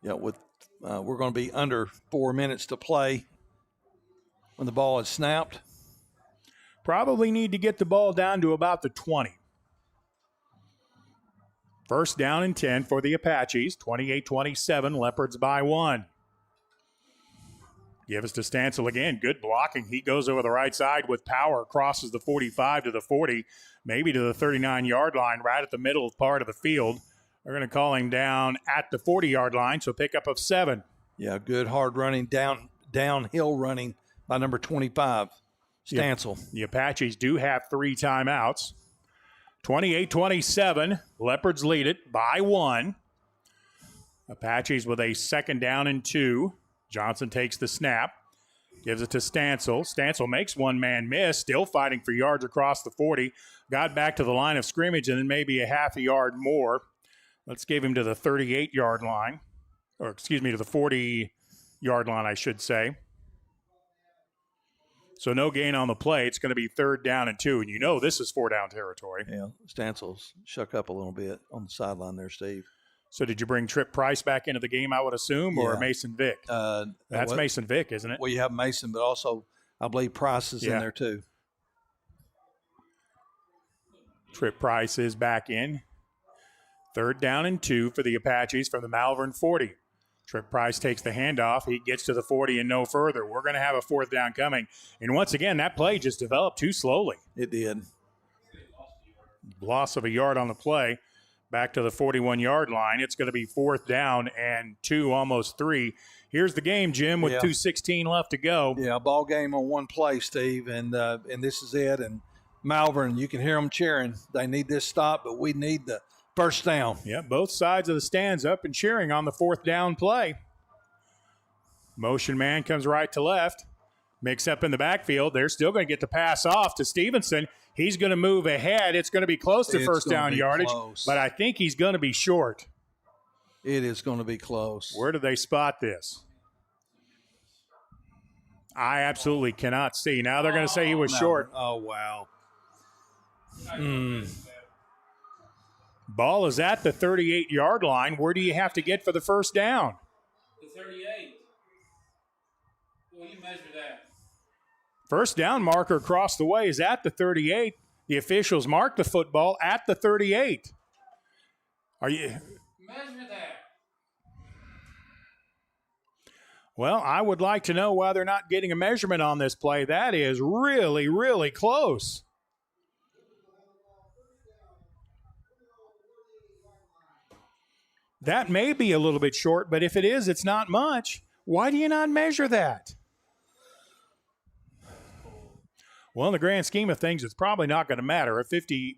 Yeah, we're going to be under 4 minutes to play when the ball is snapped.
Probably need to get the ball down to about the 20. First down and 10 for the Apaches. 28-27, Leopards by 1. Give us to Stancil again. Good blocking. He goes over the right side with power, crosses the 45 to the 40, maybe to the 39-yard line, right at the middle part of the field. They're going to call him down at the 40-yard line, so pickup of 7.
Yeah, good hard running, downhill running by number 25, Stancil.
The Apaches do have 3 timeouts. 28-27, Leopards lead it by 1. Apaches with a second down and 2. Johnson takes the snap, gives it to Stancil. Stancil makes one man miss, still fighting for yards across the 40. Got back to the line of scrimmage and then maybe a half a yard more. Let's give him to the 38-yard line, or excuse me, to the 40-yard line, I should say. So no gain on the play. It's going to be third down and 2, and you know this is 4-down territory.
Yeah, Stancil's shook up a little bit on the sideline there, Steve.
So did you bring Tripp Price back into the game, I would assume, or Mason Vick? That's Mason Vick, isn't it?
Well, you have Mason, but also I believe Price is in there too.
Tripp Price is back in. Third down and 2 for the Apaches from the Malvern 40. Tripp Price takes the handoff. He gets to the 40 and no further. We're going to have a fourth down coming. And once again, that play just developed too slowly.
It did.
Loss of a yard on the play. Back to the 41-yard line. It's going to be fourth down and 2, almost 3. Here's the game, Jim, with 2:16 left to go.
Yeah, ball game on one play, Steve, and this is it. And Malvern, you can hear them cheering. They need this stop, but we need the first down.
Yeah, both sides of the stands up and cheering on the fourth down play. Motion man comes right to left. Mix up in the backfield. They're still going to get the pass off to Stevenson. He's going to move ahead. It's going to be close to first down yardage, but I think he's going to be short.
It is going to be close.
Where do they spot this? I absolutely cannot see. Now they're going to say he was short.
Oh, wow.
Ball is at the 38-yard line. Where do you have to get for the first down?
The 38. Well, you measure that.
First down marker across the way is at the 38. The officials mark the football at the 38. Are you?
Measure that.
Well, I would like to know why they're not getting a measurement on this play. That is really, really close. That may be a little bit short, but if it is, it's not much. Why do you not measure that? Well, in the grand scheme of things, it's probably not going to matter. A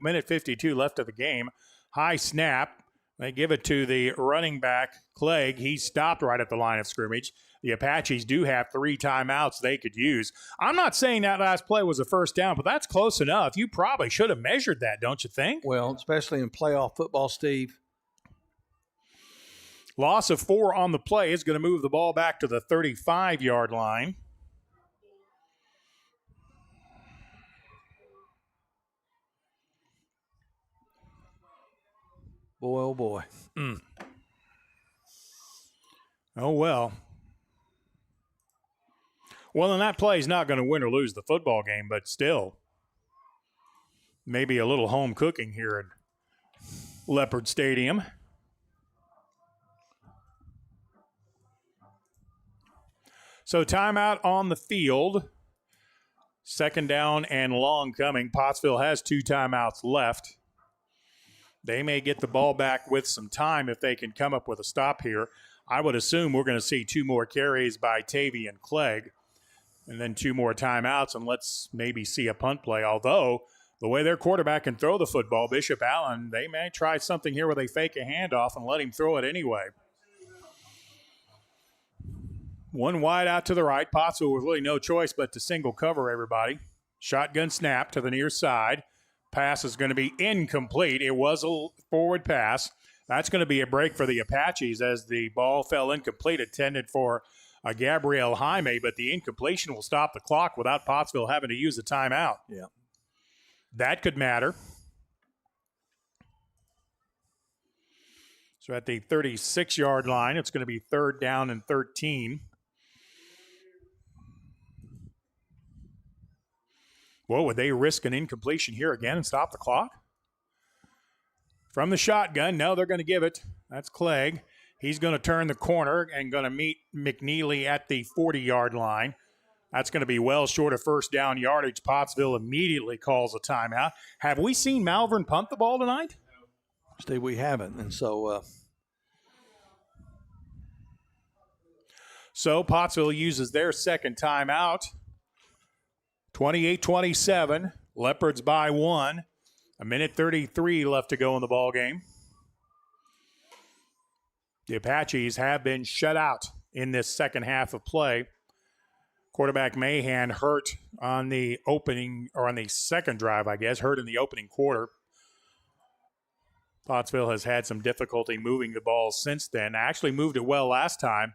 minute 52 left of the game. High snap. They give it to the running back, Clegg. He stopped right at the line of scrimmage. The Apaches do have 3 timeouts they could use. I'm not saying that last play was a first down, but that's close enough. You probably should have measured that, don't you think?
Well, especially in playoff football, Steve.
Loss of 4 on the play is going to move the ball back to the 35-yard line.
Boy, oh boy.
Oh, well. Well, then that play is not going to win or lose the football game, but still, maybe a little home cooking here at Leopard Stadium. So timeout on the field. Second down and long coming. Pottsville has 2 timeouts left. They may get the ball back with some time if they can come up with a stop here. I would assume we're going to see 2 more carries by Tavy and Clegg, and then 2 more timeouts, and let's maybe see a punt play. Although, the way their quarterback can throw the football, Bishop Allen, they may try something here where they fake a handoff and let him throw it anyway. 1 wide out to the right. Pottsville with really no choice but to single cover everybody. Shotgun snap to the near side. Pass is going to be incomplete. It was a forward pass. That's going to be a break for the Apaches as the ball fell incomplete, intended for Gabriel Jaime, but the incompletion will stop the clock without Pottsville having to use a timeout.
Yeah.
That could matter. So at the 36-yard line, it's going to be 3rd down and 13. Well, would they risk an incompletion here again and stop the clock? From the shotgun, no, they're going to give it. That's Clegg. He's going to turn the corner and going to meet McNeely at the 40-yard line. That's going to be well short of first down yardage. Pottsville immediately calls a timeout. Have we seen Malvern punt the ball tonight?
Steve, we haven't. And so
Pottsville uses their second timeout. 28-27. Leopards by 1. 1:33 left to go in the ball game. The Apaches have been shut out in this second half of play. Quarterback Mahan hurt on the opening, or on the second drive, I guess, hurt in the opening quarter. Pottsville has had some difficulty moving the ball since then. Actually moved it well last time.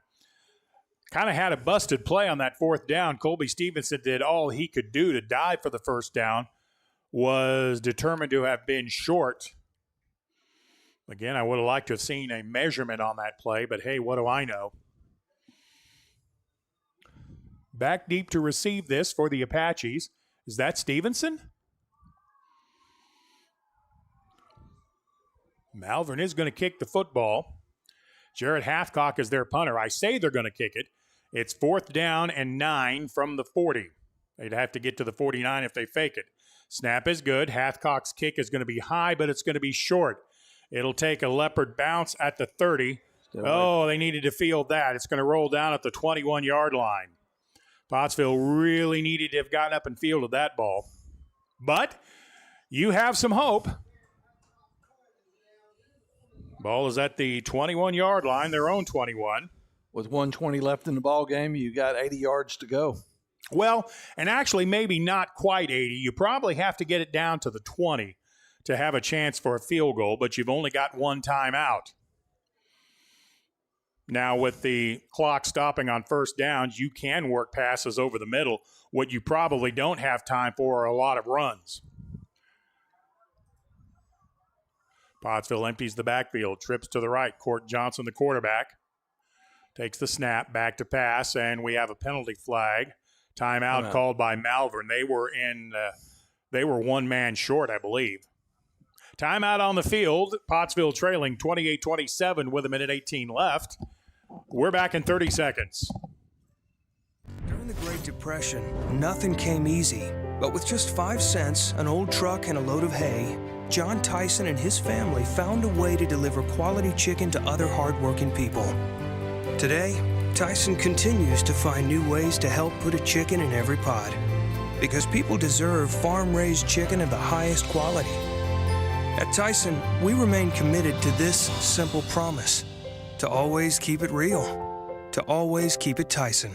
Kind of had a busted play on that 4th down. Colby Stevenson did all he could do to dive for the first down. Was determined to have been short. Again, I would have liked to have seen a measurement on that play, but hey, what do I know? Back deep to receive this for the Apaches. Is that Stevenson? Malvern is going to kick the football. Jared Hathcock is their punter. I say they're going to kick it. It's 4th down and 9 from the 40. They'd have to get to the 49 if they fake it. Snap is good. Hathcock's kick is going to be high, but it's going to be short. It'll take a Leopard bounce at the 30. They needed to field that. It's going to roll down at the 21-yard line. Pottsville really needed to have gotten up and fielded that ball. But you have some hope. Ball is at the 21-yard line, their own 21.
with 120 left in the ball game, you got 80 yards to go.
Well, and actually maybe not quite 80. You probably have to get it down to the 20 to have a chance for a field goal, but you've only got one timeout. Now, with the clock stopping on first downs, you can work passes over the middle. What you probably don't have time for are a lot of runs. Pottsville empties the backfield, trips to the right. Court Johnson, the quarterback, takes the snap, back to pass, and we have a penalty flag. Timeout called by Malvern. They were one man short, I believe. Timeout on the field. Pottsville trailing 28-27 with 1:18 left. We're back in 30 seconds.
During the Great Depression, nothing came easy. But with just 5 cents, an old truck, and a load of hay, John Tyson and his family found a way to deliver quality chicken to other hardworking people. Today, Tyson continues to find new ways to help put a chicken in every pot. Because people deserve farm-raised chicken of the highest quality. At Tyson, we remain committed to this simple promise: to always keep it real, to always keep it Tyson.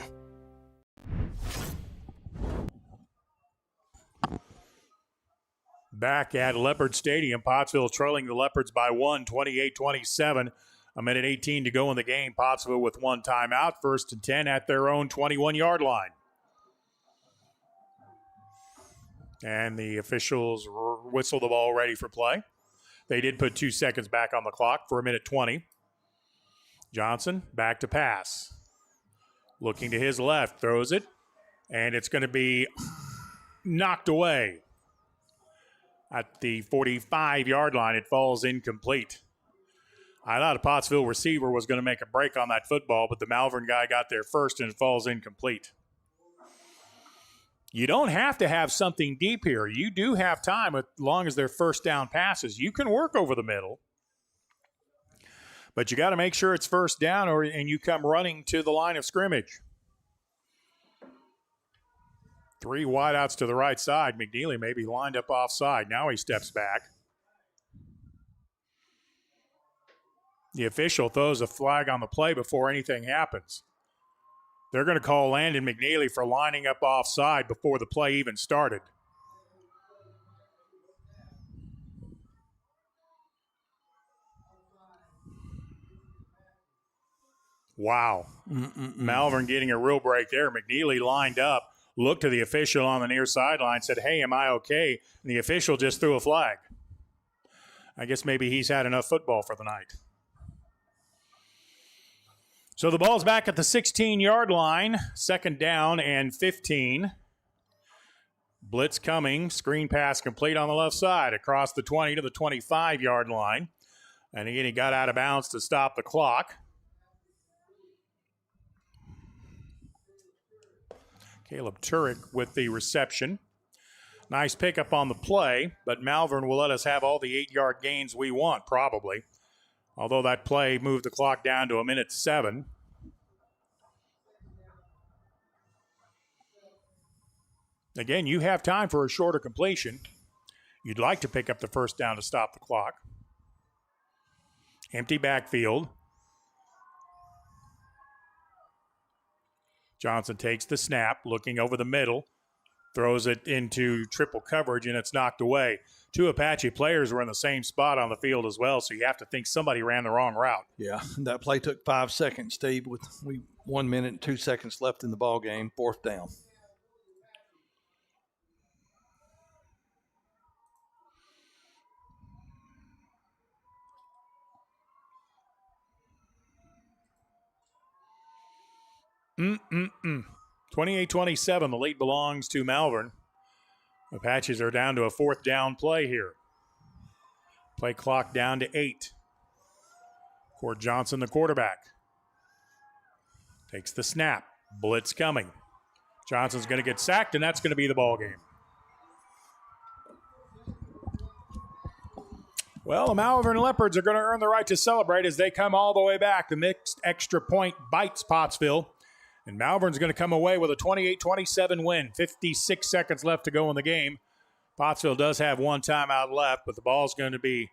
Back at Leopard Stadium, Pottsville trailing the Leopards by 1, 28-27. 1:18 to go in the game. Pottsville with one timeout. 1st and 10 at their own 21-yard line. And the officials whistle the ball ready for play. They did put 2 seconds back on the clock for 1:20. Johnson back to pass. Looking to his left, throws it, and it's going to be knocked away. At the 45-yard line, it falls incomplete. I thought a Pottsville receiver was going to make a break on that football, but the Malvern guy got there first, and it falls incomplete. You don't have to have something deep here. You do have time as long as they're first down passes. You can work over the middle. But you got to make sure it's first down and you come running to the line of scrimmage. 3 wideouts to the right side. McNeely may be lined up offside. Now he steps back. The official throws a flag on the play before anything happens. They're going to call Landon McNeely for lining up offside before the play even started. Wow. Malvern getting a real break there. McNeely lined up, looked to the official on the near sideline, said, "Hey, am I okay?" And the official just threw a flag. I guess maybe he's had enough football for the night. So the ball's back at the 16-yard line, 2nd down and 15. Blitz coming, screen pass complete on the left side, across the 20 to the 25-yard line. And again, he got out of bounds to stop the clock. Caleb Turek with the reception. Nice pickup on the play, but Malvern will let us have all the 8-yard gains we want, probably. Although that play moved the clock down to 1:07. Again, you have time for a shorter completion. You'd like to pick up the first down to stop the clock. Empty backfield. Johnson takes the snap, looking over the middle, throws it into triple coverage, and it's knocked away. 2 Apache players were in the same spot on the field as well, so you have to think somebody ran the wrong route.
Yeah, that play took 5 seconds, Steve, with 1 minute and 2 seconds left in the ball game, 4th down.
Mm-mm-mm. 28-27, the lead belongs to Malvern. Apaches are down to a 4th down play here. Play clock down to 8. Cord Johnson, the quarterback. Takes the snap. Blitz coming. Johnson's going to get sacked, and that's going to be the ball game. Well, the Malvern Leopards are going to earn the right to celebrate as they come all the way back. The mixed extra point bites Pottsville. And Malvern's going to come away with a 28-27 win. 56 seconds left to go in the game. Pottsville does have 1 timeout left, but the ball's going to be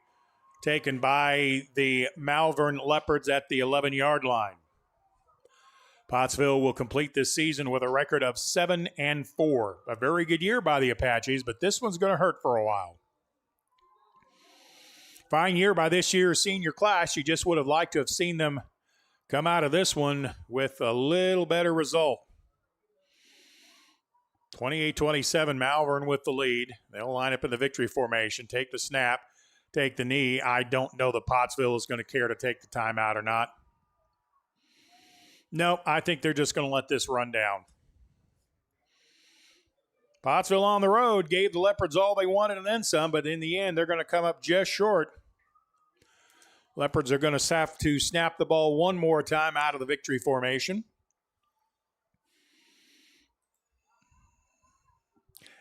taken by the Malvern Leopards at the 11-yard line. Pottsville will complete this season with a record of 7-4. A very good year by the Apaches, but this one's going to hurt for a while. Fine year by this year's senior class. You just would have liked to have seen them come out of this one with a little better result. 28-27, Malvern with the lead. They'll line up in the victory formation, take the snap, take the knee. I don't know that Pottsville is going to care to take the timeout or not. No, I think they're just going to let this run down. Pottsville on the road gave the Leopards all they wanted and then some, but in the end, they're going to come up just short. Leopards are going to have to snap the ball one more time out of the victory formation.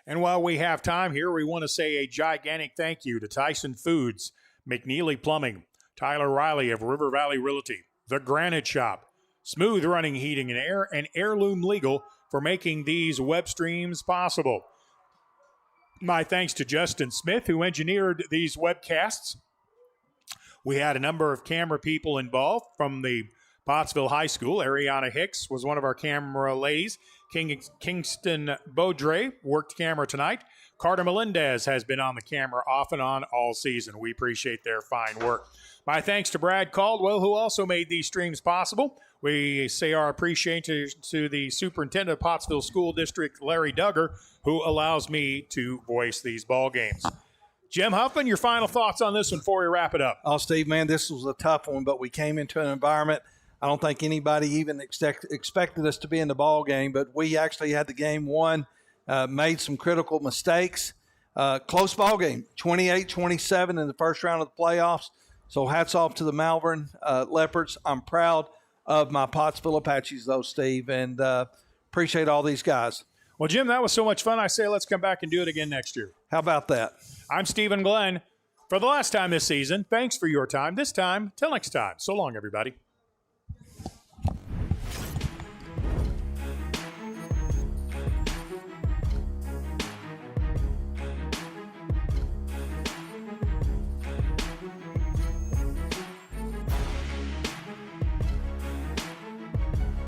And while we have time here, we want to say a gigantic thank you to Tyson Foods, McNeely Plumbing, Tyler Riley of River Valley Realty, The Granite Shop, Smooth Running Heating and Air, and Heirloom Legal for making these web streams possible. My thanks to Justin Smith, who engineered these webcasts. We had a number of camera people involved from the Pottsville High School. Ariana Hicks was one of our camera ladies. Kingston Beaudre worked camera tonight. Carter Melendez has been on the camera off and on all season. We appreciate their fine work. My thanks to Brad Caldwell, who also made these streams possible. We say our appreciation to the superintendent of Pottsville School District, Larry Duggar, who allows me to voice these ball games. Jim Huffman, your final thoughts on this one before we wrap it up.
Oh, Steve, man, this was a tough one, but we came into an environment I don't think anybody even expected us to be in the ball game, but we actually had the game won, made some critical mistakes. Close ball game, 28-27 in the first round of the playoffs. So hats off to the Malvern Leopards. I'm proud of my Pottsville Apaches, though, Steve, and appreciate all these guys.
Well, Jim, that was so much fun. I say let's come back and do it again next year.
How about that?
I'm Stephen Glenn. For the last time this season, thanks for your time. This time, till next time. So long, everybody.